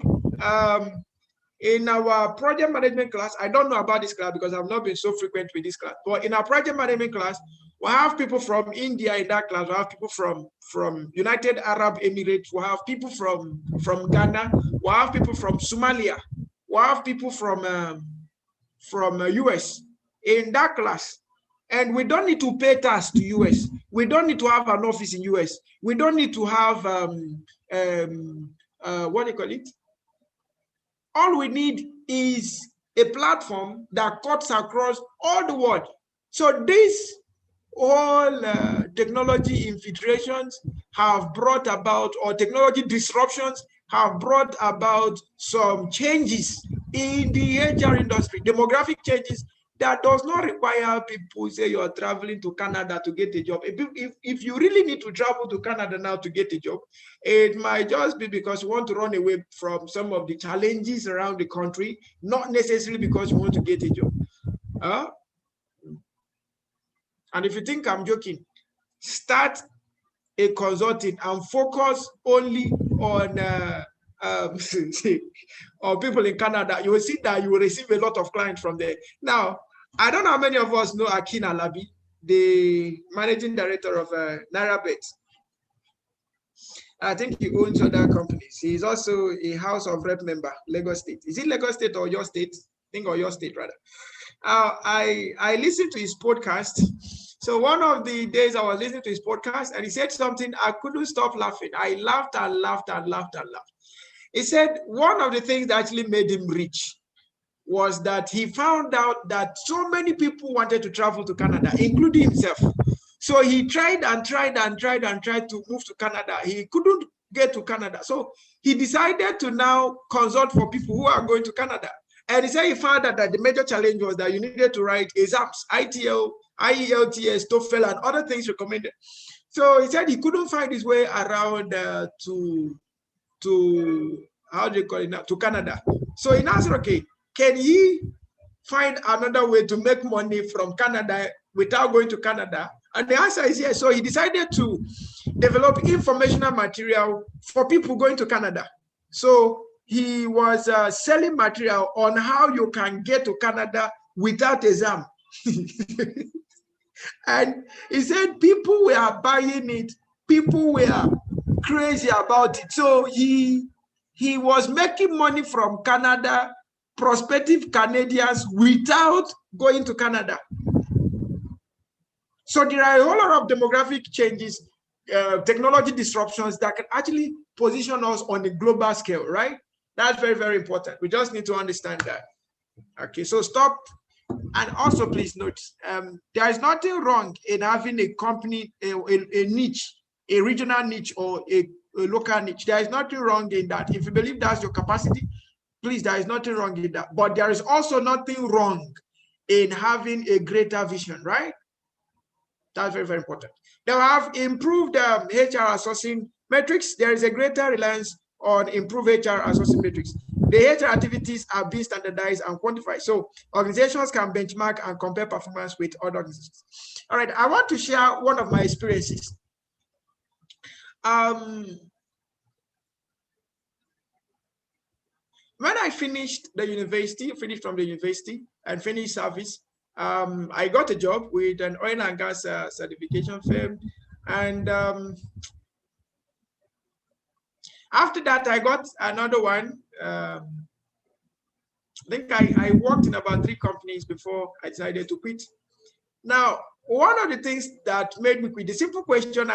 In our project management class, I don't know about this class because I've not been so frequent with this class, but in our project management class, we have people from India in that class, we have people from United Arab Emirates, we have people from Ghana, we have people from Somalia, we have people from US in that class. And we don't need to pay tax to US. We don't need to have an office in US. We don't need to have, what do you call it? All we need is a platform that cuts across all the world. So these all technology infiltrations have brought about, or technology disruptions have brought about some changes in the HR industry, demographic changes that does not require people say you're traveling to Canada to get a job. If you really need to travel to Canada now to get a job, it might just be because you want to run away from some of the challenges around the country, not necessarily because you want to get a job. And if you think I'm joking, start a consulting and focus only on or people in Canada. You will see that you will receive a lot of clients from there. Now, I don't know how many of us know Akin Alabi, the managing director of NairaBet. I think he owns other companies. He's also a House of Rep member, Lagos State. Is it Lagos State or your state? I think or your state rather. I listened to his podcast. So one of the days I was listening to his podcast and he said something, I couldn't stop laughing. I laughed and laughed and laughed and laughed. He said one of the things that actually made him rich was that he found out that so many people wanted to travel to Canada, including himself. So he tried and tried and tried and tried to move to Canada. He couldn't get to Canada. So he decided to now consult for people who are going to Canada. And he said he found out that the major challenge was that you needed to write exams, ITL, IELTS, TOEFL, and other things recommended. So he said he couldn't find his way around to how do you call it now, to Canada. So he asked, okay, can he find another way to make money from Canada without going to Canada? And the answer is yes. So he decided to develop informational material for people going to Canada. So he was selling material on how you can get to Canada without exam. And he said people were buying it. People were crazy about it. So he was making money from Canada, prospective Canadians, without going to Canada. So there are a whole lot of demographic changes, technology disruptions that can actually position us on a global scale, right? That's very, very important. We just need to understand that. Okay, so stop. And also, please note, there is nothing wrong in having a company, a niche, a regional niche or a local niche. There is nothing wrong in that. If you believe that's your capacity, please, there is nothing wrong in that. But there is also nothing wrong in having a greater vision, right? That's very, very important. They have improved HR sourcing metrics. There is a greater reliance on improved HR sourcing metrics. The HR activities are being standardized and quantified. So organizations can benchmark and compare performance with other organizations. All right, I want to share one of my experiences. When I finished the university, finished and finished service, I got a job with an oil and gas certification firm. And after that, I got another one. I think I worked in about 3 companies before I decided to quit. Now, one of the things that made me quit, the simple question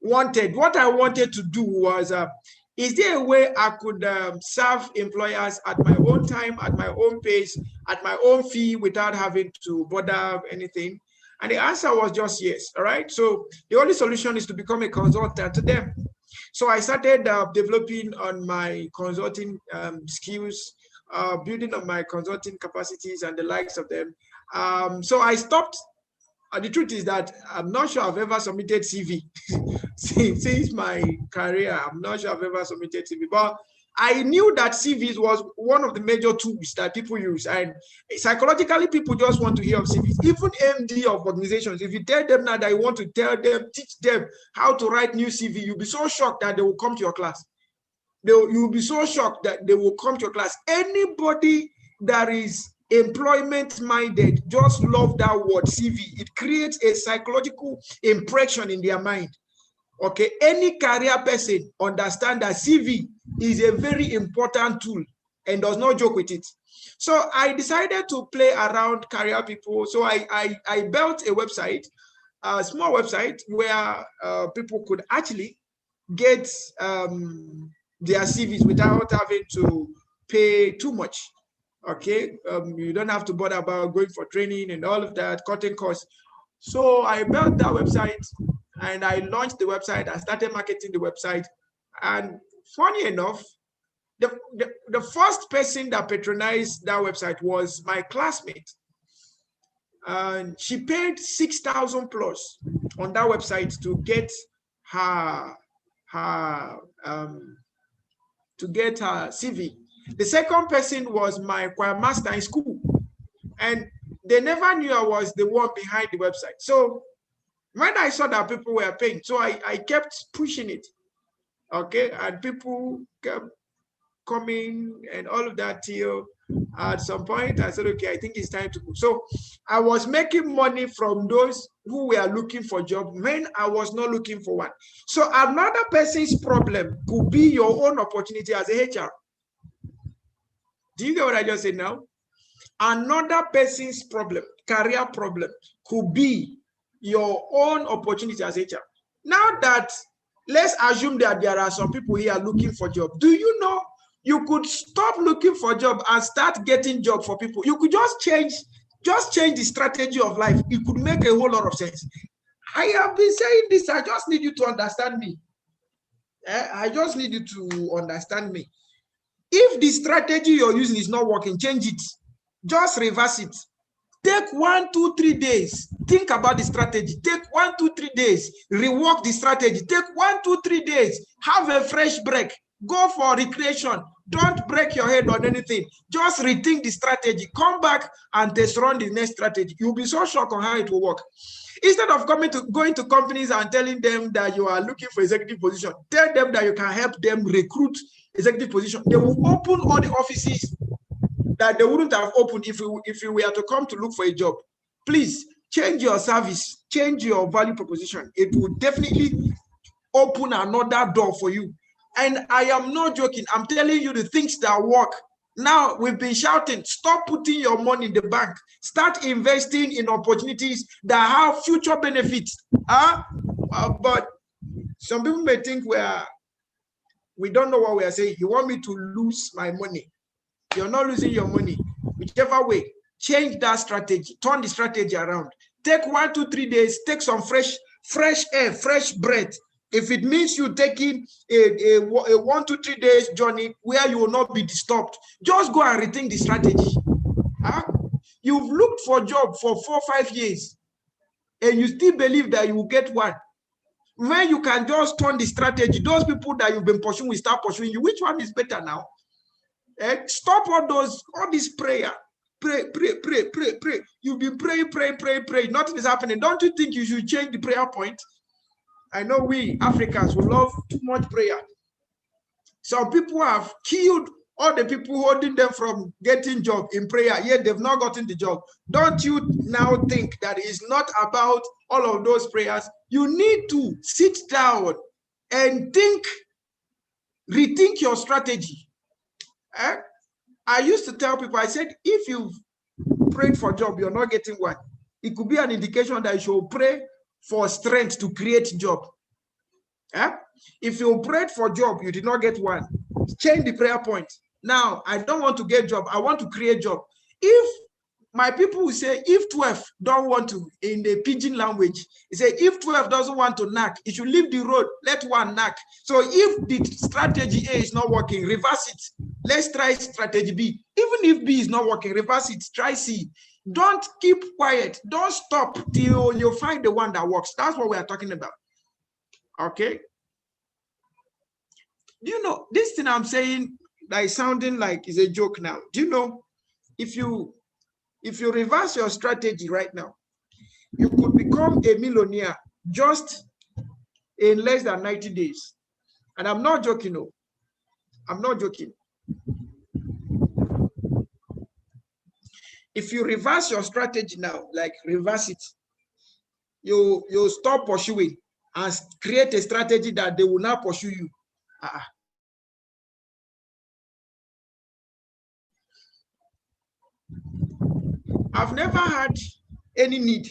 what I wanted to do was, is there a way I could serve employers at my own time, at my own pace, at my own fee, without having to bother anything? And the answer was just yes. All right. So the only solution is to become a consultant to them. So I started developing on my consulting skills. building of my consulting capacities and the likes of them. So I stopped. The truth is that I'm not sure I've ever submitted CV since my career. I'm not sure I've ever submitted CV, but I knew that CVs was one of the major tools that people use, and psychologically, people just want to hear of CVs. Even MD of organizations, if you tell them now that you want to tell them, teach them how to write new CV, you'll be so shocked that they will come to your class. You'll be so shocked that they will come to your class. Anybody that is employment minded just love that word CV. It creates a psychological impression in their mind. Okay, any career person understand that CV is a very important tool and does not joke with it. So I decided to play around career people. So I built a website, a small website where people could actually get their CVs without having to pay too much. Okay, you don't have to bother about going for training and all of that, cutting costs. So I built that website and I launched the website. I started marketing the website. And funny enough, the first person that patronized that website was my classmate. And she paid 6,000 plus on that website to get her CV. The second person was my choir master in school, and they never knew I was the one behind the website. So when I saw that people were paying, so I kept pushing it, okay, and people kept coming and all of that till at some point I said, okay, I think it's time to go. So I was making money from those who were looking for job when I was not looking for one. So another person's problem could be your own opportunity as a HR. Do you get what I just said now? Another person's problem, career problem, could be your own opportunity as HR. Now that, let's assume that there are some people here looking for job. Do you know you could stop looking for job and start getting job for people? You could just change the strategy of life. It could make a whole lot of sense. I have been saying this. I just need you to understand me. I just need you to understand me. If the strategy you're using is not working, change it. Just reverse it. Take 1, 2, 3 days. Think about the strategy. Take 1, 2, 3 days. Rework the strategy. Take 1, 2, 3 days. Have a fresh break. Go for recreation. Don't break your head on anything. Just rethink the strategy. Come back and test run the next strategy. You'll be so shocked on how it will work. Instead of going to companies and telling them that you are looking for executive position, tell them that you can help them recruit executive position. They will open all the offices that they wouldn't have opened if you were to come to look for a job. Please change your service, change your value proposition. It will definitely open another door for you. And I am not joking. I'm telling you the things that work. Now we've been shouting, stop putting your money in the bank. Start investing in opportunities that have future benefits. But some people may think we don't know what we are saying. You want me to lose my money? You're not losing your money. Whichever way, change that strategy. Turn the strategy around. Take 1, 2, 3 days. Take some fresh air, fresh breath. If it means you taking a 1, 2, 3 days journey where you will not be disturbed, just go and rethink the strategy. You've looked for a job for 4, 5 years, and you still believe that you will get one. When you can just turn the strategy, those people that you've been pursuing will start pursuing you. Which one is better now? Stop all this prayer. Pray. You've been pray. Nothing is happening. Don't you think you should change the prayer point? I know we Africans will love too much prayer. Some people have killed all the people holding them from getting job in prayer, yet they've not gotten the job. Don't you now think that it's not about all of those prayers? You need to sit down and rethink your strategy. I used to tell people, I said, if you've prayed for a job, you're not getting one, it could be an indication that you should pray for strength to create job. If you prayed for job, you did not get one, change the prayer point. Now, I don't want to get job. I want to create job. If my people will say, if 12 don't want to, in the pidgin language, they say, if 12 doesn't want to knock, it should leave the road, let one knock. So if the strategy A is not working, reverse it. Let's try strategy B. Even if B is not working, reverse it, try C. Don't keep quiet. Don't stop till you find the one that works. That's what we are talking about. Okay? Do you know, this thing I'm saying that is sounding like is a joke now. Do you know, if you reverse your strategy right now, you could become a millionaire just in less than 90 days. And I'm not joking, no. I'm not joking. If you reverse your strategy now, like reverse it, you stop pursuing and create a strategy that they will not pursue you. I've never had any need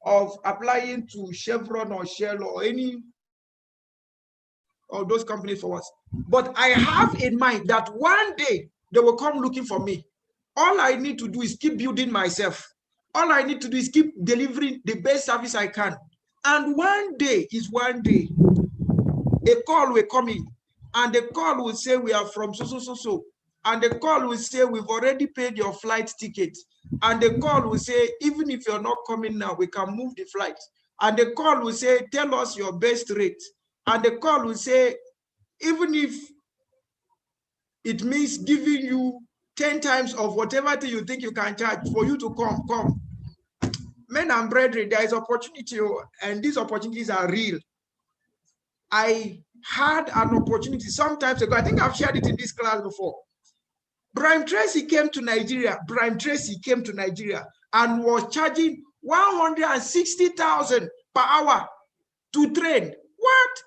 of applying to Chevron or Shell or any of those companies for us. But I have in mind that one day they will come looking for me. All I need to do is keep building myself. All I need to do is keep delivering the best service I can. And one day, a call will come in, and the call will say, we are from so. And the call will say, we've already paid your flight ticket. And the call will say, even if you're not coming now, we can move the flight. And the call will say, tell us your best rate. And the call will say, even if it means giving you 10 times of whatever thing you think you can charge for you to come. Men and brethren, there is opportunity, and these opportunities are real. I had an opportunity some time ago. I think I've shared it in this class before. Brian Tracy came to Nigeria. And was charging 160,000 per hour to train. What?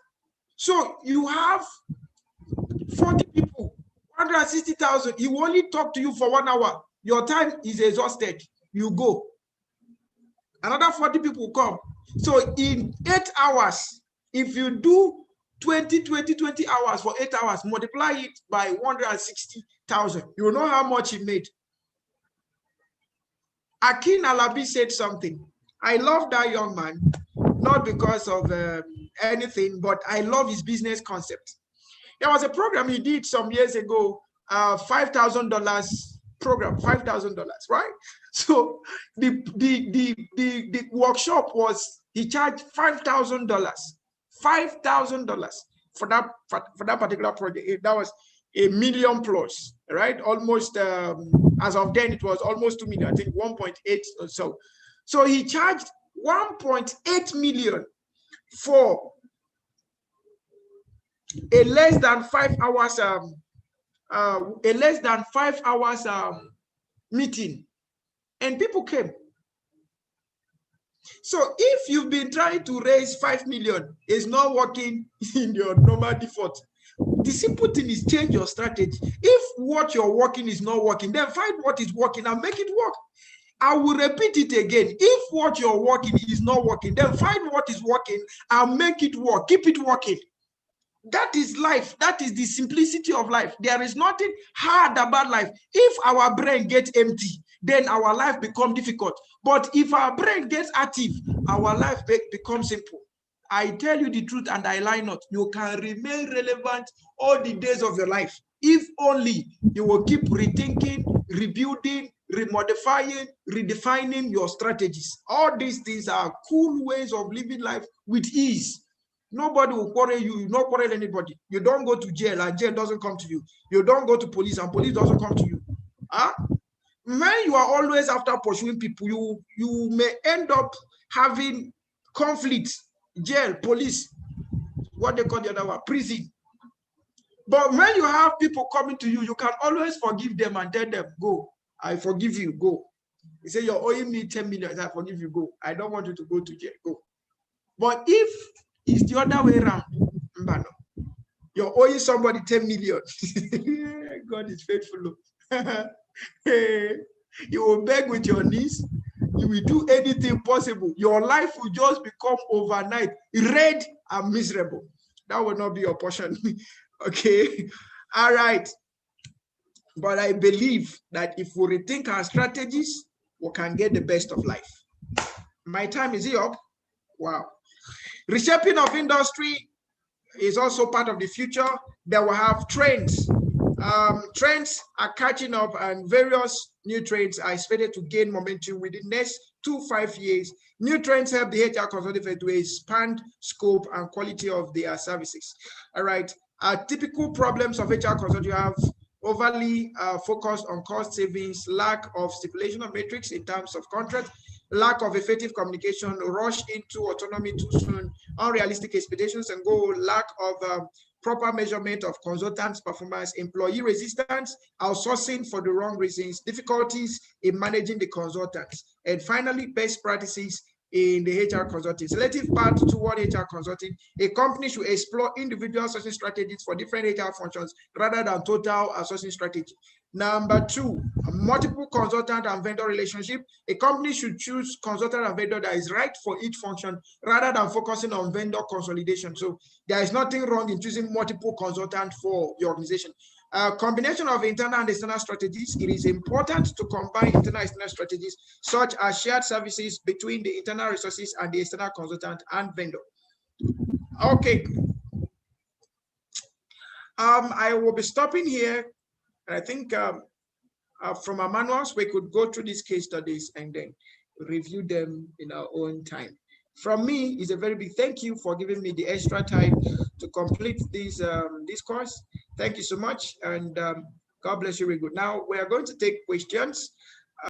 So you have 40 people, 160,000. He will only talk to you for 1 hour. Your time is exhausted. You go. Another 40 people come. So in 8 hours, if you do 20 hours for 8 hours, multiply it by 160,000. You will know how much he made. Akin Alabi said something. I love that young man, not because of anything, but I love his business concept. There was a program he did some years ago, $5,000 program, $5,000, right? So the workshop was, he charged $5,000 for that particular project. That was $1 million plus, right? Almost as of then it was almost 2 million, I think 1.8 or so. So he charged 1.8 million for a less than 5 hours meeting, and people came. So if you've been trying to raise 5 million, it's not working in your normal default. The simple thing is change your strategy. If what you're working is not working, then find what is working and make it work. I will repeat it again. If what you're working is not working, then find what is working and make it work. Keep it working. That is life. That is the simplicity of life. There is nothing hard about life. If our brain gets empty, then our life becomes difficult. But if our brain gets active, our life becomes simple. I tell you the truth and I lie not. You can remain relevant all the days of your life. If only you will keep rethinking, rebuilding, remodifying, redefining your strategies. All these things are cool ways of living life with ease. Nobody will quarrel you. You don't quarrel anybody. You don't go to jail and jail doesn't come to you. You don't go to police and police doesn't come to you. Huh? When you are always after pursuing people, you may end up having conflicts. Jail, police, what they call the other one, prison. But when you have people coming to you, you can always forgive them and tell them, go, I forgive you, go. You say, you're owing me 10 million, I forgive you, go. I don't want you to go to jail, go. But if it's the other way around, you're owing somebody 10 million. God is faithful. You will beg with your knees. You will do anything possible. Your life will just become overnight red and miserable. That will not be your portion. Okay. All right. But I believe that if we rethink our strategies, we can get the best of life. My time is up. Wow. Reshaping of industry is also part of the future. That will have trends. Trends are catching up, and various new trends are expected to gain momentum within the next 2-5 years. New trends help the HR consulting to expand scope and quality of their services. All right. Typical problems of HR consulting have overly focused on cost savings, lack of stipulation of metrics in terms of contract, lack of effective communication, rush into autonomy too soon, unrealistic expectations and goal, lack of proper measurement of consultants' performance, employee resistance, outsourcing for the wrong reasons, difficulties in managing the consultants, and finally, best practices in the HR consulting. Selective path toward HR consulting. A company should explore individual sourcing strategies for different HR functions rather than total sourcing strategy. Number 2, multiple consultant and vendor relationship. A company should choose consultant and vendor that is right for each function rather than focusing on vendor consolidation. So there is nothing wrong in choosing multiple consultants for the organization. Combination of internal and external strategies. It is important to combine internal and external strategies such as shared services between the internal resources and the external consultant and vendor. Okay. I will be stopping here. And I think from our manuals, we could go through these case studies and then review them in our own time. From me, is a very big thank you for giving me the extra time to complete this course. Thank you so much, and God bless you very good. Now, we are going to take questions.